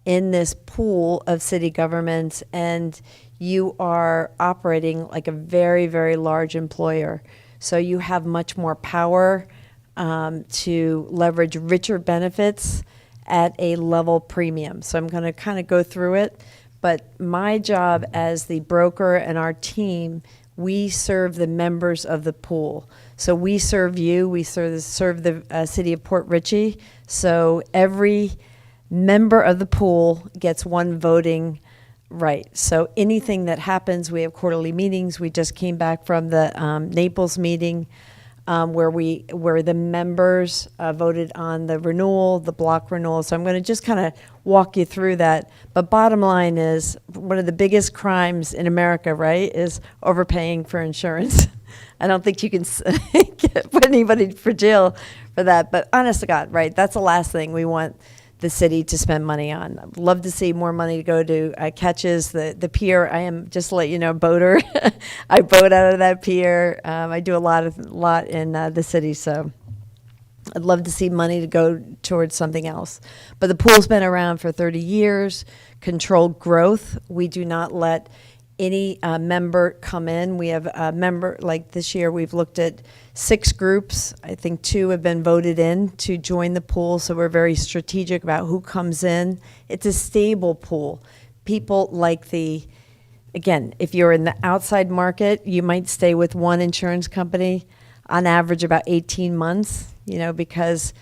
in this pool of city governments, and you are operating like a very, very large employer. So you have much more power to leverage richer benefits at a level premium. So I'm going to kind of go through it. But my job as the broker and our team, we serve the members of the pool. So we serve you, we serve the city of Port Richey. So every member of the pool gets one voting right. So anything that happens, we have quarterly meetings. We just came back from the Naples meeting where the members voted on the renewal, the block renewal. So I'm going to just kind of walk you through that. But bottom line is, one of the biggest crimes in America, right, is overpaying for insurance. I don't think you can put anybody for jail for that. But honest to God, right, that's the last thing we want the city to spend money on. I'd love to see more money to go to catches, the pier. I am, just to let you know, boater. I boat out of that pier. I do a lot in the city, so I'd love to see money to go towards something else. But the pool's been around for 30 years. Controlled growth. We do not let any member come in. We have a member, like this year, we've looked at 6 groups. I think 2 have been voted in to join the pool, so we're very strategic about who comes in. It's a stable pool. People like again, if you're in the outside market, you might stay with one insurance company, on average about 18 months, because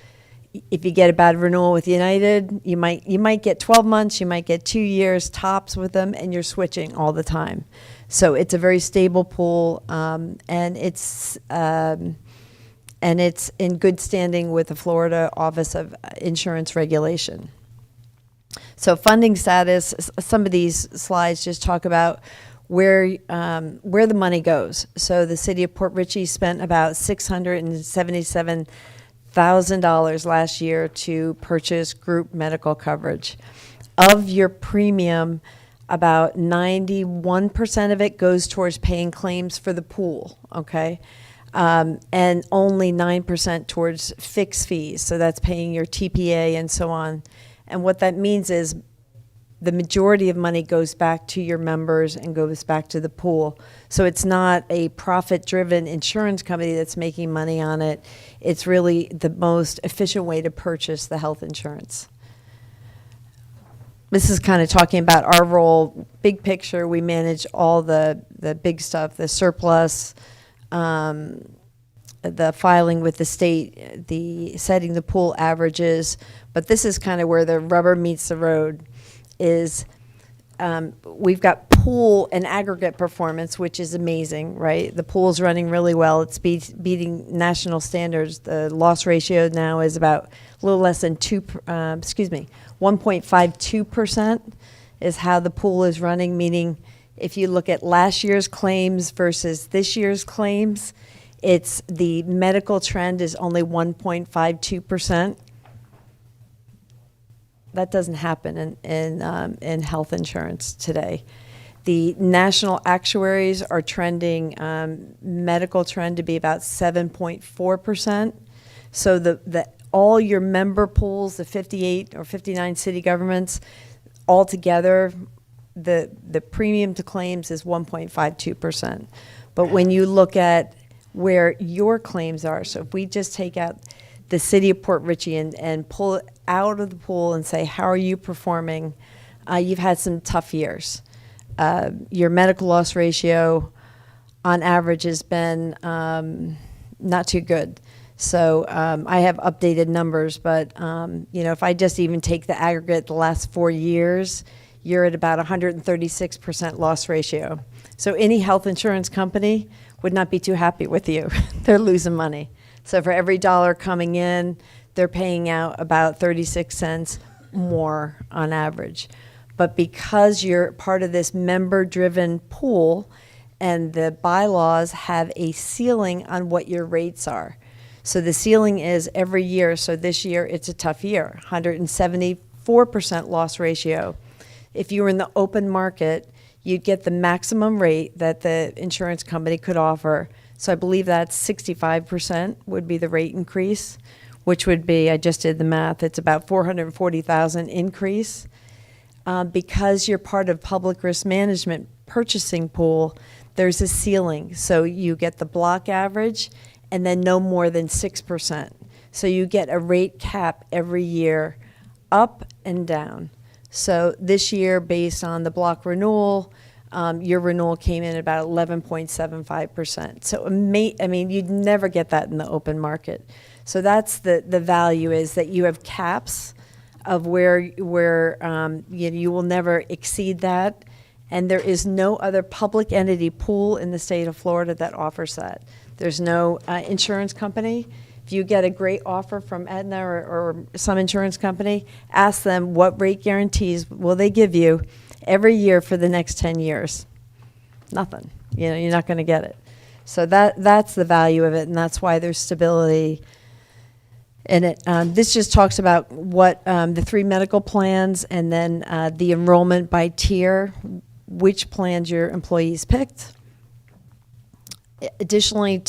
if you get a bad renewal with United, you might get 12 months, you might get 2 years tops with them, and you're switching all the time. So it's a very stable pool, and it's in good standing with the Florida Office of Insurance Regulation. So funding status, some of these slides just talk about where the money goes. So the city of Port Richey spent about $677,000 last year to purchase group medical coverage. Of your premium, about 91% of it goes towards paying claims for the pool, okay? And only 9% towards fixed fees, so that's paying your TPA and so on. And what that means is the majority of money goes back to your members and goes back to the pool. So it's not a profit-driven insurance company that's making money on it. It's really the most efficient way to purchase the health insurance. This is kind of talking about our role, big picture. We manage all the big stuff, the surplus, the filing with the state, the setting the pool averages. But this is kind of where the rubber meets the road. We've got pool and aggregate performance, which is amazing, right? The pool's running really well. It's beating national standards. The loss ratio now is about a little less than 1.52% is how the pool is running, meaning if you look at last year's claims versus this year's claims, it's the medical trend is only 1.52%. That doesn't happen in health insurance today. The national actuaries are trending medical trend to be about 7.4%. So all your member pools, the 58 or 59 city governments, altogether, the premium to claims is 1.52%. But when you look at where your claims are, so if we just take out the city of Port Richey and pull it out of the pool and say, how are you performing? You've had some tough years. Your medical loss ratio on average has been not too good. So I have updated numbers, but if I just even take the aggregate the last 4 years, you're at about 136% loss ratio. So any health insurance company would not be too happy with you. They're losing money. So for every dollar coming in, they're paying out about 36 cents more on average. But because you're part of this member-driven pool and the bylaws have a ceiling on what your rates are. So the ceiling is every year. So this year, it's a tough year, 174% loss ratio. If you were in the open market, you'd get the maximum rate that the insurance company could offer. So I believe that's 65% would be the rate increase, which would be, I just did the math, it's about $440,000 increase. Because you're part of public risk management purchasing pool, there's a ceiling. So you get the block average and then no more than 6%. So you get a rate cap every year, up and down. So this year, based on the block renewal, your renewal came in at about 11.75%. So, you'd never get that in the open market. So that's the value, is that you have caps of where you will never exceed that. And there is no other public entity pool in the state of Florida that offers that. There's no insurance company. If you get a great offer from Aetna or some insurance company, ask them what rate guarantees will they give you every year for the next 10 years. Nothing. You're not going to get it. So that's the value of it, and that's why there's stability. And this just talks about what the 3 medical plans and then the enrollment by tier, which plans your employees picked. Additionally,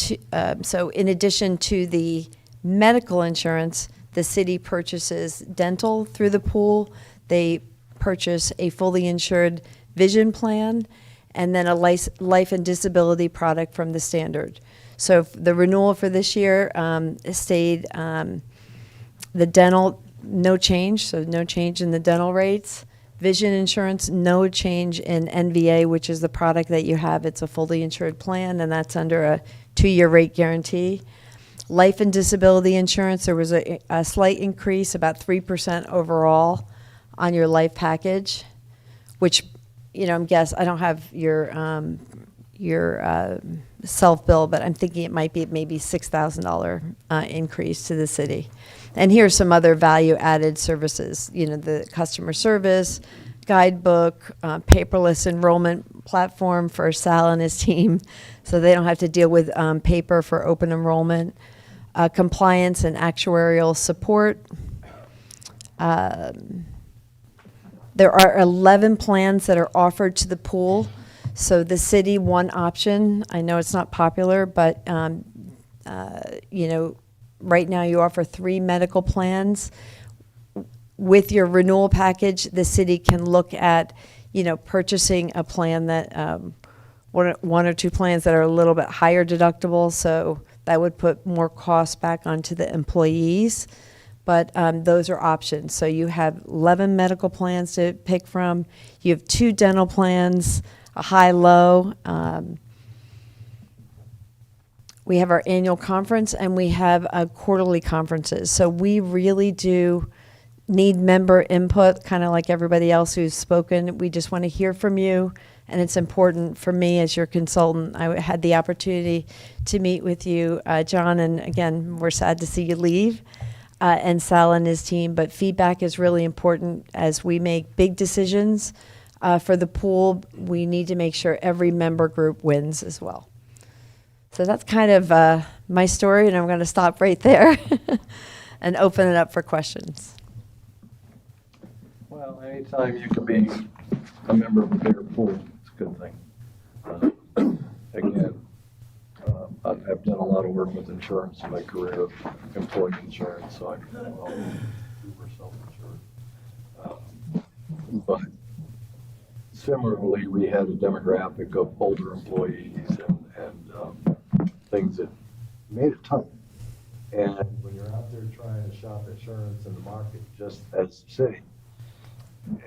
so in addition to the medical insurance, the city purchases dental through the pool. They purchase a fully insured vision plan and then a life and disability product from the standard. So the renewal for this year stayed the dental, no change, so no change in the dental rates. Vision insurance, no change in NVA, which is the product that you have. It's a fully insured plan, and that's under a 2-year rate guarantee. Life and disability insurance, there was a slight increase, about 3% overall on your life package, which, I don't have your self-bill, but I'm thinking it might be maybe $6,000 increase to the city. And here's some other value-added services, the customer service, guidebook, paperless enrollment platform for Sal and his team, so they don't have to deal with paper for open enrollment, compliance and actuarial support. There are 11 plans that are offered to the pool. So the city, one option, I know it's not popular, but, right now you offer 3 medical plans. With your renewal package, the city can look at, purchasing a plan that, one or 2 plans that are a little bit higher deductible, so that would put more costs back onto the employees. But those are options. So you have 11 medical plans to pick from. You have 2 dental plans, a high-low. We have our annual conference, and we have quarterly conferences. So we really do need member input, kind of like everybody else who's spoken. We just want to hear from you, and it's important for me as your consultant. I had the opportunity to meet with you, John, and again, we're sad to see you leave, and Sal and his team, but feedback is really important as we make big decisions. For the pool, we need to make sure every member group wins as well. So that's kind of my story, and I'm going to stop right there and open it up for questions. Well, anytime you can be a member of a bigger pool, it's a good thing. Again, I've done a lot of work with insurance in my career, employee insurance, so I know how we're self-insured. But similarly, we had a demographic of older employees and things that made it tough. And when you're out there trying to shop insurance in the market, just as the city,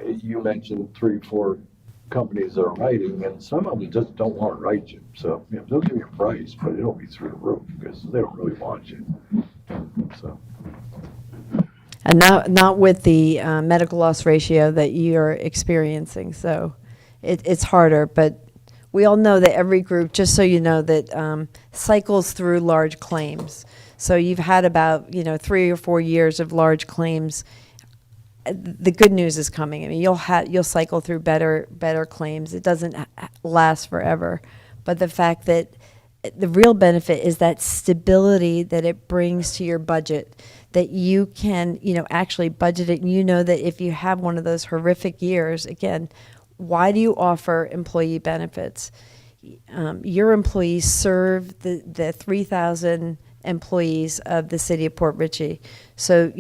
you mentioned 3 or 4 companies that are writing, and some of them just don't want to write you. So they'll give you a price, but it'll be through the roof because they don't really want you. So. And not with the medical loss ratio that you're experiencing. So it's harder, but we all know that every group, just so you know, that cycles through large claims. So you've had about 3 or 4 years of large claims. The good news is coming. I mean, you'll cycle through better claims. It doesn't last forever, but the fact that the real benefit is that stability that it brings to your budget, that you can actually budget it, and you know that if you have one of those horrific years, again, why do you offer employee benefits? Your employees serve the 3,000 employees of the city of Port Richey. So,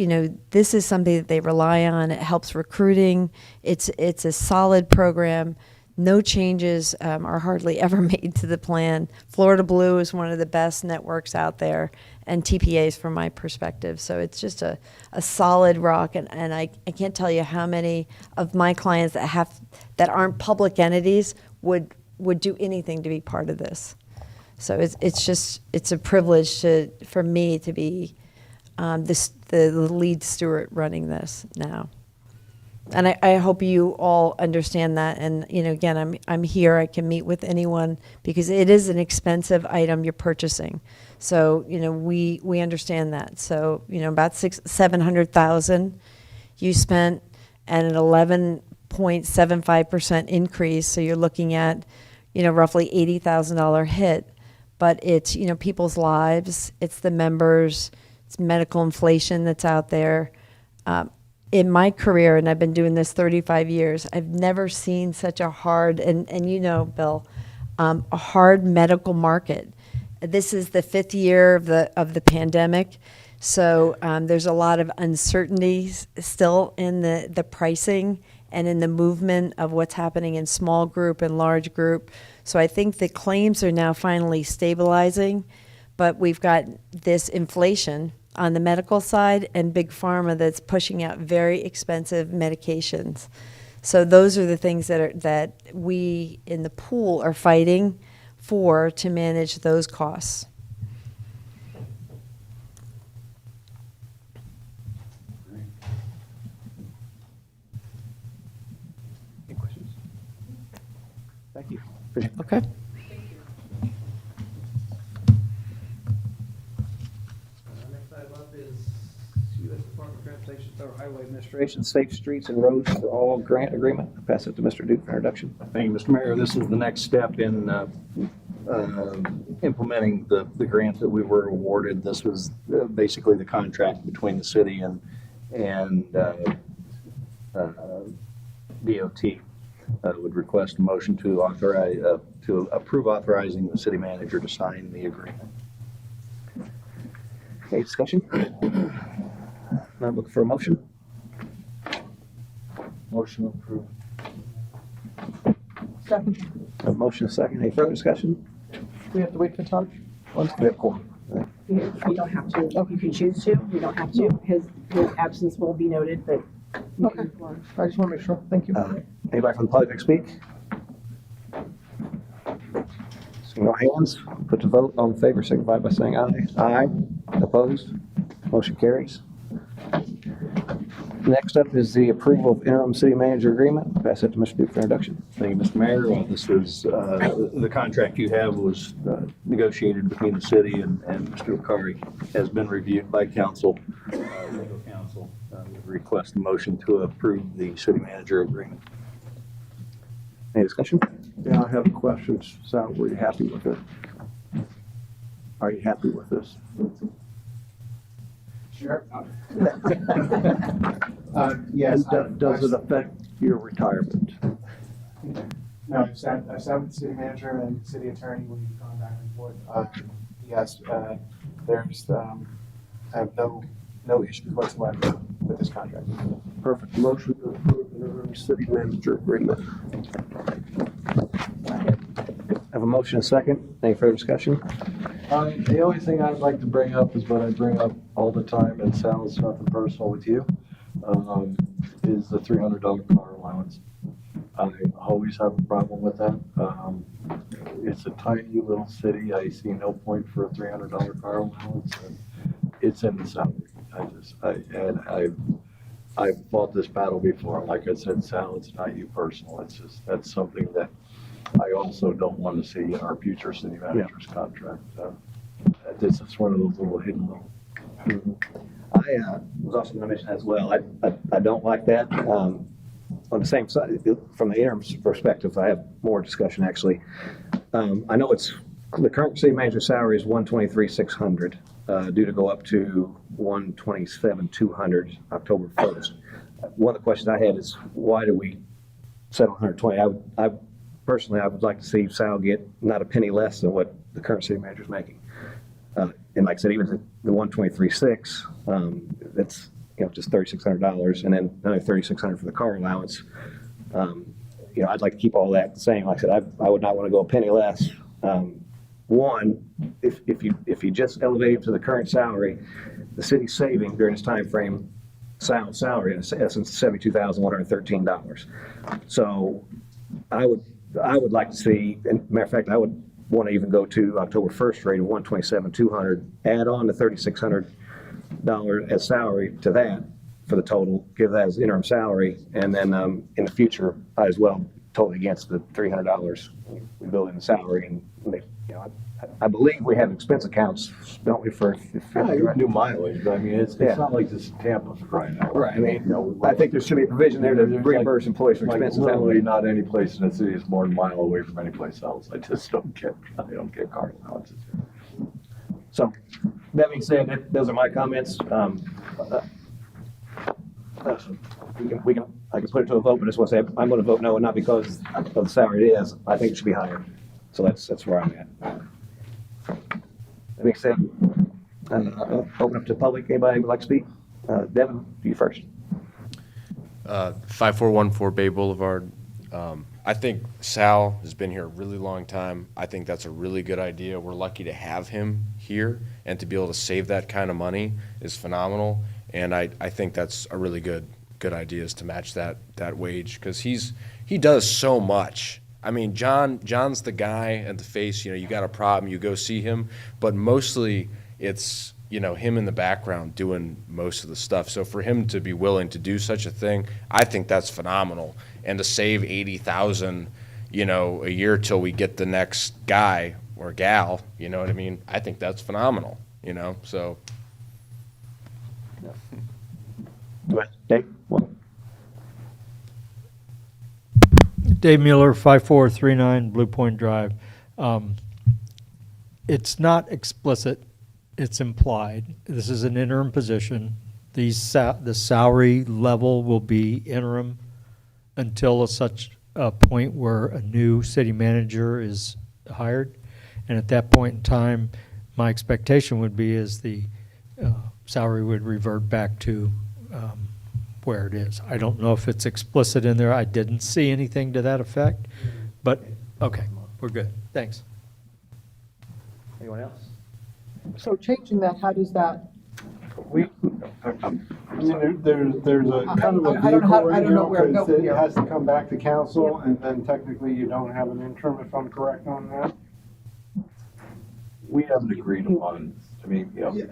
this is something that they rely on. It helps recruiting. It's a solid program. No changes are hardly ever made to the plan. Florida Blue is one of the best networks out there, and TPAs from my perspective. So it's just a solid rock, and I can't tell you how many of my clients that aren't public entities would do anything to be part of this. So it's a privilege for me to be the lead steward running this now. And I hope you all understand that. And again, I'm here. I can meet with anyone because it is an expensive item you're purchasing. So we understand that. So about $700,000 you spent, and an 11.75% increase. So you're looking at roughly $80,000 hit. But it's people's lives. It's the members. It's medical inflation that's out there. In my career, and I've been doing this 35 years, I've never seen such a hard, and you know, Bill, a hard medical market. This is the 5th year of the pandemic, so there's a lot of uncertainties still in the pricing and in the movement of what's happening in small group and large group. So I think the claims are now finally stabilizing, but we've got this inflation on the medical side and big pharma that's pushing out very expensive medications. So those are the things that we in the pool are fighting for to manage those costs. Any questions? Thank you. Okay. Next item up is U.S. Department of Transportation, Federal Highway Administration, Safe Streets and Roads for All grant agreement. I'll pass it to Mr. Duke for introduction. Thank you, Mr. Mayor. This is the next step in implementing the grant that we were awarded. This was basically the contract between the city and DOT. Would request a motion to authorize, to approve authorizing the city manager to sign the agreement. Any discussion? Not looking for a motion? Motion approved. Second. A motion, a second. Any further discussion? We have to wait for Todd? Once we have quorum. You don't have to, you can choose to, you don't have to. His absence will be noted, but. Okay, I just want to make sure. Thank you. Anybody from the public like to speak? Seeing no hands, put to vote. All in favor, signify by saying aye. Aye. Opposed? Motion carries. Next up is the approval of interim city manager agreement. Pass it to Mr. Duke for introduction. Thank you, Mr. Mayor. This was, the contract you have was negotiated between the city and Mr. Okari. Has been reviewed by council, legal counsel. Request a motion to approve the city manager agreement. Any discussion? Yeah, I have questions. Sal, were you happy with it? Are you happy with this? Sure. Yes. Does it affect your retirement? No, I've sat with the city manager and city attorney when you've gone back and forth. Yes, there's, I have no issues whatsoever with this contract. Perfect. Motion to approve the interim city manager agreement. Have a motion, a second. Any further discussion? The only thing I'd like to bring up is what I bring up all the time, and Sal, it's nothing personal with you, is the $300 car allowance. I always have a problem with that. It's a tiny little city. I see no point for a $300 car allowance, and it's in the salary. I've fought this battle before. Like I said, Sal, it's not you personal. It's just, that's something that I also don't want to see in our future city manager's contract. This is one of those little hidden little. I was also going to mention as well, I don't like that. On the same side, from the interim perspective, I have more discussion actually. I know it's, the current city manager salary is $123,600, due to go up to $127,200 October 1st. One of the questions I had is, why do we settle $120? I personally, I would like to see Sal get not a penny less than what the current city manager is making. And like I said, even the $123,600, that's, you know, just $3,600, and then another $3,600 for the car allowance. You know, I'd like to keep all that the same. Like I said, I would not want to go a penny less. One, if you just elevate him to the current salary, the city's saving during this time frame salary in essence $72,113. So I would like to see, and matter of fact, I would want to even go to October 1st rate of $127,200, add on the $3,600 as salary to that for the total, give that as interim salary, and then in the future, I as well totally against the $300 we build in the salary, and you know, I believe we have expense accounts, don't we, for You do mileage, but I mean, it's not like this is Tampa right now. Right. I mean, I think there should be a provision there to reimburse employees for expenses. Literally, not any place in the city is more than a mile away from any place else. I just don't get car allowances. So, That being said, those are my comments. I can put it to a vote, but I just want to say, I'm going to vote no, and not because of the salary it is. I think it should be higher. So that's where I'm at. That being said, open up to the public. Anybody would like to speak? Devin, you first. 5414 Bay Boulevard. I think Sal has been here a really long time. I think that's a really good idea. We're lucky to have him here, and to be able to save that kind of money is phenomenal. And I think that's a really good idea, is to match that wage, because he does so much. I mean, John's the guy at the face. You got a problem, you go see him. But mostly it's him in the background doing most of the stuff. So for him to be willing to do such a thing, I think that's phenomenal. And to save $80,000, a year till we get the next guy or gal, you know what I mean? I think that's phenomenal. So. Go ahead, Dave. Dave Mueller, 5439 Blue Point Drive. It's not explicit, it's implied. This is an interim position. The salary level will be interim until such a point where a new city manager is hired. And at that point in time, my expectation would be is the salary would revert back to where it is. I don't know if it's explicit in there. I didn't see anything to that effect, but okay, we're good. Thanks. Anyone else? So changing that, how does that? I mean, there's a kind of a I don't know how- vehicle I right don't know now, where to because go it here. has to come back to council, and then technically you don't have an interim, if I'm correct on that. We haven't agreed upon,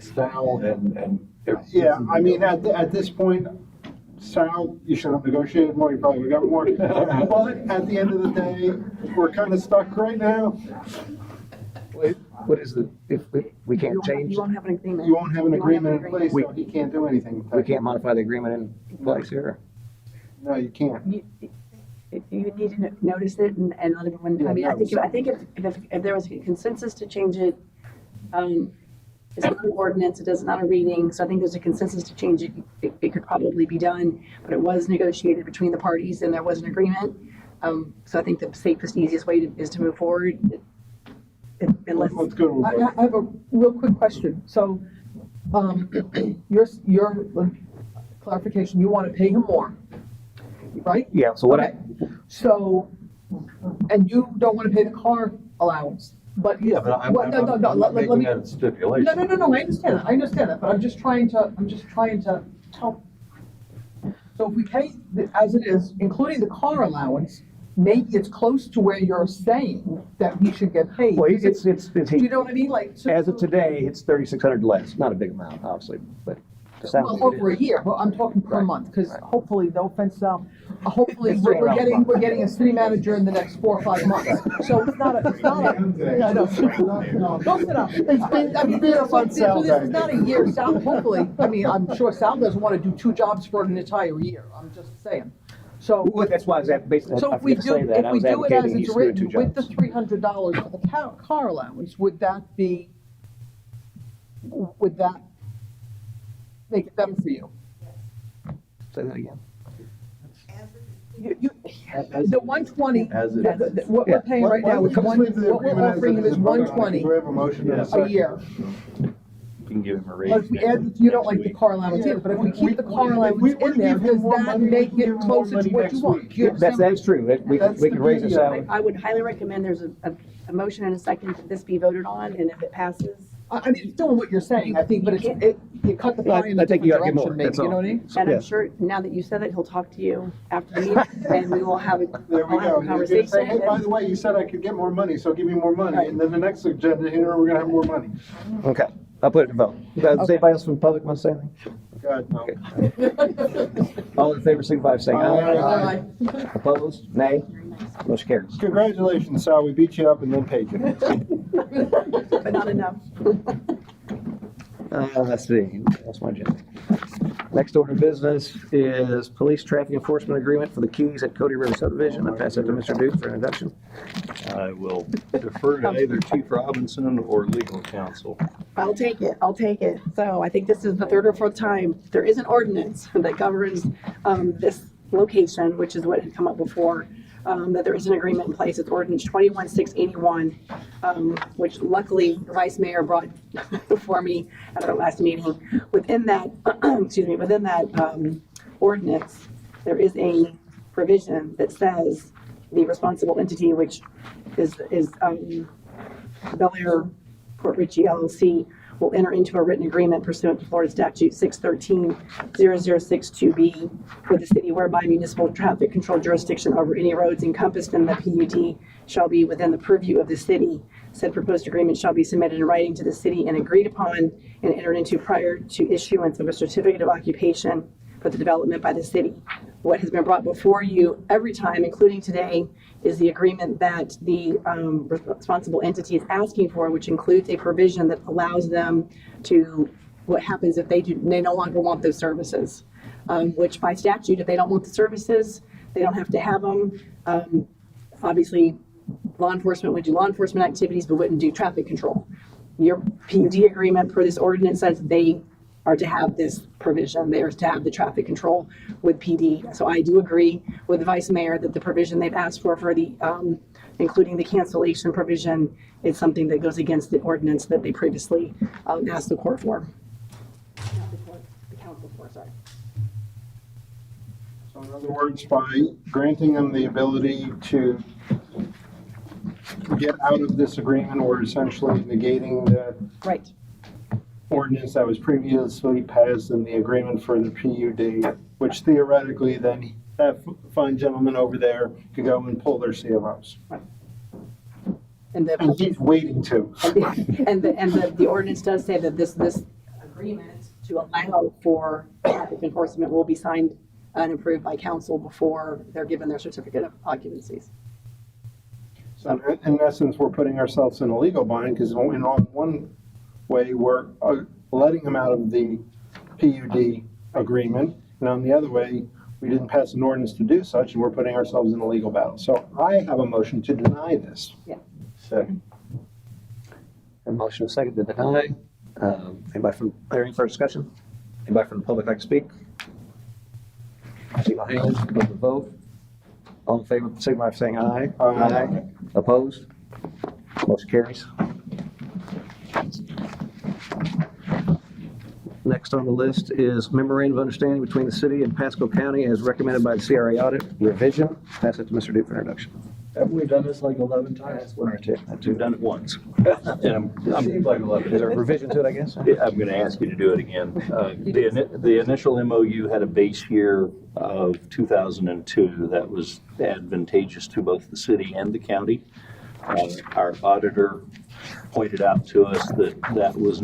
Sal and. Yeah, I mean, at this point, Sal, you should have negotiated more, you probably would have got more. But at the end of the day, we're kind of stuck right now. What is if we can't change? You won't have an agreement. You won't have an You won't have agreement in place, so he can't do anything. We can't modify the agreement in place here. No, you can't. You need to notice it and let everyone, I mean, I think if there was a consensus to change it, it's not an ordinance, it is not a reading, so I think there's a consensus to change it. It could probably be done, but it was negotiated between the parties and there was an agreement. So I think the safest, easiest way is to move forward. Unless, Let's go. I have a real quick question. So, your clarification, you want to pay him more, right? Yeah, so what Okay. So, and you don't want to pay the car allowance, but. Yeah, but I'm Well, no, let making me. that a stipulation. No, I understand that, but I'm just trying to help. So if we pay as it is, including the car allowance, maybe it's close to where you're saying that he should get paid. Well, it's Do you know what I mean? Like, so- as of today, it's 3,600 less. Not a big amount, obviously, but. Well, over a year, well, I'm talking per month, because hopefully, no offense, Sal, hopefully, It's we're around a month. getting a city manager in the next 4 or 5 months. So it's not a, yeah, no, don't sit up. I mean, this is not a year, Sal, hopefully, I mean, I'm sure Sal doesn't want to do 2 jobs for an entire year, I'm just saying. So. Well, that's why I was basically, So I if we forget to do, say that. I if we was do it as advocating it's he's doing 2 written, with the jobs. $300 for the car allowance, would that make it better for you? Say that again. The 120, As it is. what we're paying right now is Let's leave the what we're agreement as offering it him is. is 120 Do we have a motion and a a second? year. You can give him a raise. But if we add, you don't like the car allowance either, but if we keep the car allowance in there, does that make it closer to what you want? Do you understand? That is true. We can raise the salary. I would highly recommend there's a motion and a second that this be voted on, and if it passes. I mean, it's doing what you're saying, I think, but you cut the pie in a I think different you gotta give direction, more, maybe, that's you know all. what I mean? And Yeah. I'm sure, now that you said it, he'll talk to you after the meeting, and we will have There we I'll have go. a You're gonna say, conversation. hey, by the way, you said I could get more money, so give me more money. And then the next agenda here, we're gonna have more money. Okay, I'll put it to vote. Does anybody else from the public want to say anything? God, no. All in favor, signify by saying aye. Aye. Opposed? Nay? Motion carries. Congratulations, Sal, we beat you up and then paid you. But not enough. Let's see, that's my agenda. Next order of business is police traffic enforcement agreement for the Keys at Cody River subdivision. I pass that to Mr. Duke for introduction. I will defer to either Chief Robinson or legal counsel. I'll take it. I'll take it. So I think this is the third or fourth time. There is an ordinance that governs this location, which is what had come up before, that there is an agreement in place. It's ordinance 21681, which luckily the Vice Mayor brought before me at our last meeting. Within that, within that ordinance, there is a provision that says the responsible entity, which is Bel Air Port Richey LLC, will enter into a written agreement pursuant to Florida Statute 613-0062B with the city whereby municipal traffic control jurisdiction over any roads encompassed in the PUD shall be within the purview of the city. Said proposed agreement shall be submitted in writing to the city and agreed upon and entered into prior to issuance of a certificate of occupation for the development by the city. What has been brought before you every time, including today, is the agreement that the responsible entity is asking for, which includes a provision that allows them to, what happens if they no longer want those services, which by statute, if they don't want the services, they don't have to have them. Obviously, law enforcement would do law enforcement activities, but wouldn't do traffic control. Your PUD agreement per this ordinance says they are to have this provision. They are to have the traffic control with PD. So I do agree with the Vice Mayor that the provision they've asked for the, including the cancellation provision, is something that goes against the ordinance that they previously asked the court for. Not the court, the council for, sorry. So in other words, by granting them the ability to get out of this agreement, we're essentially negating the right ordinance that was previously passed in the agreement for the PUD, which theoretically then that fine gentleman over there could go and pull their CFOs. And he's waiting to. And the ordinance does say that this agreement to allow for traffic enforcement will be signed and approved by council before they're given their certificate of occupancies. So in essence, we're putting ourselves in a legal bind because in one way we're letting them out of the PUD agreement, and on the other way, we didn't pass an ordinance to do such, and we're putting ourselves in a legal battle. So I have a motion to deny this. Yeah. Second. A motion and a second to deny. Anybody from, any further discussion? Anybody from the public like to speak? See my hands, go to vote. All in favor, signify by saying aye. Aye. Opposed? Motion carries. Next on the list is memorandum of understanding between the city and Pasco County as recommended by the CRA audit revision. Pass it to Mr. Duke for introduction. Haven't we done this like 11 times? One or two. We've done it once. And Seems like 11. Is there a revision to it, I guess? Yeah, I'm going to ask you to do it again. The initial MOU had a base year of 2002 that was advantageous to both the city and the county. Our auditor pointed out to us that was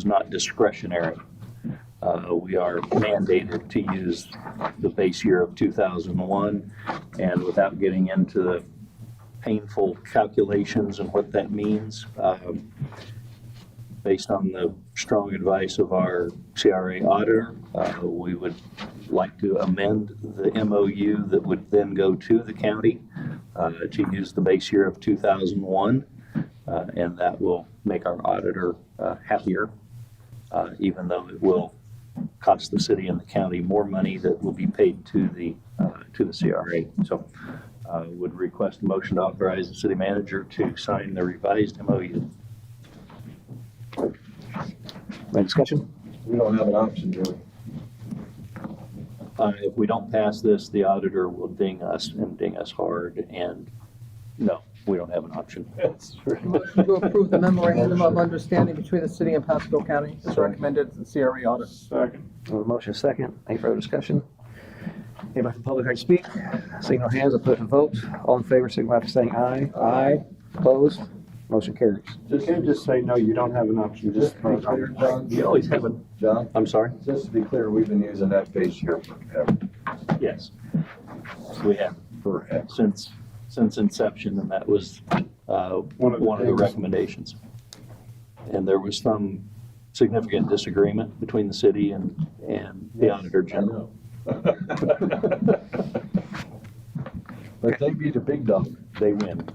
not discretionary. We are mandated to use the base year of 2001, and without getting into the painful calculations and what that means, based on the strong advice of our CRA auditor, we would like to amend the MOU that would then go to the county to use the base year of 2001, and that will make our auditor happier, even though it will cost the city and the county more money that will be paid to the CRA. So would request a motion to authorize the city manager to sign the revised MOU. Any discussion? We don't have an option, do we? If we don't pass this, the auditor will ding us and ding us hard, and no, we don't have an option. Motion to approve the memorandum of understanding between the city and Pasco County as recommended in the CRA audit. Second. Motion is second. Any further discussion? Anybody from the public like to speak? Seeing no hands, I'll put it to vote. All in favor, signify by saying aye. Aye. Opposed? Motion carries. You can't just say, no, you don't have an option. Just To be clear, John, You always have a, John, I'm sorry? just to be clear, we've been using that base year forever. Yes. We have since inception, and that was one of the recommendations. And there was some significant disagreement between the city and the auditor general. But they beat a big dog. They win.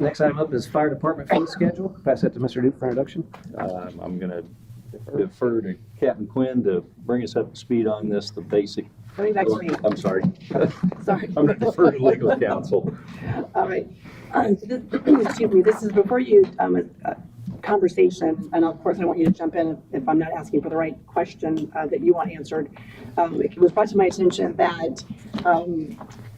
Next item up is fire department fee schedule. Pass that to Mr. Duke for introduction. I'm going to defer to Captain Quinn to bring us up to speed on this, the basic. Coming back to me. I'm sorry. Sorry. I'm going to defer to legal counsel. All right. Excuse me, this is before you, a conversation, and of course I want you to jump in if I'm not asking for the right question that you want answered. It was brought to my attention that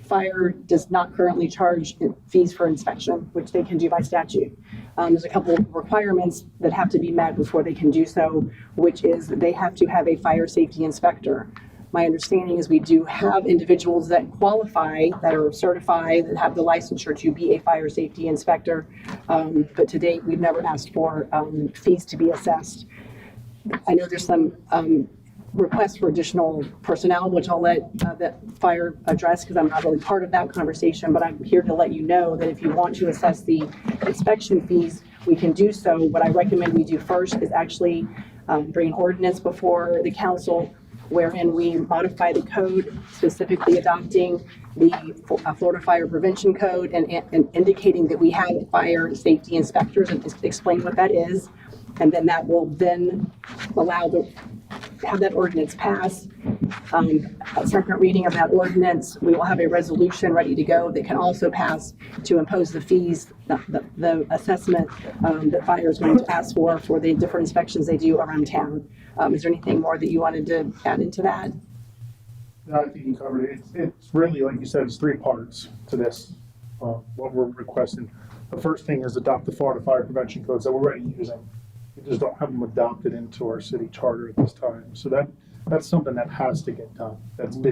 fire does not currently charge fees for inspection, which they can do by statute. There's a couple of requirements that have to be met before they can do so, which is that they have to have a fire safety inspector. My understanding is we do have individuals that qualify, that are certified, that have the licensure to be a fire safety inspector. But to date, we've never asked for fees to be assessed. I know there's some requests for additional personnel, which I'll let that fire address because I'm not really part of that conversation, but I'm here to let you know that if you want to assess the inspection fees, we can do so. What I recommend we do first is actually bring an ordinance before the council wherein we modify the code, specifically adopting the Florida Fire Prevention Code and indicating that we have fire safety inspectors and explain what that is. And then that will then allow have that ordinance pass. A second reading of that ordinance, we will have a resolution ready to go that can also pass to impose the fees, the assessment that fire is going to ask for the different inspections they do around town. Is there anything more that you wanted to add into that? No, I think you covered it. It's really, like you said, it's three parts to this, what we're requesting. The first thing is adopt the Florida Fire Prevention Codes that we're already using. We just don't have them adopted into our city charter at this time. So that's something that has to get done. We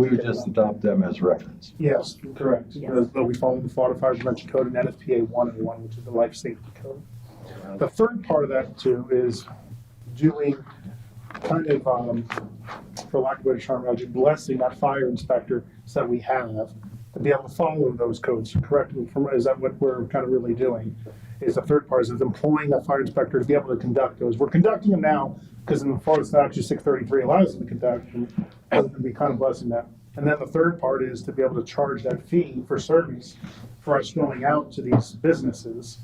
would just adopt them as reference. Yes, correct. Yes. But we follow the Florida Fire Prevention Code and NFPA 101, which is the life safety code. The third part of that too is doing kind of, for lack of a better term, blessing that fire inspector that we have to be able to follow those codes correctly. Is that what we're kind of really doing? Is the third part is employing that fire inspector to be able to conduct those. We're conducting them now because in the Florida statute 633 allows us to conduct them, and we kind of blessing that. And then the third part is to be able to charge that fee for service for us going out to these businesses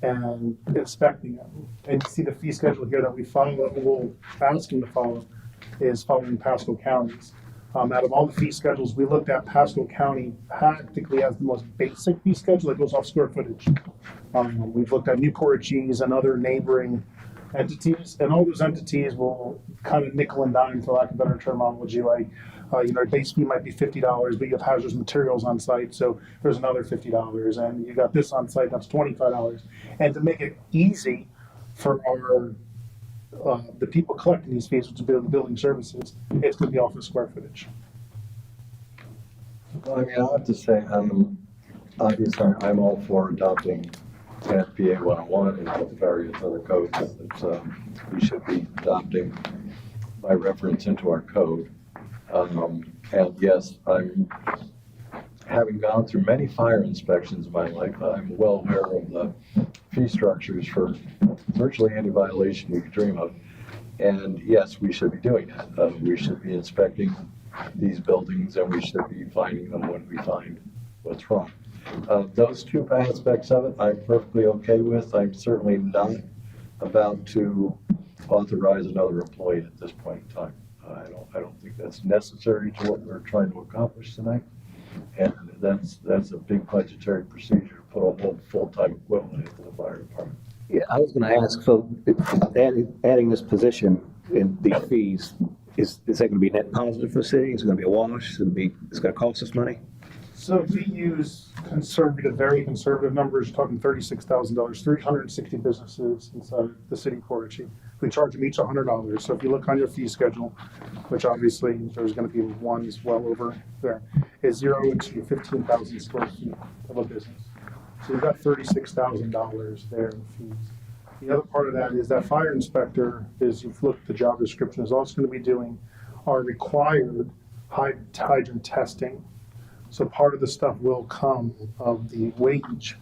and inspecting them. And you see the fee schedule here that we follow, we'll ask them to follow, is following Pasco counties. Out of all the fee schedules, we looked at Pasco County practically has the most basic fee schedule that goes off square footage. We've looked at Newport Cheese and other neighboring entities, and all those entities will kind of nickel and dime, for lack of a better terminology, like, base fee might be $50, but you have hazardous materials on site, so there's another $50, and you got this on site, that's $25. And to make it easy for our the people collecting these fees, which will be the building services, it's going to be off of square footage. Well, I mean, I have to say, obviously, I'm all for adopting NFPA 101 and all the various other codes that we should be adopting by reference into our code. And yes, I'm having gone through many fire inspections in my life, I'm well aware of the fee structures for virtually any violation you could dream of. And yes, we should be doing that. We should be inspecting these buildings and we should be finding them when we find what's wrong. Those two aspects of it, I'm perfectly okay with. I'm certainly not about to authorize another employee at this point in time. I don't think that's necessary to what we're trying to accomplish tonight. And that's a big budgetary procedure to put a whole full-time equivalent into the fire department. Yeah, I was going to ask, so adding this position in these fees, is that going to be net positive for the city? Is it going to be a wash? Is it going to cost us money? So if we use conservative, very conservative numbers, talking $36,000, 360 businesses inside the city of Port Richey. We charge them each $100. So if you look on your fee schedule, which obviously there's going to be ones well over there, is 0 to 15,000 square feet of a business. So you've got $36,000 there in fees. The other part of that is that fire inspector is, you've looked at the job description, is also going to be doing our required hydrant testing. So part of the stuff will come of the wage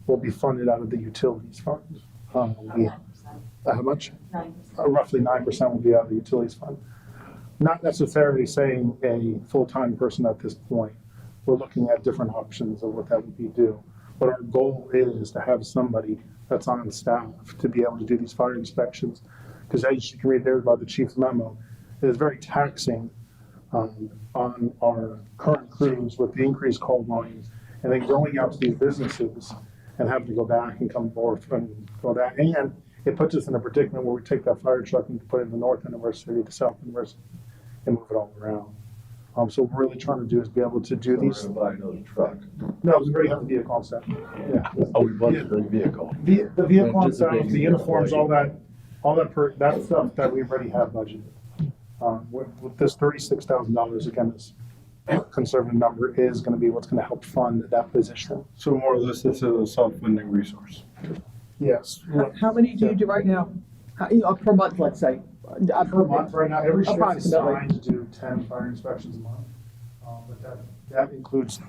will be funded out of the utilities fund. How much? 9%. Roughly 9% will be out of the utilities fund. Not necessarily saying a full-time person at this point. We're looking at different options of what that would be due. but our goal is to have somebody that's on staff to be able to do these fire inspections. Because as you can read there about the chief's memo, it is very taxing on our current crews with the increased call volumes, and then going out to these businesses and having to go back and come forth and go back. And it puts us in a predicament where we take that fire truck and put it in the north end of our city, the south end of our city, and move it all around. So what we're really trying to do is be able to do these. We're gonna buy another truck. No, we already have the vehicle on set. Yeah. Oh, we bought the vehicle. The vehicle on set, the uniforms, all that stuff that we already have budgeted. With this $36,000, again, this conservative number is gonna be what's gonna help fund that position. So more or less, this is a self-funding resource. Yes. How many do you do right now? Per month, let's say? Per month, right now, every shift is Approximately. assigned to do 10 fire inspections a month. But that includes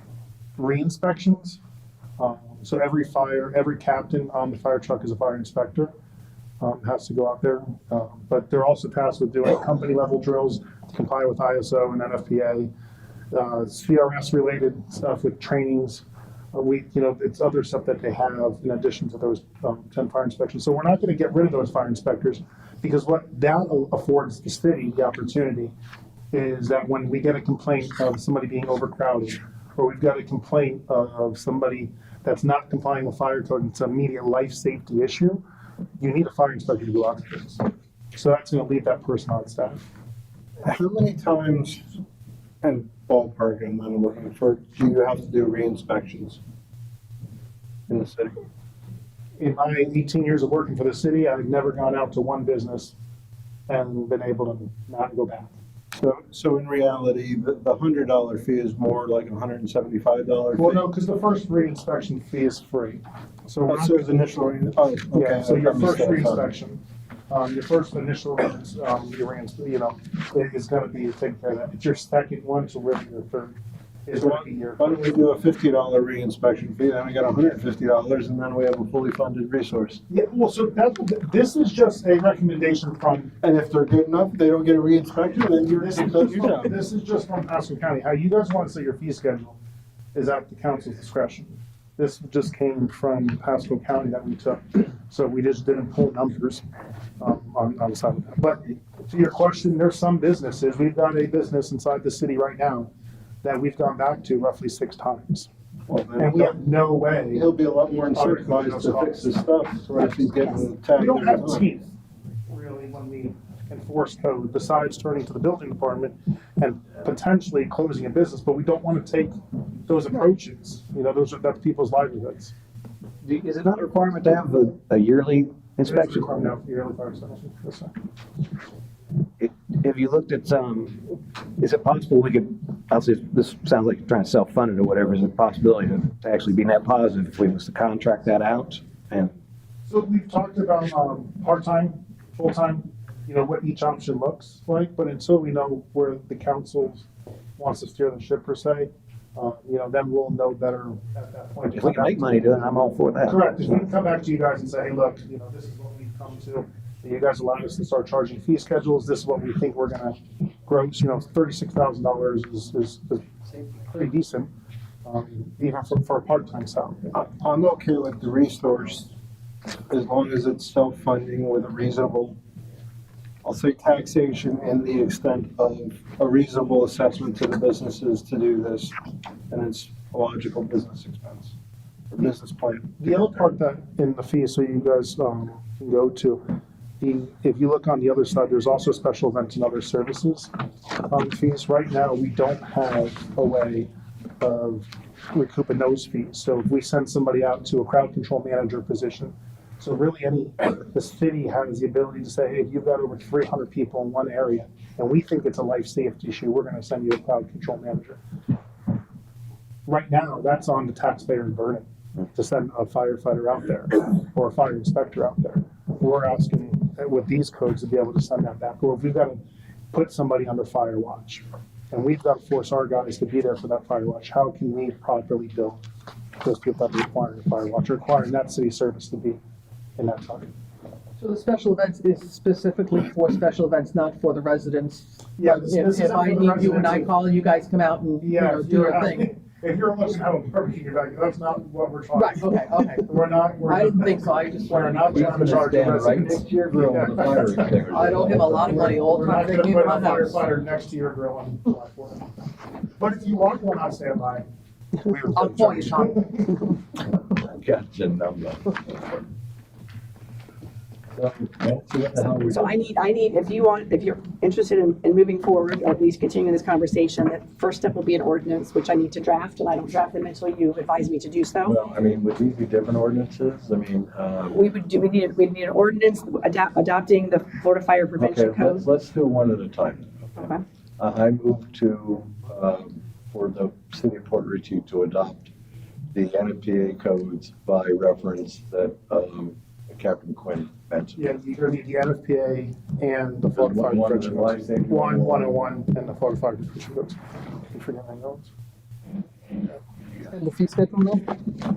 re-inspections. So every captain on the fire truck is a fire inspector, has to go out there. But they're also tasked with doing company level drills to comply with ISO and NFPA, CRS related stuff with trainings. It's other stuff that they have in addition to those 10 fire inspections. So we're not going to get rid of those fire inspectors, because what that affords the city the opportunity is that when we get a complaint of somebody being overcrowded, or we've got a complaint of somebody that's not complying with fire code, and it's an immediate life safety issue, you need a fire inspector to go out there. So that's going to leave that person on staff. How many times, and ballpark, I'm not looking for, do you have to do re-inspections in the city? In my 18 years of working for the city, I've never gone out to one business and been able to not go back. So in reality, the $100 fee is more like a $175 fee? Well, no, because the first re-inspection fee is free. So we're not- So it's initial, okay. Yeah, so your I missed first that. re-inspection, your first initial, is gonna be taken care of that. It's your second one, so really your third is So gonna be your. why don't we do a $50 re-inspection fee, then we got $150, and then we have a fully funded resource? Yeah, well, so this is just a recommendation from. And if they're good enough, they don't get a re-inspection, then This is just from Pasco County. How you guys want to set your fee schedule is at the council's discretion. This just came from Pasco County that we took, so we just didn't pull numbers on the side of that. But to your question, there's some businesses, we've got a business inside the city right now that we've gone back to roughly 6 times. And we have no way. He'll be a lot more incentivized to fix his stuff if he's getting tagged. We don't have every time. teeth, really, when we enforce code, besides turning to the building department and potentially closing a business, but we don't want to take those approaches. That's people's livelihoods. Is it not a requirement to have a yearly inspection? No, yearly fire inspection. Yes, sir. Have you looked at is it possible we could, obviously this sounds like you're trying to self-fund it or whatever, is it a possibility to actually be net positive if we was to contract that out? And So we've talked about part-time, full-time, what each option looks like, but until we know where the council wants to steer the ship per se, then we'll know better at that point. if we can make money doing it, I'm all for that. Correct. If we can come back to you guys and say, hey, look, this is what we've come to. You guys allowed us to start charging fee schedules. This is what we think we're gonna gross. $36,000 is pretty decent, even for a part-time salary. I'm okay with the resource as long as it's self-funding with a reasonable, I'll say taxation and the extent of a reasonable assessment to the businesses to do this, and it's a logical business expense or business plan. The other part that in the fee, so you guys can go to, if you look on the other side, there's also special events and other services fees. Right now, we don't have a way of recouping those fees. So if we send somebody out to a crowd control manager position, so really the city has the ability to say, hey, if you've got over 300 people in one area and we think it's a life safety issue, we're going to send you a crowd control manager. Right now, that's on the taxpayer's burden to send a firefighter out there or a fire inspector out there. We're asking with these codes to be able to send that back. Or if we've got to put somebody under fire watch and we've got to force our guys to be there for that fire watch, how can we properly bill those people that require a fire watch, requiring that city service to be in that time? So the special events is specifically for special events, not for the residents? Yeah, this If isn't I for the need you and I residents. call, you guys come out and, Yeah, do a thing? If you're looking to have a barbecue, you're like, that's not what we're talking Right, about. okay. We're not, I didn't think so, I just we're wanted not to. in charge of Stand right residents. next to your grill with a fire extinguisher. I owe him a lot of money all the We're not time gonna to put keep a my house. firefighter next to your grill and fly for it. But if you want one on standby, we would. I'll call you, Sean. Gotcha, number. So I need, if you're interested in moving forward, or at least continuing this conversation, that first step will be an ordinance, which I need to draft, and I don't draft them until you advise me to do so. Well, I mean, would these be different ordinances? I mean, We need an ordinance adopting the Florida Fire Prevention okay, Code. let's do one at a time. Okay. I move to, for the city of Port Richey to adopt the NFPA codes by reference that Captain Quinn mentioned. Yeah, you're gonna need the NFPA and the Florida Fire One Prevention and Codes. one. 101 and the Florida Fire Prevention Codes. You forget my notes? And the fee schedule, no?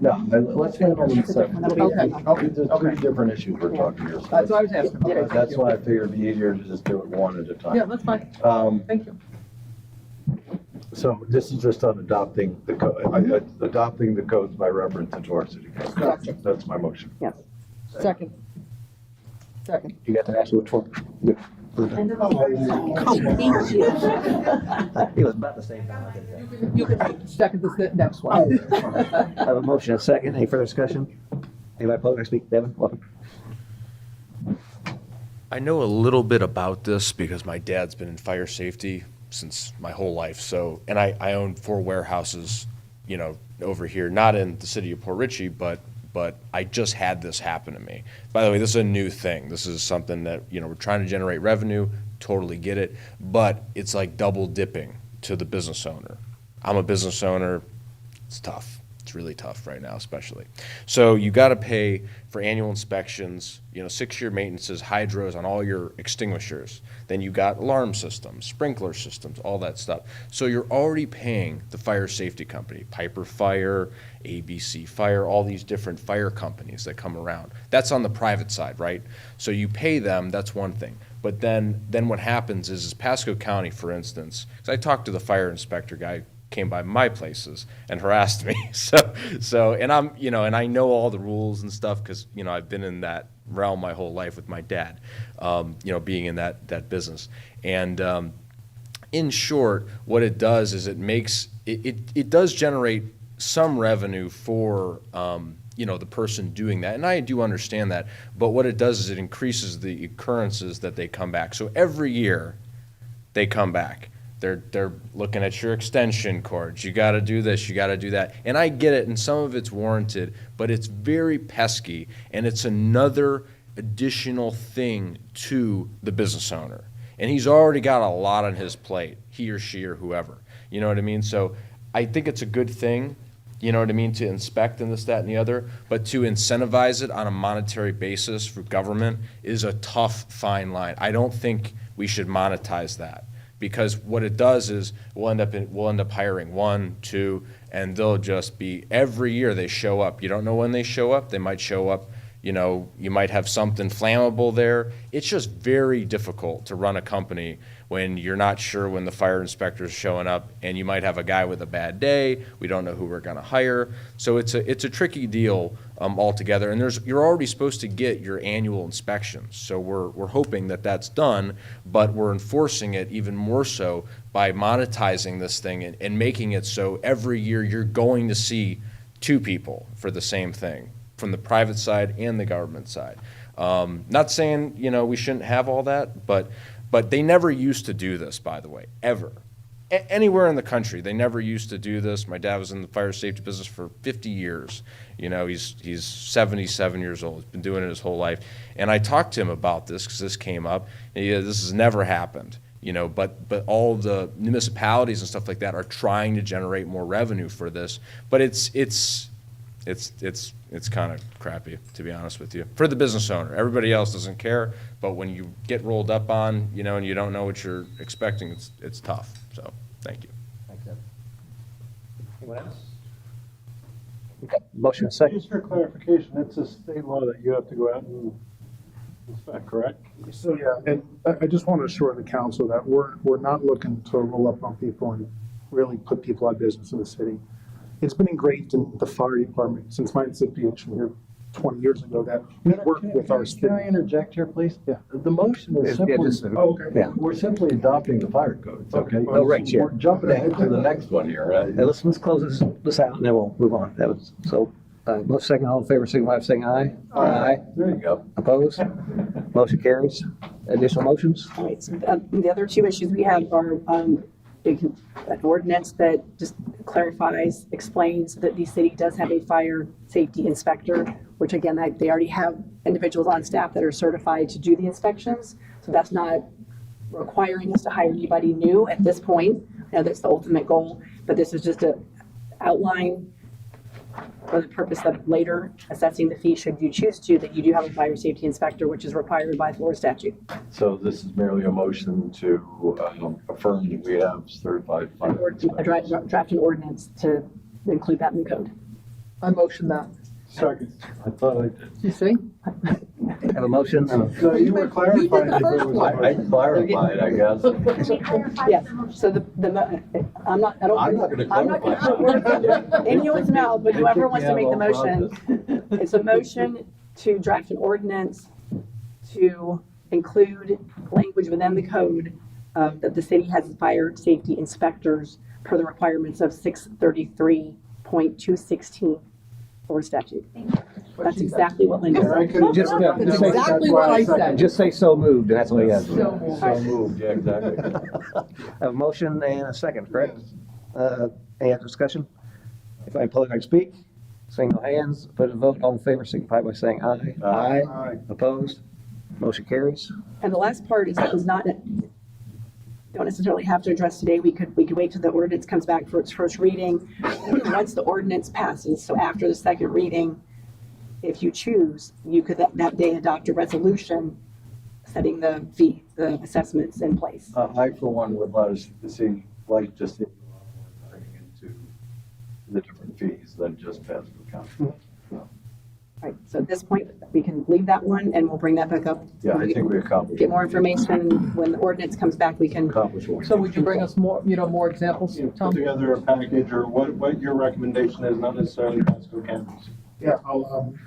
No, let's handle them separately. Okay. These are three different issues we're talking here. That's what I was asking. Okay, thank That's you. why I figured it'd be easier to just do it one at a time. Yeah, that's fine. Thank you. So this is just on adopting the adopting the codes by reference into our city code. Gotcha. That's my motion. Yes. Second. You got that, Ashley, which one? Good. It was about the same time, I think. You can second this next one. I have a motion, and a second. Any further discussion? Anybody opposed? Next speak, Devin, welcome. I know a little bit about this because my dad's been in fire safety since my whole life. So, and I own 4 warehouses, you know, over here, not in the city of Port Richey, but I just had this happen to me. By the way, this is a new thing. This is something that, you know, we're trying to generate revenue, totally get it, but it's like double dipping to the business owner. I'm a business owner. It's tough. It's really tough right now, especially. So you got to pay for annual inspections, you know, 6-year maintenances, hydros on all your extinguishers. Then you got alarm systems, sprinkler systems, all that stuff. So you're already paying the fire safety company, Piper Fire, ABC Fire, all these different fire companies that come around. That's on the private side, right? So you pay them, that's one thing. But then what happens is Pasco County, for instance, because I talked to the fire inspector guy, came by my places and harassed me. So, and I'm, you know, and I know all the rules and stuff because, you know, I've been in that realm my whole life with my dad, you know, being in that business. And in short, what it does is it does generate some revenue for, you know, the person doing that. And I do understand that. But what it does is it increases the occurrences that they come back. So every year they come back. They're looking at your extension cords. You got to do this, you got to do that. And I get it, and some of it's warranted, but it's very pesky, and it's another additional thing to the business owner. And he's already got a lot on his plate, he or she or whoever. You know what I mean? So I think it's a good thing, you know what I mean, to inspect and this, that, and the other, but to incentivize it on a monetary basis for government is a tough, fine line. I don't think we should monetize that. Because what it does is we'll end up hiring 1, 2, and they'll just be every year they show up. You don't know when they show up. They might show up, you know, you might have something flammable there. It's just very difficult to run a company when you're not sure when the fire inspector's showing up, and you might have a guy with a bad day. We don't know who we're going to hire. So it's a tricky deal altogether. And you're already supposed to get your annual inspections. So we're hoping that that's done, but we're enforcing it even more so by monetizing this thing and making it so every year you're going to see 2 people for the same thing from the private side and the government side. Not saying, you know, we shouldn't have all that, but they never used to do this, by the way, ever. Anywhere in the country, they never used to do this. My dad was in the fire safety business for 50 years. You know, he's 77 years old. He's been doing it his whole life. And I talked to him about this because this came up. And this has never happened, you know, but all the municipalities and stuff like that are trying to generate more revenue for this. But it's kind of crappy, to be honest with you, for the business owner. Everybody else doesn't care, but when you get rolled up on, you know, and you don't know what you're expecting, it's tough. So, thank you. Thanks, Devin. Anyone else? Okay, motion, and a second. Just for clarification, it's a state law that you have to go out and inspect, correct? So, yeah, and I just want to assure the council that we're not looking to roll up on people and really put people out of business in the city. it's been engraved in the fire department since my inception here 20 years ago that we work with our Can I interject here, please? Yeah. The motion is Yeah, simply, just- Oh, okay. Yeah. we're simply adopting the fire code, okay? Oh, right, yeah. We're jumping ahead to the next one here, right? Hey, let's close this out and then we'll move on. That was, so, second, all in favor, signify by saying aye. Aye. There you go. Opposed? Motion carries. Additional motions? All right, so the other two issues we have are an ordinance that just clarifies, explains that the city does have a fire safety inspector, which again, they already have individuals on staff that are certified to do the inspections. So that's not requiring us to hire anybody new at this point. I know that's the ultimate goal, but this is just to outline for the purpose of later assessing the fee, should you choose to, that you do have a fire safety inspector, which is required by Florida statute. So this is merely a motion to affirm that we have certified fire. Or draft an ordinance to include that in the code. I motion that. Second. I thought I did. You see? Have a motion? So you were clarifying. the first one. I clarified, I guess. Yes, so I'm not gonna put words in anyone's mouth, but whoever wants to make the motion. It's a motion to draft an ordinance to include language within the code that the city has fire safety inspectors per the requirements of 633.216 Florida statute. That's exactly what Linda said. Just That's say- exactly what I said. Just say so moved, and that's all you have. So moved. So moved, yeah, exactly. Have a motion and a second, correct? Any other discussion? If I'm public, I speak. Seeing no hands, put a vote. All in favor, signify by saying aye. Aye. Opposed? Motion carries. And the last part is not, don't necessarily have to address today. We could wait till the ordinance comes back for its first reading. Once the ordinance passes, so after the second reading, if you choose, you could that day adopt a resolution setting the fee, the assessments in place. I, for one, would like to see into the different fees than just pass through council. Right, so at this point, we can leave that one and we'll bring that back up. Yeah, I think we accomplished. Get more information. When the ordinance comes back, we can. Accomplished what we So would you bring us more, more examples, Put Tom? together a package or what your recommendation is, not necessarily Pasco County's. Yeah,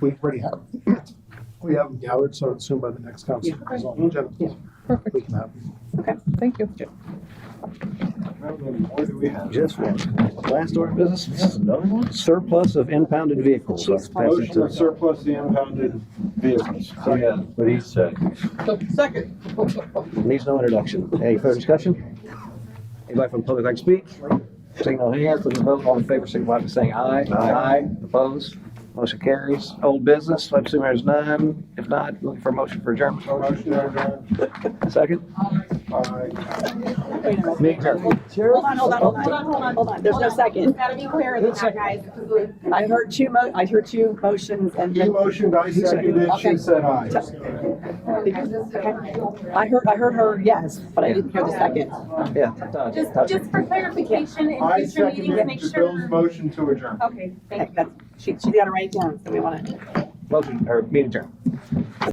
we already have. We have them gathered, so it's soon by the next council is on the agenda. Yeah. Perfect. We can have them. Okay, thank you. What do we have? Just one. Last order of business, this is another one. Surplus of impounded vehicles. I'll pass it Motion to to- surplus the impounded vehicles. So, yeah, what he said. So, second. Needs no introduction. Any further discussion? Anybody from the public like to speak? Seeing no hands, put a vote. All in favor, signify by saying aye. Aye. Opposed? Motion carries. Old business, I assume there's none. If not, looking for a motion for adjournment. Motion to adjourn. Second? Aye. Wait a minute. Meeting adjourned. Hold on. There's no second. Gotta be clear with that, guys. I heard two motions and. You motioned, I seconded, Okay. she said aye. Okay. I heard her yes, but I didn't hear the second. Yeah. Just for clarification, in I future meetings, make seconded Bill's sure. motion to adjourn. Okay, thank you. She's got to write it down, so we want to. Motion, or meeting adjourned.